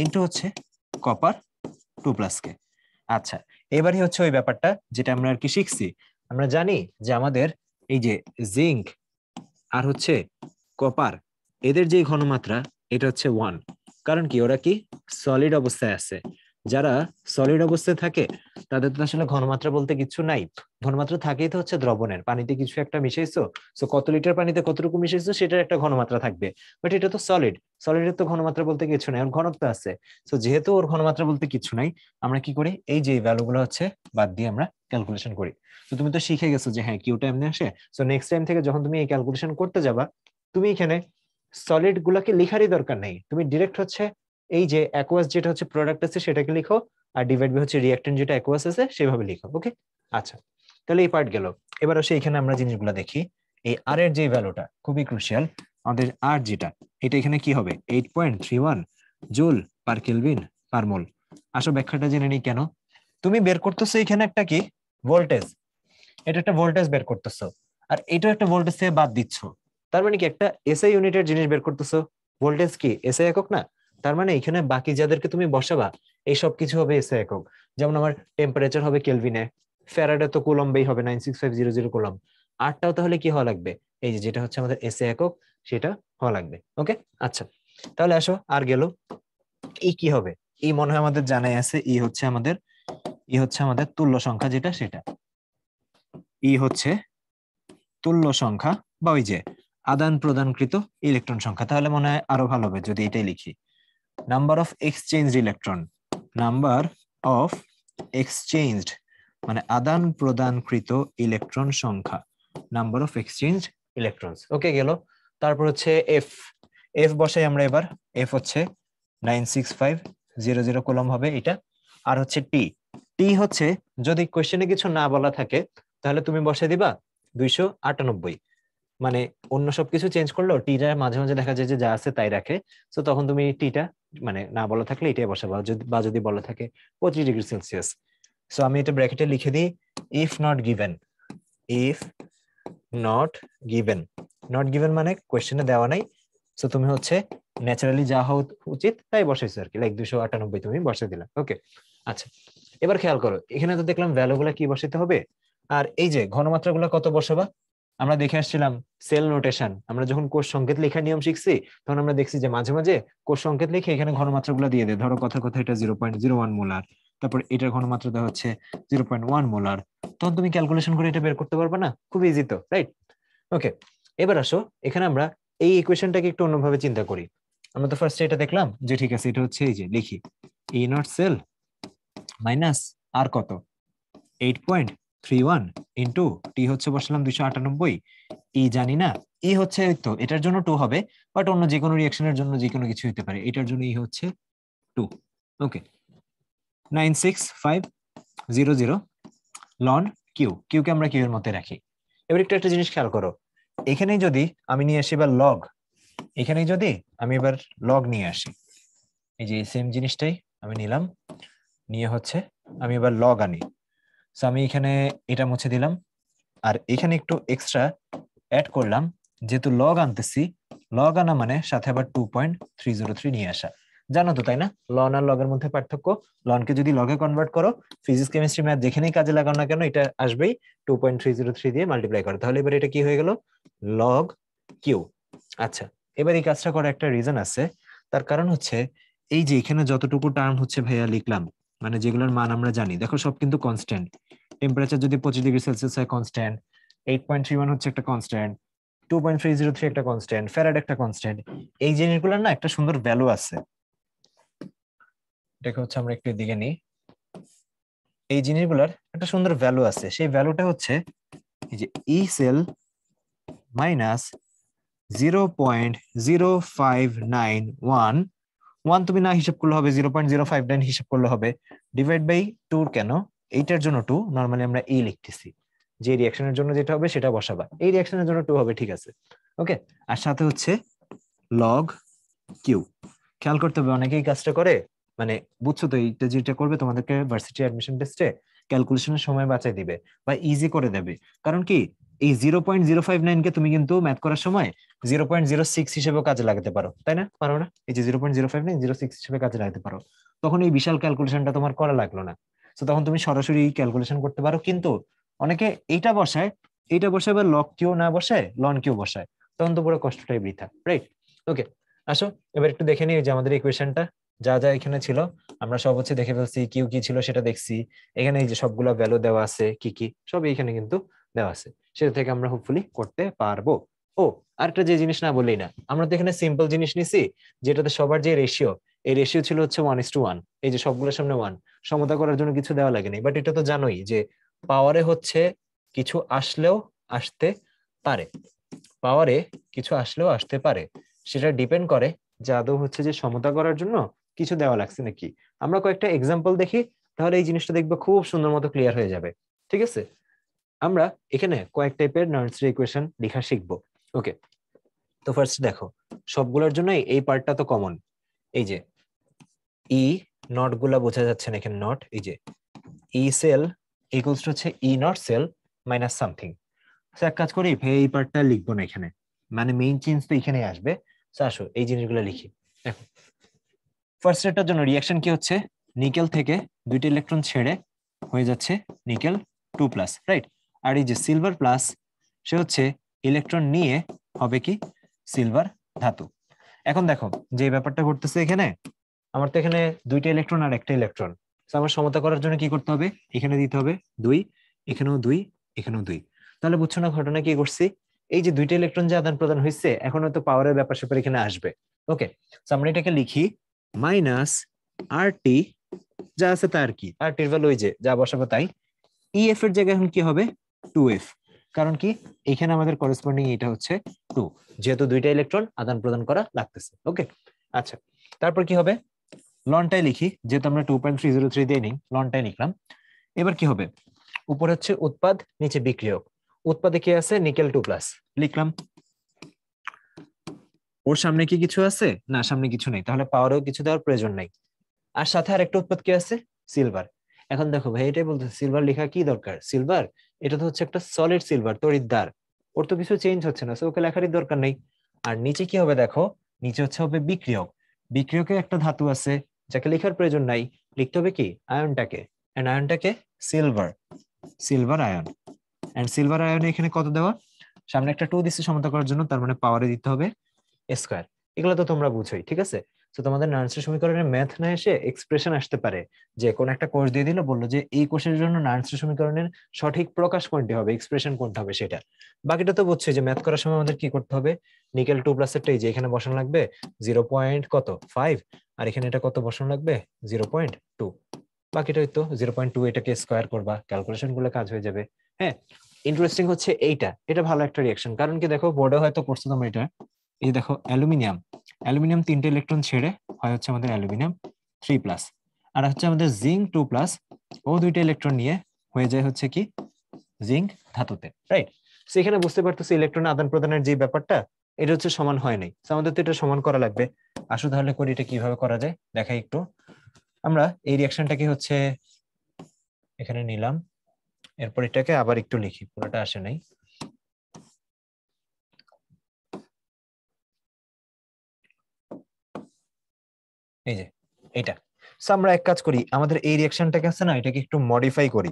ইনটু হচ্ছে কপার 2+ কে। আচ্ছা, এবারই হচ্ছে ওই ব্যাপারটা যেটা আমরা আর কি শিখছি। আমরা জানি যে আমাদের এই যে জিঙ্ক আর হচ্ছে কপার, এদের যে ঘনমাত্রা এটা হচ্ছে 1। কারণ কি, ওরা কি সলিড অবস্থায় আছে। যারা সলিড অবস্থায় থাকে তাদের তো আসলে ঘনমাত্রা বলতে কিছু নাই। ঘনমাত্রা থাকেই তো হচ্ছে দ্রবণের, পানিতে কিছু একটা মিশাইছো, তো কত লিটার পানিতে কতটুকু মিশাইছো সেটার একটা ঘনমাত্রা থাকবে। বাট এটা তো সলিড, সলিডের তো ঘনমাত্রা বলতে কিছু নাই, ওর ঘনত্ব আছে। তো যেহেতু ওর ঘনমাত্রা বলতে কিছু নাই, আমরা কি করি, এই যে ভ্যালু গুলো হচ্ছে বাদ দিয়ে আমরা ক্যালকুলেশন করি। তো তুমি তো শিখে গেছো যে হ্যাঁ কিউটা এমনি আসে। তো নেক্সট টাইম থেকে যখন তুমি এই ক্যালকুলেশন করতে যাবা, তুমি এখানে সলিড গুলাকে লিখারই দরকার নেই, তুমি ডিরেক্ট হচ্ছে এই যে অ্যাকুয়াস যেটা হচ্ছে প্রোডাক্ট আছে সেটাকে লিখো, আর ডিভাইড বাই হচ্ছে রিঅ্যাক্টেন্ট যেটা অ্যাকুয়াস আছে সেভাবে লিখো। ওকে, আচ্ছা, তাহলে এই পার্ট গেল। এবার আসে এখানে আমরা জিনিসগুলো দেখি। এই আর এর যে ভ্যালুটা খুবই ক্রুশিয়াল, আমাদের আর যেটা, এটা এখানে কি হবে? 8.31 জুল পার কেলভিন পার মোল। আসো ব্যাখ্যাটা জেনে নিই কেন। তুমি বের করতেছো এখানে একটা কি ভোল্টেজ, এটা একটা ভোল্টেজ বের করতেছো, আর এটা একটা ভোল্টেজ থেকে বাদ দিচ্ছ। তার মানে কি, একটা এসআই ইউনিটের জিনিস বের করতেছো, ভোল্টেজ কি এসআই একক না? তার মানে এখানে বাকি যাদেরকে তুমি বসাবা এই সব কিছু হবে এসআই একক। যেমন আমার টেম্পারেচার হবে কেলভিনে, ফ্যারাডে তো কুলম্বেই হবে 96500 কুলম্ব। আরটাও তাহলে কি হওয়া লাগবে? এই যে যেটা হচ্ছে আমাদের এসআই একক সেটা হওয়া লাগবে। ওকে, আচ্ছা, তাহলে আসো আর গেল। ই কি হবে? ই মনে হয় আমাদের জানাই আছে, ই হচ্ছে আমাদের তুল্য সংখ্যা যেটা সেটা। ই হচ্ছে তুল্য সংখ্যা বা ওই যে আদান প্রদানকৃত ইলেকট্রন সংখ্যা। তাহলে মনে হয় আরো ভালো হবে যদি এটাই লিখি, number of exchanged electron. Number of exchanged মানে আদান প্রদানকৃত ইলেকট্রন সংখ্যা, নাম্বার অফ এক্সচেঞ্জ ইলেকট্রনস। ওকে, গেল। তারপর হচ্ছে এফ, এফ বসাই আমরা এবার। এফ হচ্ছে 96500 কুলম্ব হবে এটা। আর হচ্ছে টি, টি হচ্ছে যদি কোশ্চেনে কিছু না বলা থাকে তাহলে তুমি বসে দিবা 298। মানে অন্য সবকিছু চেঞ্জ করলেও টিটা মাঝে মাঝে দেখা যায় যে যা আছে তাই রাখে। তো তখন তুমি টিটা মানে না বলা থাকলে এটাই বসাবা, বা যদি বলা থাকে 25°C। সো আমি এটা ব্র্যাকেটে লিখে দিই, if not given, if not given. Not given মানে কোয়েশ্চেনে দেওয়া নাই, সো তুমি হচ্ছে ন্যাচারালি যা হওয়া উচিত তাই বসাইছো আর কি, লাইক 298 তুমি বসে দিলা। ওকে, আচ্ছা, এবার খেয়াল করো এখানে তো দেখলাম ভ্যালু গুলা কি বসাতে হবে। আর এই যে ঘনমাত্রা গুলা কত বসাবা? আমরা দেখে আসছিলাম সেল নোটেশন, আমরা যখন কোষ সংকেত লেখার নিয়ম শিখছি তখন আমরা দেখছি যে মাঝে মাঝে কোষ সংকেত লিখে এখানে ঘনমাত্রা গুলো দিয়ে দেয়। ধরো কথা কথা এটা 0.01 মোলার, তারপর এটার ঘনমাত্রা দেওয়া হচ্ছে 0.1 মোলার। তখন তুমি ক্যালকুলেশন করে এটা বের করতে পারবে না? খুব ইজি তো, রাইট? ওকে, এবার আসো এখানে আমরা এই ইকুয়েশনটাকে একটু অন্যভাবে চিন্তা করি। আমরা তো ফার্স্টে এটা দেখলাম যে ঠিক আছে, এটা হচ্ছে এই যে লিখি ই নট সেল মাইনাস আর কত 8.31 ইন্টু টি হচ্ছে বসালাম 298। ই জানি না, ই হচ্ছে তো এটার জন্য 2 হবে, বাট অন্য যে কোনো রিঅ্যাকশনের জন্য যে কোনো কিছু হতে পারে, এটার জন্য ই হচ্ছে 2। ওকে, 96500 লন কিউ, কিউকে আমরা কিউ এর মধ্যে রাখি। এবার একটু একটা জিনিস খেয়াল করো, এখানেই যদি আমি নিয়ে আসি এবার লগ, এখানেই যদি আমি এবার লগ নিয়ে আসি, এই যে সেম জিনিসটাই আমি নিলাম, নিয়ে হচ্ছে আমি এবার লগ আনি। সো আমি এখানে এটা মুছে দিলাম, আর এখানে একটু এক্সট্রা অ্যাড করলাম, যেহেতু লগ আনতেছি, লগ আনা মানে সাথে আবার 2.303 নিয়ে আসা। জানো তো তাই না লন আর লগের মধ্যে পার্থক্য? লনকে যদি লগে কনভার্ট করো, ফিজিক্স কেমিস্ট্রি ম্যাথ যেখানেই কাজে লাগাও না কেন এটা আসবেই 2.303 দিয়ে মাল্টিপ্লাই করো। তাহলে এবার এটা কি হয়ে গেল? Log Q. আচ্ছা, এবার এই কাজটা করার একটা রিজন আছে। তার কারণ হচ্ছে এই যে এখানে যতটুকু টার্ম হচ্ছে ভাইয়া লিখলাম, মানে যেগুলোর মান আমরা জানি, দেখো সব কিন্তু কনস্ট্যান্ট। টেম্পারেচার যদি 25°C হয় কনস্ট্যান্ট, 8.31 হচ্ছে একটা কনস্ট্যান্ট, 2.303 একটা কনস্ট্যান্ট, ফ্যারাড একটা কনস্ট্যান্ট। এই জিনিসগুলোর না একটা সুন্দর ভ্যালু আছে। এটাকে হচ্ছে আমরা একটু দিকে নিই। এই জিনিসগুলোর একটা সুন্দর ভ্যালু আছে, সেই ভ্যালুটা হচ্ছে এই যে ই সেল মাইনাস 0.0591, ওয়ান তুমি না হিসাব করলে হবে, 0.059 হিসাব করলে হবে, ডিভাইড বাই 2 কেন, এইটার জন্য 2, নর্মালি আমরা এই লিখতেছি, যে রিয়াকশনের জন্য যেটা হবে সেটা বসাবা, এই রিয়াকশনের জন্য 2 হবে, ঠিক আছে। ওকে, আর সাথে হচ্ছে লগ কিউ। খেয়াল করতে হবে, অনেকেই কাজটা করে, মানে বুঝছো তো, এইটা যেটা করবে তোমাদেরকে ভার্সিটি অ্যাডমিশন টেস্টে ক্যালকুলেশনের সময় বাঁচাই দিবে বা ইজি করে দেবে। কারণ কি, এই 0.059 কে তুমি কিন্তু ম্যাথ করার সময় 0.06 হিসেবেও কাজে লাগাতে পারো, তাই না? পারো না? এই যে 0.059 06 হিসেবে কাজে লাগাতে পারো, তখন এই বিশাল ক্যালকুলেশনটা তোমার করা লাগলো না। তো তখন তুমি সরাসরি ক্যালকুলেশন করতে পারো। কিন্তু অনেকে এইটা বসায়, এইটা বসায় বা লগ কিউ না বসায় লন কিউ বসায়, তখন তো পুরো কষ্টটাই বৃথা, রাইট? ওকে, আসো এবার একটু দেখে নিই যে আমাদের ইকুয়েশনটা যা যা এখানে ছিল আমরা সব হচ্ছে দেখে ফেলছি, কিউ কি ছিল সেটা দেখছি, এখানে এই যে সবগুলো ভ্যালু দেওয়া আছে, কি কি সব এখানে কিন্তু দেওয়া আছে, সেটা থেকে আমরা হোপফুলি করতে পারবো। ও, আরেকটা যে জিনিস না বললেই না, আমরা তো এখানে সিম্পল জিনিস নিছি, যেটাতে সবার যে রেশিও, এই রেশিও ছিল হচ্ছে 1:1, এই যে সবগুলোর সামনে 1, সমতা করার জন্য কিছু দেওয়া লাগেনি। বাট এটা তো জানোই যে পাওয়ারে হচ্ছে কিছু আসলেও আসতে পারে, পাওয়ারে কিছু আসলেও আসতে পারে, সেটা ডিপেন্ড করে যে আদৌ হচ্ছে যে সমতা করার জন্য কিছু দেওয়া লাগছে নাকি। আমরা কয়েকটা এক্সাম্পল দেখি, তাহলে এই জিনিসটা দেখবে খুব সুন্দর মতো ক্লিয়ার হয়ে যাবে, ঠিক আছে? আমরা এখানে কয়েক টাইপের নার্সারি ইকুয়েশন লেখা শিখবো। ওকে, তো ফার্স্ট দেখো, সবগুলোর জন্য এই পার্টটা তো কমন, এই যে ই নট গুলা বোঝা যাচ্ছে না এখানে, নট, এই যে ই সেল ইকুয়ালস টু হচ্ছে E not cell minus something. এক কাজ করি ভাই, এই পার্টটা লিখবো না এখানে, মানে মেইন চেঞ্জ তো এখানে আসবে। আসো এই জিনিসগুলো লিখি। দেখো, ফার্স্ট এটার জন্য রিয়াকশন কি হচ্ছে, নিকেল থেকে 2টি ইলেকট্রন ছেড়ে হয়ে যাচ্ছে নিকেল 2+, রাইট? আর এই যে সিলভার প্লাস, সে হচ্ছে ইলেকট্রন নিয়ে হবে কি সিলভার ধাতু। এখন দেখো যে ব্যাপারটা ঘটতেছে এখানে, আমার তো এখানে 2টা ইলেকট্রন আর একটা ইলেকট্রন, আমার সমতা করার জন্য কি করতে হবে, এখানে দিতে হবে 2, এখানেও 2, এখানেও 2। তাহলে বুঝছো না ঘটনা কি করছি, এই যে 2টা ইলেকট্রন যে আদান প্রদান হয়েছে, এখন হয়তো পাওয়ারের ব্যাপার স্যাপার এখানে আসবে। ওকে, আমরা এটাকে লিখি মাইনাস আর টি, যা আছে তার কি, আর টির ভ্যালু ওই যে যা বসাবো তাই, ই এফ এর জায়গায় এখন কি হবে 2f, কারণ কি এখানে আমাদের করেসপন্ডিং এটা হচ্ছে 2, যেহেতু 2টা ইলেকট্রন আদান প্রদান করা লাগতেছে। ওকে, আচ্ছা, তারপর কি হবে, লনটাই লিখি, যেহেতু আমরা 2.303 দিয়ে নিই, লনটাই লিখলাম। এবার কি হবে, উপরে হচ্ছে উৎপাদ, নিচে বিক্রিয়ক, উৎপাদে কি আছে নিকেল 2+, লিখলাম। ওর সামনে কি কিছু আছে না, সামনে কিছু নেই, তাহলে পাওয়ারও কিছু দেওয়ার প্রয়োজন নাই। আর সাথে আরেকটা উৎপাদ কি আছে, সিলভার। এখন দেখো ভাই, এটাই বলতে সিলভার লেখা কি দরকার, সিলভার এটা তো হচ্ছে একটা সলিড সিলভার, তড়িৎদ্বার, ওর তো কিছু চেঞ্জ হচ্ছে না, সো ওকে লেখারই দরকার নেই। আর নিচে কি হবে দেখো, নিচে হচ্ছে হবে বিক্রিয়ক, বিক্রিয়কে একটা ধাতু আছে যাকে লেখার প্রয়োজন নাই, লিখতে হবে কি আয়নটাকে, এন্ড আয়নটাকে silver, silver ion. And silver আয়নে এখানে কত দেওয়া, সামনে একটা 2 দিচ্ছে সমতা করার জন্য, তার মানে পাওয়ারে দিতে হবে স্কয়ার। এগুলো তো তোমরা বুঝোই, ঠিক আছে? তো তোমাদের নার্সের সমীকরণের ম্যাথ না এসে এক্সপ্রেশন আসতে পারে, যে কোন একটা কোর্স দিয়ে দিল, বললো যে এই কোর্সের জন্য নার্সের সমীকরণের সঠিক প্রকাশ কোনটি হবে, এক্সপ্রেশন কোনটা হবে সেটা। বাকিটা তো বুঝছোই যে ম্যাথ করার সময় আমাদের কি করতে হবে, নিকেল 2+ এরটাই যে এখানে বসানো লাগবে 0.5, আর এখানে এটা কত বসানো লাগবে 0.2, বাকিটাই তো 0.2, এটাকে স্কোয়ার করবা, ক্যালকুলেশন গুলো কাজ হয়ে যাবে। হ্যাঁ, ইন্টারেস্টিং হচ্ছে এইটা, এটা ভালো একটা রিয়াকশন, কারণ কি দেখো বোর্ডে হয়তো করছো তোমরা এটা, এই দেখো অ্যালুমিনিয়াম, অ্যালুমিনিয়াম 3টে ইলেকট্রন ছেড়ে হয় হচ্ছে আমাদের অ্যালুমিনিয়াম 3+, আর হচ্ছে আমাদের জিঙ্ক 2+, ও 2টা ইলেকট্রন নিয়ে হয়ে যায় হচ্ছে কি জিঙ্ক ধাতুতে, রাইট? সেখানে বুঝতে পারতেছি ইলেকট্রন আদান প্রদানের যে ব্যাপারটা, এটা হচ্ছে সমান হয় নাই, আমাদের তো এটা সমান করা লাগবে। আসো তাহলে করি, এটা কিভাবে করা যায় দেখাই একটু। আমরা এই রিয়াকশনটাকে হচ্ছে এখানে নিলাম, এরপর এটাকে আবার একটু লিখি, পুরোটা আসে নাই। এই যে এটা, আমরা এক কাজ করি, আমাদের এই রিয়াকশনটাকে আছে না, এটাকে একটু মডিফাই করি।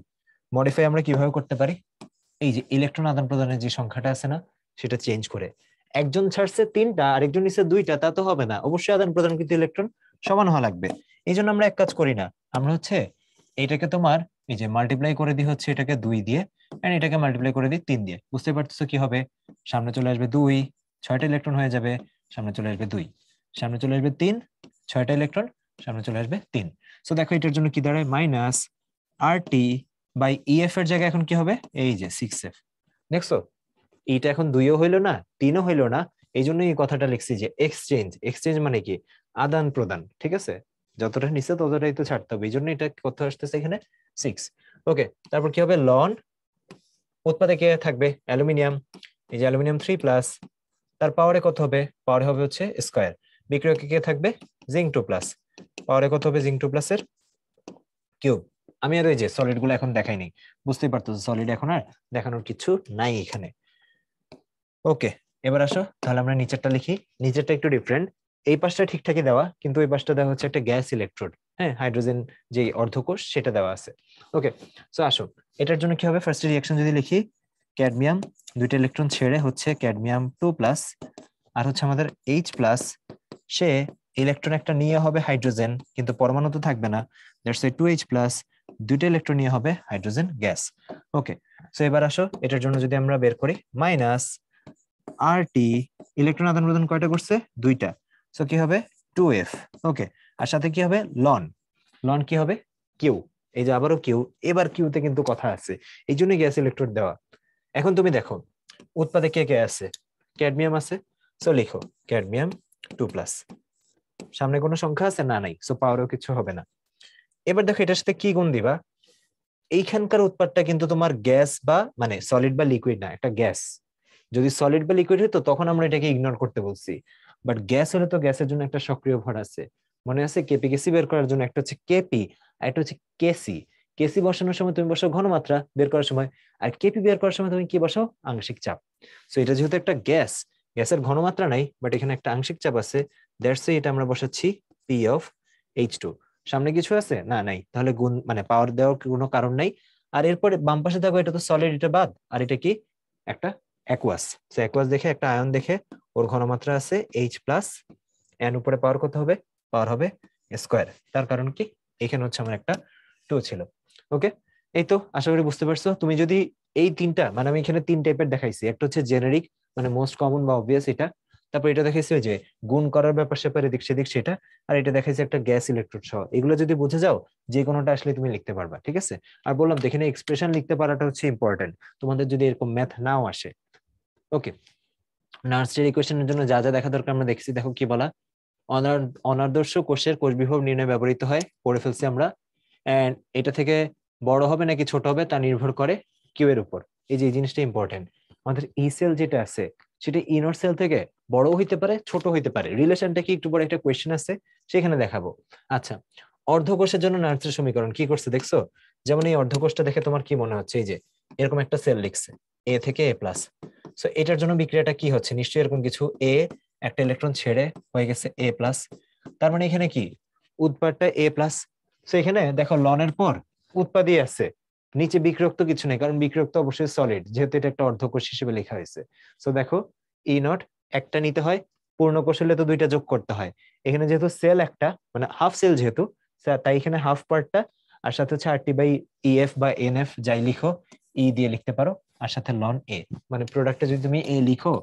মডিফাই আমরা কিভাবে করতে পারি, এই যে ইলেকট্রন আদান প্রদানের যে সংখ্যাটা আছে না, সেটা চেঞ্জ করে, একজন ছাড়ছে 3টা আরেকজন নিচ্ছে 2টা, তা তো হবে না, অবশ্যই আদান প্রদান কিন্তু ইলেকট্রন সমান হওয়া লাগবে। এই জন্য আমরা এক কাজ করি না, আমরা হচ্ছে এটাকে তোমার এই যে মাল্টিপ্লাই করে দিই হচ্ছে এটাকে 2 দিয়ে, এন্ড এটাকে মাল্টিপ্লাই করে দিই 3 দিয়ে, বুঝতে পারতেছো কি হবে, সামনে চলে আসবে 2, 6টা ইলেকট্রন হয়ে যাবে, সামনে চলে আসবে 2, সামনে চলে আসবে 3, 6টা ইলেকট্রন, সামনে চলে আসবে 3। সো দেখো এটার জন্য কি দাঁড়ায় মাইনাস RT বাই EF এর জায়গায় এখন কি হবে এই যে 6F। দেখছো এইটা এখন 2ও হইলো না 3ও হইলো না, এই জন্য এই কথাটা লিখছি যে এক্সচেঞ্জ। এক্সচেঞ্জ মানে কি আদান প্রদান, ঠিক আছে? যতটা নিচে ততটাই তো ছাড়তে হবে, এই জন্য এটা কত আসতেছে এখানে 6। ওকে, তারপর কি হবে লন উৎপাদে কে থাকবে অ্যালুমিনিয়াম, এই যে অ্যালুমিনিয়াম 3+, তার পাওয়ারে কত হবে পাওয়ারে হবে হচ্ছে স্কয়ার, বিক্রিয়কে কে থাকবে জিঙ্ক 2+, পাওয়ারে কত হবে জিঙ্ক 2+ এর কিউব। আমি আর ওই যে সলিড গুলো এখন দেখাইনি, বুঝতেই পারতো সলিড এখন আর দেখানোর কিছু নাই এখানে। ওকে, এবার আসো তাহলে আমরা নিচেরটা লিখি। নিচেরটা একটু ডিফারেন্ট, এই পাশটা ঠিকঠাকই দেওয়া কিন্তু ওই পাশটা দেওয়া হচ্ছে একটা গ্যাস ইলেকট্রোড, হ্যাঁ হাইড্রোজেন যে অর্ধকোষ সেটা দেওয়া আছে। ওকে, সো আসো এটার জন্য কি হবে ফার্স্ট রিঅ্যাকশন যদি লিখি, ক্যাডমিয়াম দুইটা ইলেকট্রন ছেড়ে হচ্ছে ক্যাডমিয়াম 2+, আর হচ্ছে আমাদের H+, সে ইলেকট্রন একটা নিয়ে হবে হাইড্রোজেন কিন্তু পরমাণু তো থাকবে না, দ্যাটস ওয়াই 2H+, দুইটা ইলেকট্রন নিয়ে হবে হাইড্রোজেন গ্যাস। ওকে, সো এবার আসো এটার জন্য যদি আমরা বের করি মাইনাস RT, ইলেকট্রন আদান প্রদান কয়টা করছে দুইটা, সো কি হবে 2F। ওকে, আর সাথে কি হবে লন, লন কি হবে কিউ, এই যে আবারও কিউ, এবার কিউতে কিন্তু কথা আছে, এই জন্যই গ্যাস ইলেকট্রোড দেওয়া। এখন তুমি দেখো উৎপাদে কে কে আছে, ক্যাডমিয়াম আছে, সো লিখো ক্যাডমিয়াম 2+, সামনে কোনো সংখ্যা আছে না নাই, সো পাওয়ারও কিছু হবে না। এবার দেখো এটার সাথে কি গুণ দিবা, এইখানকার উৎপাদটা কিন্তু তোমার গ্যাস বা মানে সলিড বা লিকুইড না, একটা গ্যাস। যদি সলিড বা লিকুইড হতো তখন আমরা এটাকে ইগনোর করতে বলছি, বাট গ্যাস হলে তো গ্যাসের জন্য একটা সক্রিয় ভর আছে, মনে আছে কেপি কেসি বের করার জন্য একটা হচ্ছে কেপি আর একটা হচ্ছে কেসি। কেসি বসানোর সময় তুমি বসাও ঘনমাত্রা বের করার সময়, আর কেপি বের করার সময় তুমি কি বসাও আংশিক চাপ। সো এটা যেহেতু একটা গ্যাস, গ্যাসের ঘনমাত্রা নাই বাট এখানে একটা আংশিক চাপ আছে, দ্যাটস এটা আমরা বসাচ্ছি P(H2). সামনে কিছু আছে না নাই, তাহলে গুণ মানে পাওয়ার দেওয়ার কোনো কারণ নাই। আর এরপরে বাম পাশে থাকো এটা তো সলিড, এটা বাদ, আর এটা কি একটা অ্যাকুয়াস। সো অ্যাকুয়াস দেখে একটা আয়ন দেখে ওর ঘনমাত্রা আছে H+, এন উপরে পাওয়ার কত হবে পাওয়ার হবে স্কয়ার, তার কারণ কি এখানে হচ্ছে আমার একটা 2 ছিল। ওকে, এই তো আশা করি বুঝতে পারছো। তুমি যদি এই তিনটা মানে আমি এখানে 3 টাইপের দেখাইছি, একটা হচ্ছে জেনারিক মানে মোস্ট কমন বা অবভিয়াস এটা, তারপর এটা দেখাইছি যে গুণ করার ব্যাপার স্যাপার এদিক সেদিক সেটা, আর এটা দেখাইছি একটা গ্যাস ইলেকট্রোড সহ। এগুলো যদি বুঝে যাও যে কোনোটা আসলে তুমি লিখতে পারবা, ঠিক আছে? আর বললাম তো এখানে এক্সপ্রেশন লিখতে পারাটা হচ্ছে ইম্পর্টেন্ট, তোমাদের যদি এরকম ম্যাথ নাও আসে। ওকে, নার্সের ইকুয়েশনের জন্য যা যা দেখা দরকার আমরা দেখছি, দেখো কি বলা, অনাদর্শ কোষের কোষ বিভব নির্ণয় ব্যবহৃত হয়, পড়ে ফেলছি আমরা। এন্ড এটা থেকে বড় হবে নাকি ছোট হবে তা নির্ভর করে কিউ এর উপর। এই যে এই জিনিসটা ইম্পর্টেন্ট, আমাদের ই সেল যেটা আছে সেটা ইনর সেল থেকে বড় হইতে পারে ছোট হইতে পারে, রিলেশনটা কি একটু বড় একটা কোয়েশ্চেন আছে সেখানে দেখাবো। আচ্ছা, অর্ধকোষের জন্য নার্সের সমীকরণ কি করছে দেখছো? যেমন এই অর্ধকোষটা দেখে তোমার কি মনে হচ্ছে, এই যে এরকম একটা সেল লিখছে এ থেকে A+, সো এটার জন্য বিক্রিয়াটা কি হচ্ছে নিশ্চয়ই এরকম কিছু, এ একটা ইলেকট্রন ছেড়ে হয়ে গেছে A+, তার মানে এখানে কি উৎপাদটা A+। সো এখানে দেখো লনের পর উৎপাদই আছে, নিচে বিক্রিয়ক তো কিছু নেই কারণ বিক্রিয়ক তো অবশ্যই সলিড যেহেতু এটা একটা অর্ধকোষ হিসেবে লেখা হয়েছে। সো দেখো E0 একটা নিতে হয়, পূর্ণ কোষ হলে তো দুইটা যোগ করতে হয়, এখানে যেহেতু সেল একটা মানে হাফ সেল যেহেতু, তাই এখানে হাফ পার্টটা, আর সাথে হচ্ছে RT/EF বা NF যাই লিখো ই দিয়ে লিখতে পারো, আর সাথে লন এ, মানে প্রোডাক্টে যদি তুমি এ লিখো,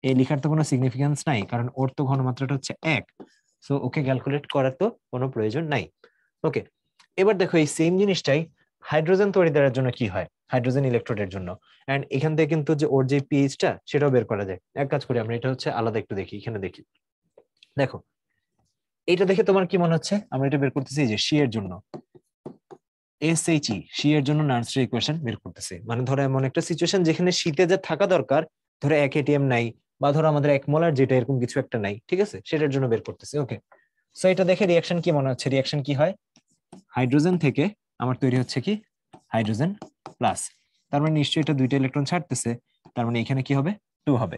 এ লিখার তো কোনো সিগনিফিকেন্স নাই কারণ ওর তো ঘনমাত্রাটা হচ্ছে 1, সো ওকে ক্যালকুলেট করার তো কোনো প্রয়োজন নাই। ওকে, এবার দেখো এই সেম জিনিসটাই হাইড্রোজেন তড়িৎদ্বারের জন্য কি হয়, হাইড্রোজেন ইলেকট্রোডের জন্য। এন্ড এখান থেকে কিন্তু যে ওর যে পিএইচটা সেটাও বের করা যায়। এক কাজ করি আমরা এটা হচ্ছে আলাদা একটু দেখি, এখানে দেখি, দেখো এটা দেখে তোমার কি মনে হচ্ছে, আমরা এটা বের করতেছি যে সি এর জন্য SHE, সি এর জন্য নার্সের ইকুয়েশন বের করতেছি। মানে ধরো এমন একটা সিচুয়েশন যেখানে শীতে যা থাকা দরকার, ধরো 1 ATM নাই, বা ধরো আমাদের 1 মোলার যেটা এরকম কিছু একটা নাই, ঠিক আছে, সেটার জন্য বের করতেছি। ওকে, সো এটা দেখে রিঅ্যাকশন কি মনে হচ্ছে, রিঅ্যাকশন কি হয়, হাইড্রোজেন থেকে আমার তৈরি হচ্ছে কি হাইড্রোজেন প্লাস, তার মানে নিশ্চয়ই এটা দুইটা ইলেকট্রন ছাড়তেছে, তার মানে এখানে কি হবে 2 হবে,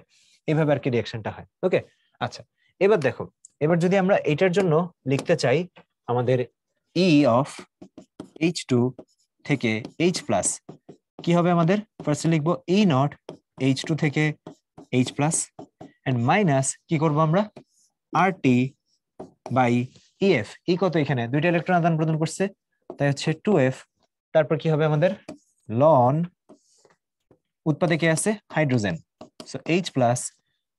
এভাবে আর কি রিঅ্যাকশনটা হয়। ওকে, আচ্ছা এবার দেখো, এবার যদি আমরা এটার জন্য লিখতে চাই আমাদের E অফ H2 থেকে H+, কি হবে আমাদের ফার্স্টে লিখবো E0 H2 থেকে H+, এন্ড মাইনাস কি করব আমরা RT/EF, ই কত এখানে দুইটা ইলেকট্রন আদান প্রদান করছে তাই হচ্ছে 2F, তারপর কি হবে আমাদের লন উৎপাদে কে আছে হাইড্রোজেন, সো H+,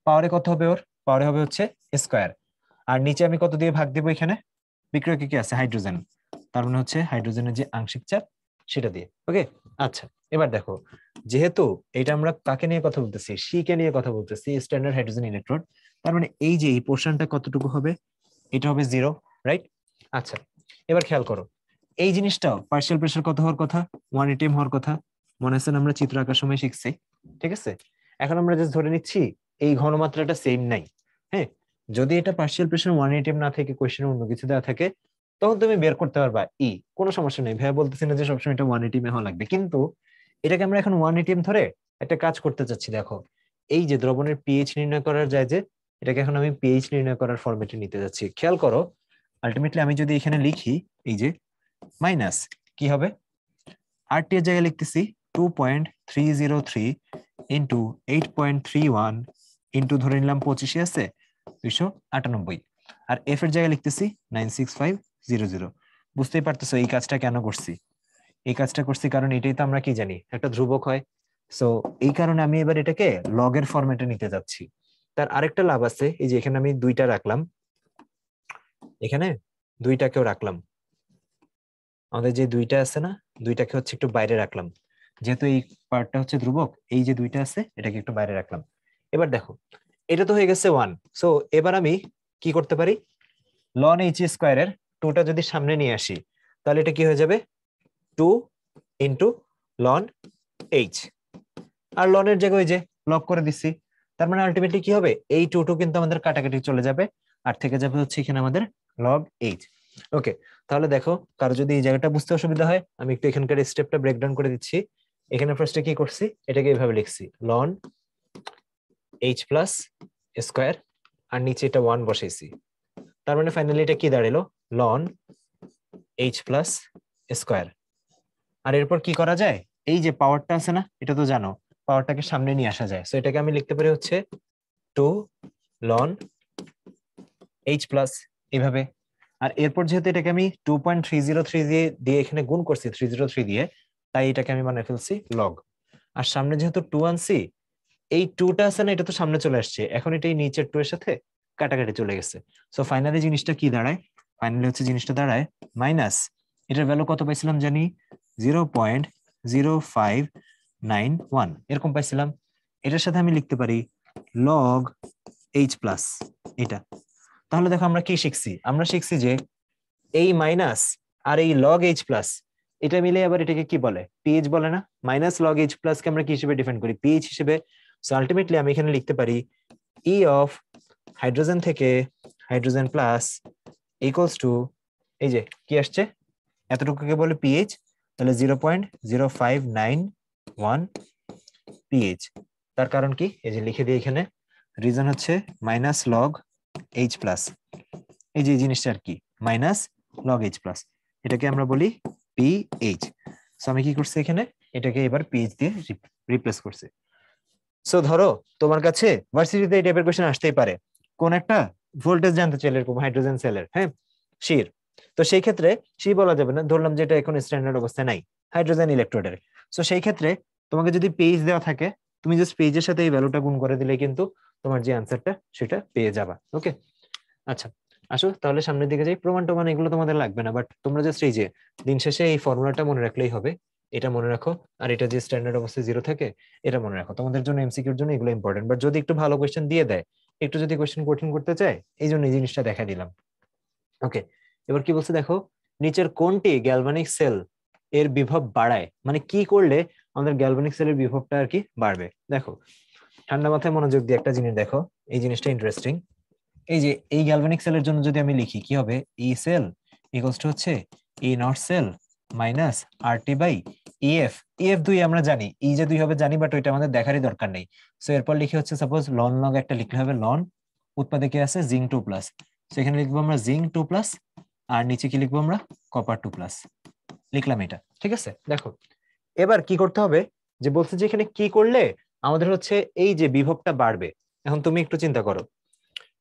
পাওয়ারে কত হবে ওর পাওয়ারে হবে হচ্ছে স্কয়ার, আর নিচে আমি কত দিয়ে ভাগ দেব, এখানে বিক্রিয়কে কি আছে হাইড্রোজেন, তার মানে হচ্ছে হাইড্রোজেনের যে আংশিক চাপ সেটা দিয়ে। ওকে, আচ্ছা এবার দেখো, যেহেতু এটা আমরা কাকে নিয়ে কথা বলতেছি, সি কে নিয়ে কথা বলতেছি, স্ট্যান্ডার্ড হাইড্রোজেন ইলেকট্রোড, তার মানে এই যে এই পোর্শনটা কতটুকু হবে, এটা হবে 0, রাইট? আচ্ছা এবার খেয়াল করো, এই জিনিসটাও পার্শিয়াল প্রেসার কত হওয়ার কথা, 1 atm হওয়ার কথা, মনে আছে না আমরা চিত্র আঁকার সময় শিখছি, ঠিক আছে? এখন আমরা জাস্ট ধরে নিচ্ছি এই ঘনমাত্রাটা সেম নাই। হ্যাঁ, যদি এটা পার্শিয়াল প্রেসার 1 atm না থেকে কোশ্চেনে অন্য কিছু দেওয়া থাকে, তখন তুমি বের করতে পারবা কোনো সমস্যা নেই, ভাইয়া বলতেছি না যে সবসময় এটা 1 atm হওয়া লাগবে, কিন্তু এটাকে আমরা এখন 1 atm ধরে একটা কাজ করতে চাচ্ছি। দেখো, এই যে দ্রবণের পিএইচ নির্ণয় করার যায় যে, এটাকে এখন আমি পিএইচ নির্ণয় করার ফরম্যাটে নিতে যাচ্ছি। খেয়াল করো, আলটিমেটলি আমি যদি এখানে লিখি এই যে মাইনাস, কি হবে, RT এর জায়গায় লিখতেছি 2.303 ইন্টু 8.31 ইন্টু ধরে নিলাম 25 আছে 298, আর এফ এর জায়গায় লিখতেছি 96500। বুঝতেই পারতেছো এই কাজটা কেন করছি? এই কাজটা করছি কারণ এটাই তো আমরা কি জানি, একটা ধ্রুবক হয়। সো এই কারণে আমি এবার এটাকে লগের ফরম্যাটে নিতে যাচ্ছি। তার আরেকটা লাভ আছে, এই যে এখানে আমি 2টা রাখলাম, এখানে 2টাকেও রাখলাম, আমাদের যে 2টা আছে না, 2টাকে হচ্ছে একটু বাইরে রাখলাম, যেহেতু এই পার্টটা হচ্ছে ধ্রুবক, এই যে 2টা আছে এটাকে একটু বাইরে রাখলাম। এবার দেখো, এটা তো হয়ে গেছে 1। সো এবার আমি কি করতে পারি, লন এইচ স্কোয়ারের 2টা যদি সামনে নিয়ে আসি, তাহলে এটা কি হয়ে যাবে, 2 ইন্টু লন এইচ, আর লনের জায়গায় ওই যে লগ করে দিচ্ছি। তার মানে আলটিমেটলি কি হবে, এই 2 কিন্তু আমাদের কাটাকাটি চলে যাবে, আর থেকে যাবে হচ্ছে এখানে আমাদের লগ এইচ। ওকে, তাহলে দেখো, কারো যদি এই জায়গাটা বুঝতে অসুবিধা হয়, আমি একটু এখানকার স্টেপটা ব্রেকডাউন করে দিচ্ছি। এখানে ফার্স্টে কি করছি, এটাকে এইভাবে লিখছি, লন এইচ প্লাস স্কোয়ার, আর নিচে এটা 1 বসাইছি। তার মানে ফাইনালি এটা কি দাঁড়ালো, লন এইচ প্লাস স্কোয়ার। আর এরপর কি করা যায়, এই যে পাওয়ারটা আছে না, এটা তো জানো, পাওয়ারটাকে সামনে নিয়ে আসা যায়। সো এটাকে আমি লিখতে পারি হচ্ছে 2 লন এইচ প্লাস, এইভাবে। আর এরপর যেহেতু এটাকে আমি 2.303 দিয়ে এখানে গুণ করছি 303 দিয়ে, তাই এটাকে আমি বানিয়ে ফেলছি লগ। আর সামনে যেহেতু 2 আনছি, এই 2টা আছে না, এটা তো সামনে চলে আসছে, এখন এটা এই নিচের 2 এর সাথে কাটাকাটি চলে গেছে। সো ফাইনালি জিনিসটা কি দাঁড়ায়, ফাইনালি হচ্ছে জিনিসটা দাঁড়ায় মাইনাস, এটার ভ্যালু কত পাইছিলাম জানি, 0.0591 এরকম পাইছিলাম। এটার সাথে আমি লিখতে পারি লগ এইচ প্লাস এটা। তাহলে দেখো আমরা কি শিখছি, আমরা শিখছি যে এই মাইনাস আর এই লগ এইচ প্লাস, এটা মিলে আবার এটাকে কি বলে, পিএইচ বলে না? মাইনাস লগ এইচ প্লাস কে আমরা কি হিসেবে ডিফাইন করি, পিএইচ হিসেবে। সো আলটিমেটলি আমি এখানে লিখতে পারি ই অফ হাইড্রোজেন থেকে হাইড্রোজেন প্লাস ইকুয়ালস টু, এই যে কি আসছে, এতটুকুকে বলে পিএইচ, তাহলে 0.0591 পিএইচ। তার কারণ কি, এই যে লিখে দিই এখানে, রিজন হচ্ছে মাইনাস লগ এইচ প্লাস, এই যে জিনিসটা আর কি, মাইনাস লগ এইচ প্লাস, এটাকে আমরা বলি পিএইচ। সো আমি কি করছি এখানে, এটাকে এবার পিএইচ দিয়ে রিপ্লেস করছি। সো ধরো তোমার কাছে ভার্সিটিতে এই টাইপের কোশ্চেন আসতেই পারে, কোন একটা ভোল্টেজ জানতে চাইলে এরকম হাইড্রোজেন সেলের, হ্যাঁ শির, তো সেই ক্ষেত্রে সি বলা যাবে না, ধরলাম যে এটা এখন স্ট্যান্ডার্ড অবস্থায় নাই হাইড্রোজেন ইলেকট্রোডের। সো সেই ক্ষেত্রে তোমাকে যদি পেজ দেওয়া থাকে, তুমি জাস্ট পেজের সাথে এই ভ্যালুটা গুণ করে দিলে কিন্তু তোমার যে আনসারটা সেটা পেয়ে যাবা। ওকে, আচ্ছা আসো তাহলে সামনের দিকে যাই। প্রমাণ টমান এগুলো তোমাদের লাগবে না, বাট তোমরা জাস্ট এই যে দিন শেষে এই ফর্মুলাটা মনে রাখলেই হবে, এটা মনে রাখো, আর এটা যে স্ট্যান্ডার্ড অবস্থায় 0 থাকে এটা মনে রাখো। তোমাদের জন্য এমসিকিউর জন্য এগুলো ইম্পর্টেন্ট, বাট যদি একটু ভালো কোয়েশ্চেন দিয়ে দেয়, একটু যদি কোয়েশ্চেন কঠিন করতে চায়, এই জন্য এই জিনিসটা দেখা দিলাম। ওকে, এবার কি বলছে দেখো, নিচের কোনটি গ্যালভানিক সেল এর বিভব বাড়ায়, মানে কি করলে আমাদের গ্যালভানিক সেলের বিভবটা আর কি বাড়বে। দেখো ঠান্ডা মাথায় মনোযোগ দিয়ে একটা জিনিস দেখো, এই জিনিসটা ইন্টারেস্টিং। এই যে এই গ্যালভানিক সেলের জন্য যদি আমি লিখি, কি হবে, ই সেল ইকুয়ালস টু হচ্ছে E not cell minus RT by EF. EF 2 আমরা জানি, ই যে 2 হবে জানি, বাট ওইটা আমাদের দেখারই দরকার নেই। সো এরপর লিখে হচ্ছে সাপোজ লন লগ একটা লিখলে হবে লন, উৎপাদে কি আছে জিঙ্ক 2 প্লাস, সো এখানে লিখবো আমরা জিঙ্ক 2 প্লাস, আর নিচে কি লিখবো আমরা, কপার 2 প্লাস, লিখলাম এটা, ঠিক আছে। দেখো এবার কি করতে হবে, যে বলছে যে এখানে কি করলে আমাদের হচ্ছে এই যে বিভবটা বাড়বে। এখন তুমি একটু চিন্তা করো,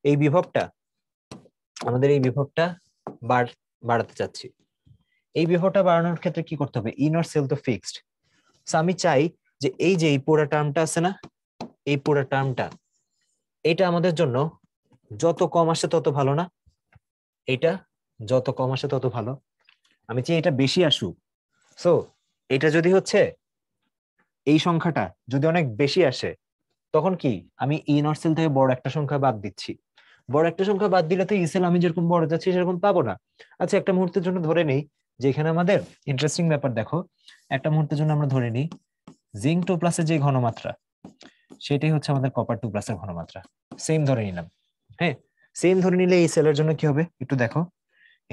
এই বিভবটা, আমাদের এই বিভবটা বাড়াতে চাচ্ছি, এই বিভবটা বাড়ানোর ক্ষেত্রে কি করতে হবে, ই নট সেল তো ফিক্সড। সো আমি চাই যে এই যে এই পুরো টার্মটা আছে না, এই পুরো টার্মটা, এটা আমাদের জন্য যত কম আসে তত ভালো না, এটা যত কম আসে তত ভালো। আমি চাই এটা বেশি আসুক। সো এটা যদি হচ্ছে এই সংখ্যাটা যদি অনেক বেশি আসে, তখন কি আমি ই নট সেল থেকে বড় একটা সংখ্যা বাদ দিচ্ছি। বড় একটা সংখ্যা বাদ দিলে তো ই সেল আমি যেরকম বড় যাচ্ছি সেরকম পাবো না। আচ্ছা, একটা মুহূর্তের জন্য ধরে নেই যে এখানে আমাদের ইন্টারেস্টিং ব্যাপার দেখো, একটা মুহূর্তের জন্য আমরা ধরে নিই জিঙ্ক 2+ যে ঘনমাত্রা সেটাই হচ্ছে আমাদের কপার 2+ ঘনমাত্রা। সেম ধরে নিলাম। হ্যাঁ, সেম ধরে নিলে এই সেলের জন্য কি হবে একটু দেখো।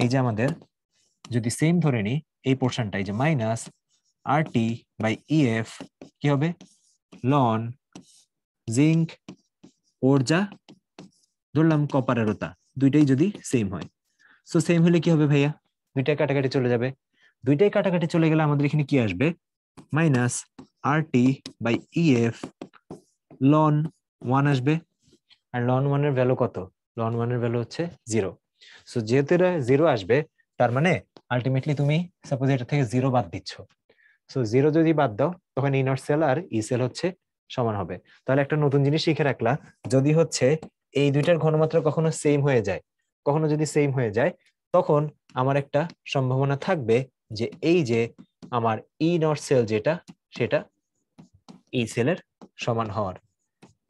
এই যে আমাদের যদি সেম ধরে নিই এই পোর্শনটা, এই যে মাইনাস RT/EF কি হবে, লন জিঙ্ক ওর যা ধরলাম কপারের ওটা, দুইটাই যদি সেম হয়। সো সেম হলে কি হবে ভাইয়া, দুইটাই কাটাকাটি চলে যাবে। দুইটাই কাটাকাটি চলে গেলে আমাদের এখানে কি আসবে, মাইনাস RT/EF লন 1 আসবে। আর লন 1 এর ভ্যালু কত, লন 1 এর ভ্যালু হচ্ছে 0। সো যেহেতু এটা 0 আসবে, তার মানে আলটিমেটলি তুমি সাপোজ এটা থেকে 0 বাদ দিচ্ছ। সো 0 যদি বাদ দাও তখন ই নট সেল আর ই সেল হচ্ছে সমান হবে। তাহলে একটা নতুন জিনিস শিখে রাখলা, যদি হচ্ছে এই দুইটার ঘনমাত্রা কখনো সেম হয়ে যায়, কখনো যদি সেম হয়ে যায়, তখন আমার একটা সম্ভাবনা থাকবে যে এই যে আমার ই নট সেল যেটা, সেটা এই সেলের সমান হওয়ার।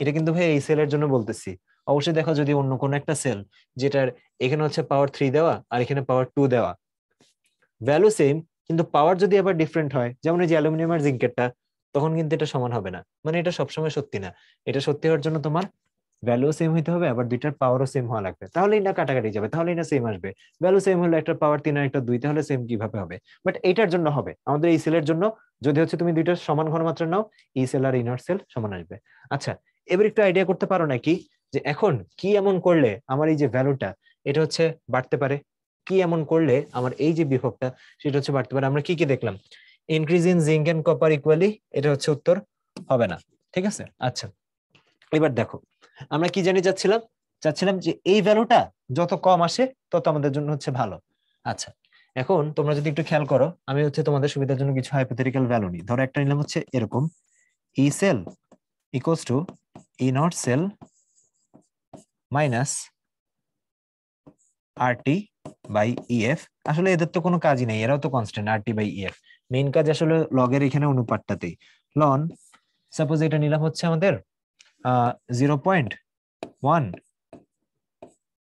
এটা কিন্তু ভাই এই সেলের জন্য বলতেছি। অবশ্যই দেখো যদি অন্য কোনো একটা সেল যেটার এখানে হচ্ছে পাওয়ার 3 দেওয়া আর এখানে পাওয়ার 2 দেওয়া, ভ্যালু সেম কিন্তু পাওয়ার যদি আবার ডিফারেন্ট হয়, যেমন এই যে অ্যালুমিনিয়াম আর জিঙ্কেরটা, তখন কিন্তু এটা সমান হবে না। মানে এটা সবসময় সত্যি না। এটা সত্যি হওয়ার জন্য তোমার ভ্যালু সেম হইতে হবে, আবার দুইটার পাওয়ারও সেম হওয়া লাগবে, তাহলেই না কাটাকাটি যাবে, তাহলেই না সেম আসবে। ভ্যালু সেম হলে একটা পাওয়ার 3 আর একটা 2, তাহলে সেম কিভাবে হবে? বাট এইটার জন্য হবে, আমাদের এই সেলের জন্য যদি হচ্ছে তুমি দুইটার সমান ঘনমাত্রা নাও, এই সেল আর ইনার সেল সমান আসবে। আচ্ছা, এবার একটু আইডিয়া করতে পারো নাকি যে এখন কি এমন করলে আমার এই যে ভ্যালুটা এটা হচ্ছে বাড়তে পারে? কি এমন করলে আমার এই যে বিভবটা সেটা হচ্ছে বাড়তে পারে? আমরা কি কি দেখলাম, increase in zinc and copper equally, এটা হচ্ছে উত্তর হবে না। ঠিক আছে, আচ্ছা এবার দেখো আমরা কি জানি চাচ্ছিলাম, চাচ্ছিলাম যে এই ভ্যালুটা যত কম আসে তত আমাদের জন্য হচ্ছে ভালো। আচ্ছা, এখন তোমরা যদি একটু খেয়াল করো, আমি হচ্ছে তোমাদের সুবিধার জন্য কিছু হাইপোথেটিক্যাল ভ্যালু নিই। ধরো একটা নিলাম হচ্ছে এরকম, E cell equals to E not cell minus RT/EF। আসলে এদের তো কোনো কাজই নেই, এরাও তো কনস্ট্যান্ট RT/EF। মেইন কাজ আসলে লগের এখানে অনুপাতটাতেই। লন সাপোজ এটা নিলাম হচ্ছে আমাদের 0.1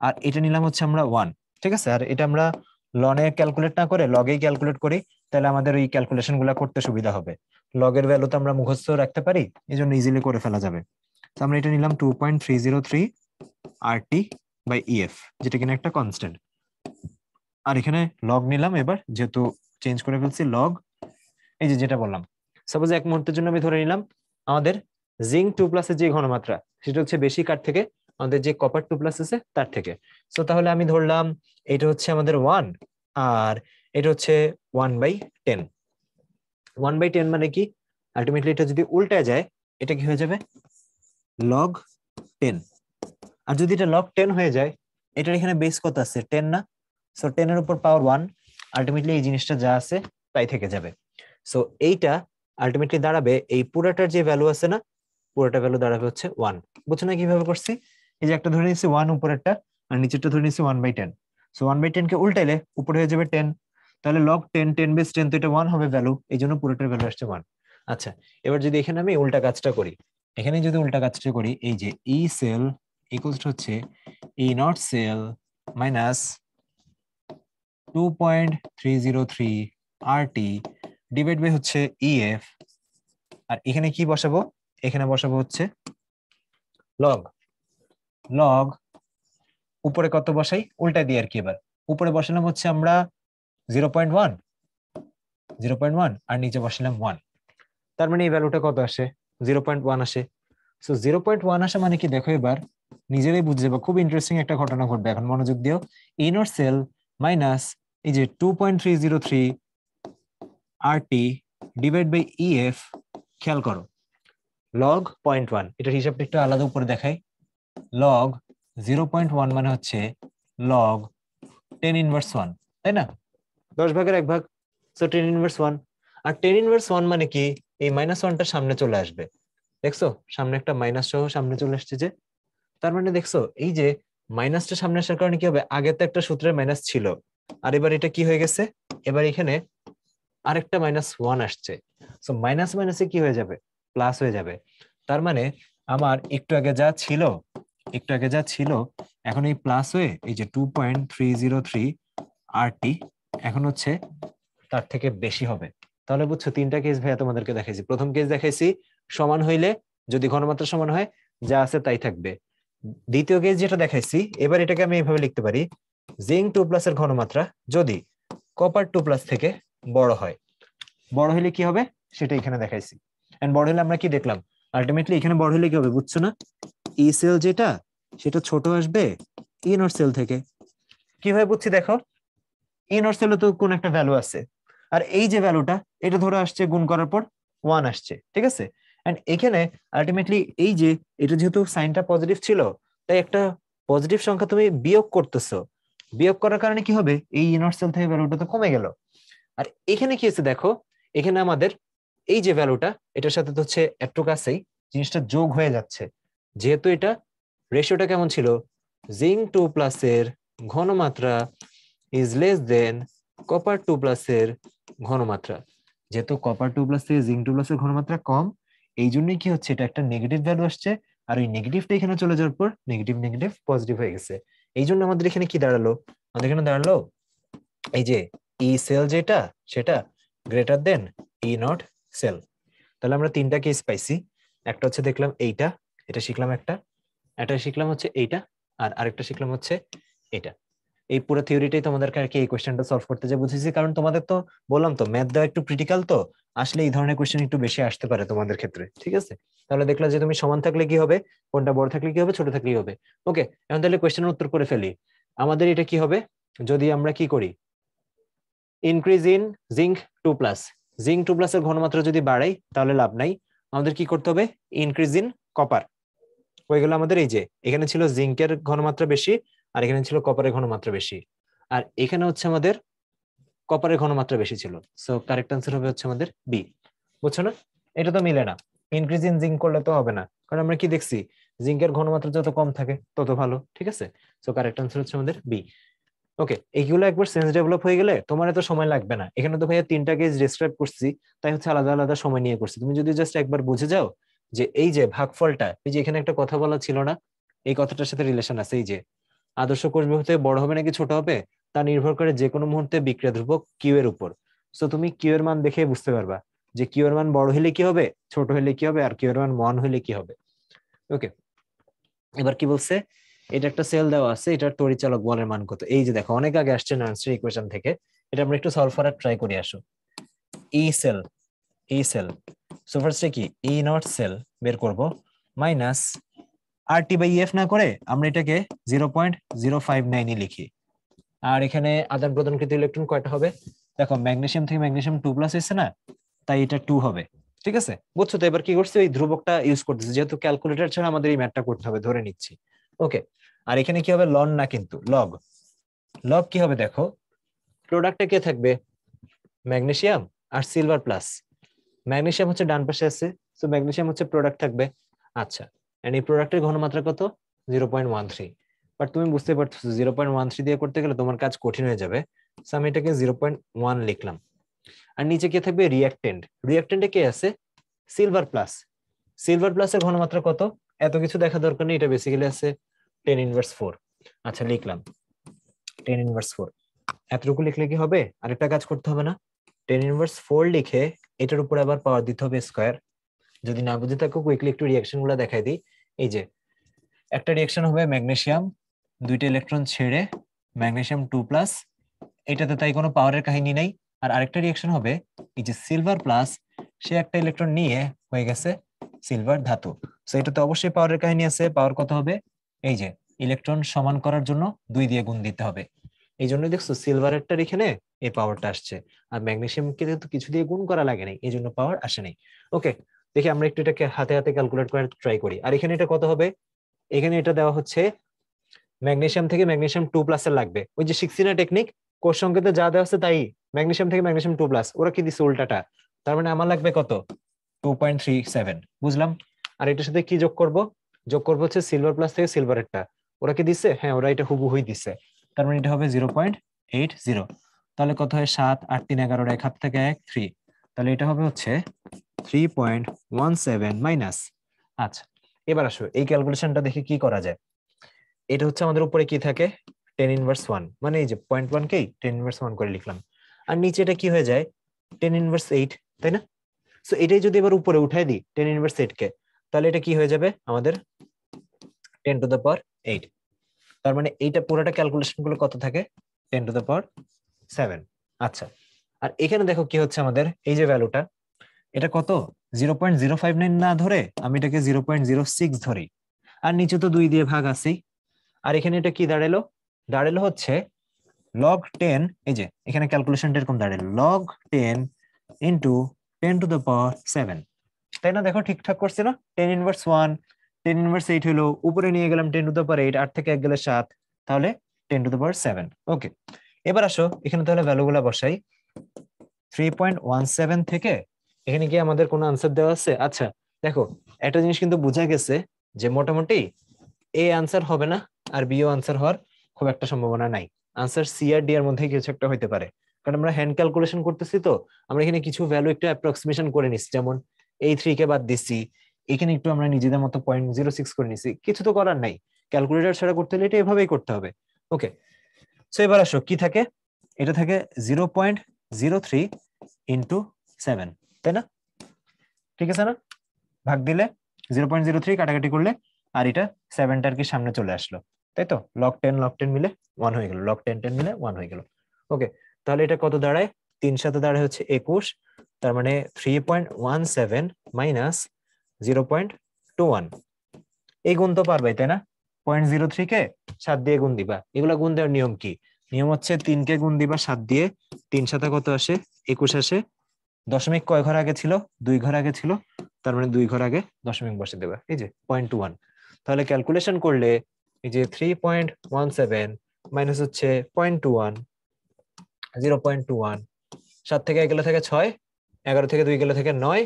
আর এটা নিলাম হচ্ছে আমরা 1। ঠিক আছে, আর এটা আমরা লনে ক্যালকুলেট না করে লগেই ক্যালকুলেট করি, তাহলে আমাদের ওই ক্যালকুলেশন গুলা করতে সুবিধা হবে। লগের ভ্যালু তো আমরা মুখস্থ রাখতে পারি, এই জন্য ইজিলি করে ফেলা যাবে। তো আমরা এটা নিলাম 2.303 RT/EF, যেটা কিনা একটা কনস্ট্যান্ট। আর এখানে লগ নিলাম, এবার যেহেতু চেঞ্জ করে ফেলছি লগ, এই যে যেটা বললাম, সাপোজ এক মুহূর্তের জন্য আমি ধরে নিলাম আমাদের জিঙ্ক 2+ এর যে ঘনমাত্রা সেটা হচ্ছে বেশি কার থেকে, আমাদের যে কপার 2+ আছে তার থেকে। সো তাহলে আমি ধরলাম এটা হচ্ছে আমাদের 1 আর এটা হচ্ছে 1/10। 1/10 মানে কি, আলটিমেটলি এটা যদি উল্টায় যায় এটা কি হয়ে যাবে, লগ 10। আর যদি এটা লগ 10 হয়ে যায়, এটার এখানে বেস কত আছে, 10 না? সো 10 এর উপর পাওয়ার 1, আলটিমেটলি এই জিনিসটা যা আছে তাই থেকে যাবে। সো এইটা আলটিমেটলি দাঁড়াবে, এই পুরোটার যে ভ্যালু আছে না, পুরোটা ভ্যালু দাঁড়াবে হচ্ছে 1। বুঝছো না কিভাবে করছি? এই যে একটা ধরে নিচ্ছি 1 উপরেরটা, আর নিচেরটা ধরে নিচ্ছি 1/10। সো 1/10 কে উল্টাইলে উপরে হয়ে যাবে 10, তাহলে লগ 10, 10/10 তো এটা 1 হবে ভ্যালু, এই জন্য পুরোটার ভ্যালু আসছে 1। আচ্ছা, এবার যদি এখানে আমি উল্টা কাজটা করি, এখানে যদি উল্টা কাজটা করি, এই যে ই সেল ইকুয়ালস হচ্ছে E not cell minus 2.303 RT divide by হচ্ছে EF। আর এখানে কি বসাবো, এখানে বসাবো হচ্ছে লগ। লগ উপরে কত বসাই, উল্টা দিয়ে আর কি। এবার উপরে বসালাম হচ্ছে আমরা 0.1, 0.1 আর নিচে বসালাম 1। তার মানে এই ভ্যালুটা কত আসে, 0.1 আসে। সো 0.1 আসে মানে কি দেখো, এবার নিজেরাই বুঝে যাবে, খুব ইন্টারেস্টিং একটা ঘটনা ঘটবে, এখন মনোযোগ দিও। ই নট সেল মাইনাস এই যে 2.303 RT ডিভাইড বাই EF, খেয়াল করো লগ 0.1, এটার হিসাবটা একটু আলাদা উপরে দেখাই। লগ 0.1 মানে হচ্ছে লগ 10^1, তাই না? 10/1 সো 10^1। আর 10^1 মানে কি, এই -1টা সামনে চলে আসবে, দেখছো সামনে একটা মাইনাস সহ সামনে চলে আসছে যে। তার মানে দেখছো এই যে মাইনাসটা সামনে আসার কারণে কি হবে, আগে তো একটা সূত্রের মাইনাস ছিল, আর এবার এটা কি হয়ে গেছে, এবার এখানে আরেকটা -1 আসছে। সো মাইনাস মাইনাসে কি হয়ে যাবে, প্লাস হয়ে যাবে। তার মানে আমার একটু আগে যা ছিল, এখন এই প্লাস হয়ে এই যে 2.303 আরটি এখন হচ্ছে তার থেকে বেশি হবে। তাহলে বুঝছো, তিনটা কেস ভাইয়া তোমাদেরকে দেখাইছি। প্রথম কেস দেখাইছি সমান হইলে, যদি ঘনমাত্রা সমান হয় যা আছে তাই থাকবে। দ্বিতীয় কেস যেটা দেখাইছি, এবার এটাকে আমি এইভাবে লিখতে পারি, জিঙ্ক 2+ এর ঘনমাত্রা যদি কপার 2+ থেকে বড় হয়, বড় হলে কি হবে সেটা এখানে দেখাইছি। এন্ড বড় হলে আমরা কি দেখলাম, আলটিমেটলি এখানে বড় হলে কি হবে বুঝছো না, ই সেল যেটা সেটা ছোট আসবে ই নট সেল থেকে। কিভাবে বুঝছি দেখো, ই নট সেলে তো কোন একটা ভ্যালু আছে, আর এই যে ভ্যালুটা এটা ধরে আসছে গুণ করার পর 1 আসছে, ঠিক আছে। এন্ড এখানে আলটিমেটলি এই যে এটা যেহেতু সাইনটা পজিটিভ ছিল, তাই একটা পজিটিভ সংখ্যা তুমি বিয়োগ করতেছো, বিয়োগ করার কারণে কি হবে, এই ই নট সেল থেকে ভ্যালুটা তো কমে গেল। আর এখানে কি হচ্ছে দেখো, এখানে আমাদের এই যে ভ্যালুটা এটার সাথে তো হচ্ছে একটু কাছেই জিনিসটা যোগ হয়ে যাচ্ছে, যেহেতু এটা রেশিওটা কেমন ছিল, জিঙ্ক 2+ এর ঘনমাত্রা ইজ লেস দেন কপার 2+ এর ঘনমাত্রা। যেহেতু কপার 2+ থেকে জিঙ্ক 2+ এর ঘনমাত্রা কম, এই জন্যই কি হচ্ছে, এটা একটা নেগেটিভ ভ্যালু আসছে। আর ওই নেগেটিভটা এখানে চলে যাওয়ার পর নেগেটিভ নেগেটিভ পজিটিভ হয়ে গেছে। এই জন্য আমাদের এখানে কি দাঁড়ালো, আমাদের এখানে দাঁড়ালো এই যে ই সেল যেটা সেটা greater than E not cell. তাহলে আমরা তিনটা কেস পাইছি, একটা হচ্ছে দেখলাম এইটা, এটা শিখলাম একটা, এটা শিখলাম হচ্ছে এইটা, আর আরেকটা শিখলাম হচ্ছে এটা। এই পুরো থিওরিটাই তোমাদেরকে আর কি এই কোশ্চেনটা সলভ করতে যে বুঝেছি, কারণ তোমাদের তো বললাম তো ম্যাথ দেওয়া একটু ক্রিটিক্যাল, তো আসলে এই ধরনের কোশ্চেন একটু বেশি আসতে পারে তোমাদের ক্ষেত্রে, ঠিক আছে। তাহলে দেখলা যে তুমি সমান থাকলে কি হবে, কোনটা বড় থাকলে কি হবে, ছোট থাকলে কি হবে। ওকে, এখন তাহলে কোশ্চেনের উত্তর করে ফেলি। আমাদের এটা কি হবে, যদি আমরা কি করি, ইনক্রিজ ইন জিঙ্ক 2+, জিঙ্ক 2+ এর ঘনমাত্রা যদি বাড়াই তাহলে লাভ নাই, আমাদের কি করতে হবে, ইনক্রিজ ইন কপার। হয়ে গেল আমাদের এই যে এখানে ছিল জিঙ্কের ঘনমাত্রা বেশি, আর এখানে ছিল কপারের ঘনমাত্রা বেশি, আর এখানে হচ্ছে আমাদের কপারের ঘনমাত্রা বেশি ছিল। সো কারেক্ট আনসার হবে হচ্ছে আমাদের বি। বুঝছো না, এটা তো মিলে না, ইনক্রিজ ইন জিঙ্ক করলে তো হবে না, কারণ আমরা কি দেখছি, জিঙ্কের ঘনমাত্রা যত কম থাকে তত ভালো, ঠিক আছে। সো কারেক্ট আনসার হচ্ছে আমাদের বি। ওকে, এইগুলো একবার সেন্স ডেভেলপ হয়ে গেলে তোমার এত সময় লাগবে না। এখানে তো ভাইয়া তিনটা কেস ডিসক্রাইব করছি, তাই হচ্ছে আলাদা আলাদা সময় নিয়ে করছি। তুমি যদি জাস্ট একবার বুঝে যাও যে এই যে ভাগফলটা, এই যে এখানে একটা কথা বলা ছিল না, এই কথাটার সাথে রিলেশন আছে, এই যে আদর্শ কোষ হতে বড় হবে নাকি ছোট হবে তা নির্ভর করে যে কোনো মুহূর্তে বিক্রিয়া ধ্রুবক কিউ এর উপর। সো তুমি কিউ এর মান দেখে বুঝতে পারবা যে কিউ এর মান বড় হলে কি হবে, ছোট হলে কি হবে, আর কিউ এর মান 1 হলে কি হবে। ওকে, এবার কি বলছে, এটা একটা সেল দেওয়া আছে, এটার তড়িৎচালক বলের মান কত। এই যে দেখো অনেক আগে আসছে নার্সারি ইকুয়েশন থেকে, এটা আমরা একটু সলভ করার ট্রাই করি। আসো, ই সেল, সো ফার্স্টে কি ই নট সেল বের করব, minus R T by F না করে আমরা এটাকে 0.059 লিখি। আর এখানে আদান প্রদানকৃত ইলেকট্রন কয়টা হবে, দেখো ম্যাগনেসিয়াম থেকে ম্যাগনেসিয়াম 2+ এসেছে না, তাই এটা 2 হবে, ঠিক আছে। বুঝছো তো, এবার কি করছে, ওই ধ্রুবকটা ইউজ করতেছে, যেহেতু ক্যালকুলেটর ছাড়া আমাদের এই ম্যাথটা করতে হবে, ধরে নিচ্ছি। ওকে, আর এখানে কি হবে, লন না কিন্তু লগ। লগ কি হবে দেখো, প্রোডাক্টে কে থাকবে, ম্যাগনেসিয়াম আর সিলভার প্লাস। ম্যাগনেসিয়াম হচ্ছে ডান পাশে আছে, তো ম্যাগনেসিয়াম হচ্ছে প্রোডাক্ট থাকবে। আচ্ছা, এন্ড এই প্রোডাক্টের ঘনমাত্রা কত, 0.13। বাট তুমি বুঝতে পারছো 0.13 দিয়ে করতে গেলে তোমার কাজ কঠিন হয়ে যাবে, সো আমি এটাকে 0.1 লিখলাম। আর নিচে কে থাকবে, রিঅ্যাক্টেন্ট। রিঅ্যাক্টেন্টে কে আছে, সিলভার প্লাস। সিলভার প্লাসের ঘনমাত্রা কত, এত কিছু দেখা দরকার নেই, এটা বেসিক্যালি আছে 10^4। আচ্ছা, লিখলাম 10^4। এতটুকু লিখলে কি হবে, আরেকটা কাজ করতে হবে না, 10^4 লিখে এটার উপর আবার পাওয়ার দিতে হবে স্কয়ার। যদি না বুঝে থাকো কুইকলি একটু রিঅ্যাকশন গুলো দেখাই দিই। এই যে একটা রিঅ্যাকশন হবে ম্যাগনেসিয়াম 2টা ইলেকট্রন ছেড়ে ম্যাগনেসিয়াম 2+, এটাতে তাই কোনো পাওয়ারের কাহিনী নেই। আর আরেকটা রিঅ্যাকশন হবে এই যে সিলভার প্লাস, সে একটা ইলেকট্রন নিয়ে হয়ে গেছে সিলভার ধাতু। সো এটাতে অবশ্যই পাওয়ারের কাহিনী আছে। পাওয়ার কত হবে, এই যে ইলেকট্রন সমান করার জন্য 2 দিয়ে গুণ দিতে হবে, এই জন্য দেখছো সিলভারেরটার এখানে এই পাওয়ারটা আসছে। আর ম্যাগনেসিয়ামকে তো কিছু দিয়ে গুণ করা লাগে নাই, এই জন্য পাওয়ার আসে নাই। ওকে, দেখি আমরা একটু এটাকে হাতে হাতে ক্যালকুলেট করার ট্রাই করি। আর এখানে এটা কত হবে, এখানে এটা দেওয়া হচ্ছে ম্যাগনেসিয়াম থেকে ম্যাগনেসিয়াম 2+ এর লাগবে, ওই যে শিখছি না টেকনিক, কোষ সংকেতে যা দেওয়া আছে তাই, ম্যাগনেসিয়াম থেকে ম্যাগনেসিয়াম 2+, ওরা কি দিচ্ছে উল্টাটা। তার মানে আমার লাগবে কত, 2.37, বুঝলাম। আর এটার সাথে কি যোগ করব, যোগ করবো হচ্ছে সিলভার প্লাস থেকে সিলভারেরটা, ওরা কি দিচ্ছে, হ্যাঁ ওরা এটা হুবহুই দিচ্ছে, তার মানে এটা হবে 3.80, তাহলে কত হয় 7 8 3 11, 1 হাত থেকে 1 3, তাহলে এটা হবে হচ্ছে 3.17 মাইনাস। আচ্ছা, এবার আসো এই ক্যালকুলেশনটা দেখে কি করা যায়। এটা হচ্ছে আমাদের উপরে কি থাকে, 10 ইনভার্স 1, মানে এই যে 0.1 কেই 10 ইনভার্স 1 করে লিখলাম, আর নিচে এটা কি হয়ে যায় 10 ইনভার্স 8, তাই না? সো এটাই যদি এবার উপরে উঠাই দিই 10 ইনভার্স 8 কে, তাহলে এটা কি হয়ে যাবে আমাদের 10⁻8। তার মানে এইটা পুরোটা ক্যালকুলেশন গুলো কত থাকে 10⁻7। আচ্ছা, আর এখানে দেখো কি হচ্ছে আমাদের এই যে ভ্যালুটা, এটা কত 0.059 না ধরে আমি এটাকে 0.06 ধরি, আর নিচে তো 2 দিয়ে ভাগ আছেই। আর এখানে এটা কি দাঁড়ালো, দাঁড়ালো হচ্ছে log 10, এই যে এখানে ক্যালকুলেশনটা এরকম দাঁড়ালো log 10 ইন্টু 10⁻7, তাই না? দেখো ঠিকঠাক করছে না? 10 ইনভার্স 1, 10 ইনভার্স 8 হলো, উপরে নিয়ে গেলাম 10⁻8, 8 থেকে 1 গেলে 7, তাহলে 10⁻7। ওকে, এবার আসো এখানে তাহলে ভ্যালুগুলা বসাই। 3.17 থেকে এখানে কি আমাদের কোনো আনসার দেওয়া আছে? আচ্ছা দেখো, একটা জিনিস কিন্তু বোঝা গেছে যে মোটামুটি এ আনসার হবে না আর বিও আনসার হওয়ার খুব একটা সম্ভাবনা নাই। আনসার সি আর ডি এর মধ্যে কিছু একটা হইতে পারে, কারণ আমরা হ্যান্ড ক্যালকুলেশন করতেছি, তো আমরা এখানে কিছু ভ্যালু একটু অ্যাপ্রক্সিমেশন করে নিচ্ছি, যেমন এই 3 কে বাদ দিচ্ছি, এখানে একটু আমরা নিজেদের মতো 0.06 করে নিচ্ছি, কিছু তো করার নাই, ক্যালকুলেটর ছাড়া করতে হলে এটা এভাবেই করতে হবে। ওকে, সো এবার আসো কি থাকে, এটা থাকে 0.03 ইন্টু 7, তাই না? ঠিক আছে না? ভাগ দিলে 0.03, কাটাকাটি করলে আর এটা 7টা আর কি সামনে চলে আসলো, তাই তো? log 10 মিলে 1 হয়ে গেল, log 10 মিলে 1 হয়ে গেল। ওকে, তাহলে এটা কত দাঁড়ায়, 3 দাঁড়ায় হচ্ছে 21, তার মানে 3.17 মাইনাস 0.21। এই গুণ তো পারবাই, তাই না? 0.03 কে 7 দিয়ে গুণ দিবা, এগুলা গুণ দেওয়ার নিয়ম কি? নিয়ম হচ্ছে 3 কে গুণ দিবা 7 দিয়ে, 3 সাথে কত আসে 21 আসে, দশমিক কয় ঘর আগে ছিল 2 ঘর আগে ছিল, তার মানে 2 ঘর আগে দশমিক বসে দেবা, এই যে 0.21। তাহলে ক্যালকুলেশন করলে এই যে 3.17 মাইনাস হচ্ছে 0.21, 0.21, 7 থেকে 1 গেলে থেকে 6, 11 থেকে 2 গেলে থেকে 9,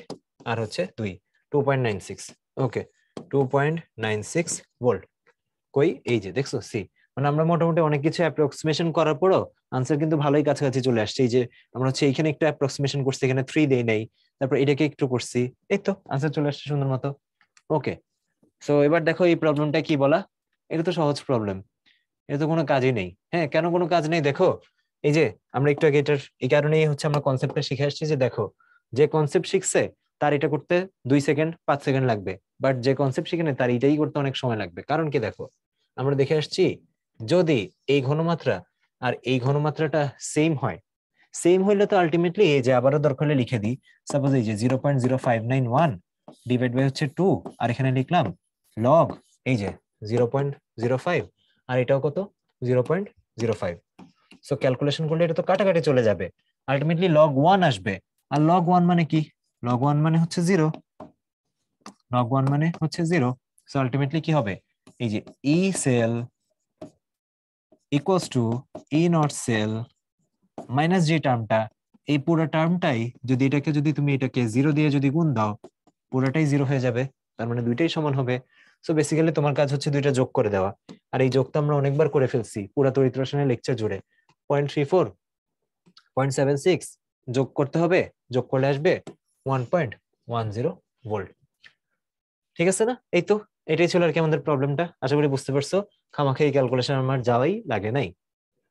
আর হচ্ছে 2, 2.96। ওকে, 2.96 ভোল্ট। কই, এই যে দেখছো সি, মানে আমরা মোটামুটি অনেক কিছু অ্যাপ্রক্সিমেশন করার পরও আনসার কিন্তু ভালোই কাছাকাছি চলে আসছে। এই যে আমরা হচ্ছে এখানে একটু অ্যাপ্রক্সিমেশন করছি, এখানে 3 দেই নাই, তারপর এটাকে একটু করছি, এই তো আনসার চলে আসছে সুন্দর মতো। ওকে, সো এবার দেখো এই প্রবলেমটা কি বলা, এটা তো সহজ প্রবলেম, এটা তো কোনো কাজই নেই। হ্যাঁ, কেন কোনো কাজ নেই দেখো, এই যে আমরা একটু আগে এটার এই কারণেই হচ্ছে আমরা কনসেপ্টটা শিখে আসছি, যে দেখো যে কনসেপ্ট শিখছে তার এটা করতে 2 সেকেন্ড 5 সেকেন্ড লাগবে, বাট যে কনসেপ্ট শিখে নেই তার এটাই করতে অনেক সময় লাগবে। কারণ কি দেখো, আমরা দেখে আসছি যদি এই ঘনমাত্রা আর এই ঘনমাত্রাটা সেম হয়, সেম হইলে তো আলটিমেটলি এই যে আবারও দরকার হলে লিখে দিই, সাপোজ এই যে 0.0591 ডিভাইড বাই হচ্ছে 2, আর এখানে লিখলাম লগ এই যে 0.05, আর এটাও কত 0.05। সো ক্যালকুলেশন করলে এটা তো কাটাকাটি চলে যাবে, আলটিমেটলি log 1 আসবে। আর log 1 মানে কি, log 1 মানে হচ্ছে 0, log 1 মানে হচ্ছে 0। সো আলটিমেটলি কি হবে, এই যে E cell equals to E not cell minus যে টার্মটা, এই পুরো টার্মটাই যদি এটাকে যদি তুমি এটাকে 0 দিয়ে যদি গুণ দাও, পুরোটাই 0 হয়ে যাবে, তার মানে দুইটাই সমান হবে। সো বেসিক্যালি তোমার কাজ হচ্ছে দুইটা যোগ করে দেওয়া, আর এই যোগটা আমরা অনেকবার করে ফেলছি পুরো তড়িৎ রসায়নের লেকচার জুড়ে। 0.34, 0.76 যোগ করতে হবে, যোগ করলে আসবে 1.10 ভোল্ট। ঠিক আছে না? এই তো এটাই ছিল আর কি আমাদের প্রবলেমটা, আশা করি বুঝতে পারছো, খামাখা এই ক্যালকুলেশন আমার যাওয়াই লাগে নাই।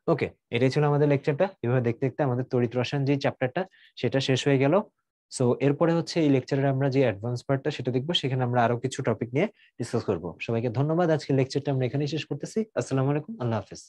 ওকে, এটাই ছিল আমাদের লেকচারটা। এভাবে দেখতে দেখতে আমাদের তড়িৎ রসায়ন যে চ্যাপ্টারটা সেটা শেষ হয়ে গেল। সো এরপরে হচ্ছে এই লেকচারে আমরা যে অ্যাডভান্স পার্টটা সেটা দেখবো, সেখানে আমরা আরো কিছু টপিক নিয়ে ডিসকাস করবো। সবাইকে ধন্যবাদ, আজকে লেকচারটা আমরা এখানেই শেষ করতেছি। আসসালামু আলাইকুম, আল্লাহ হাফেজ।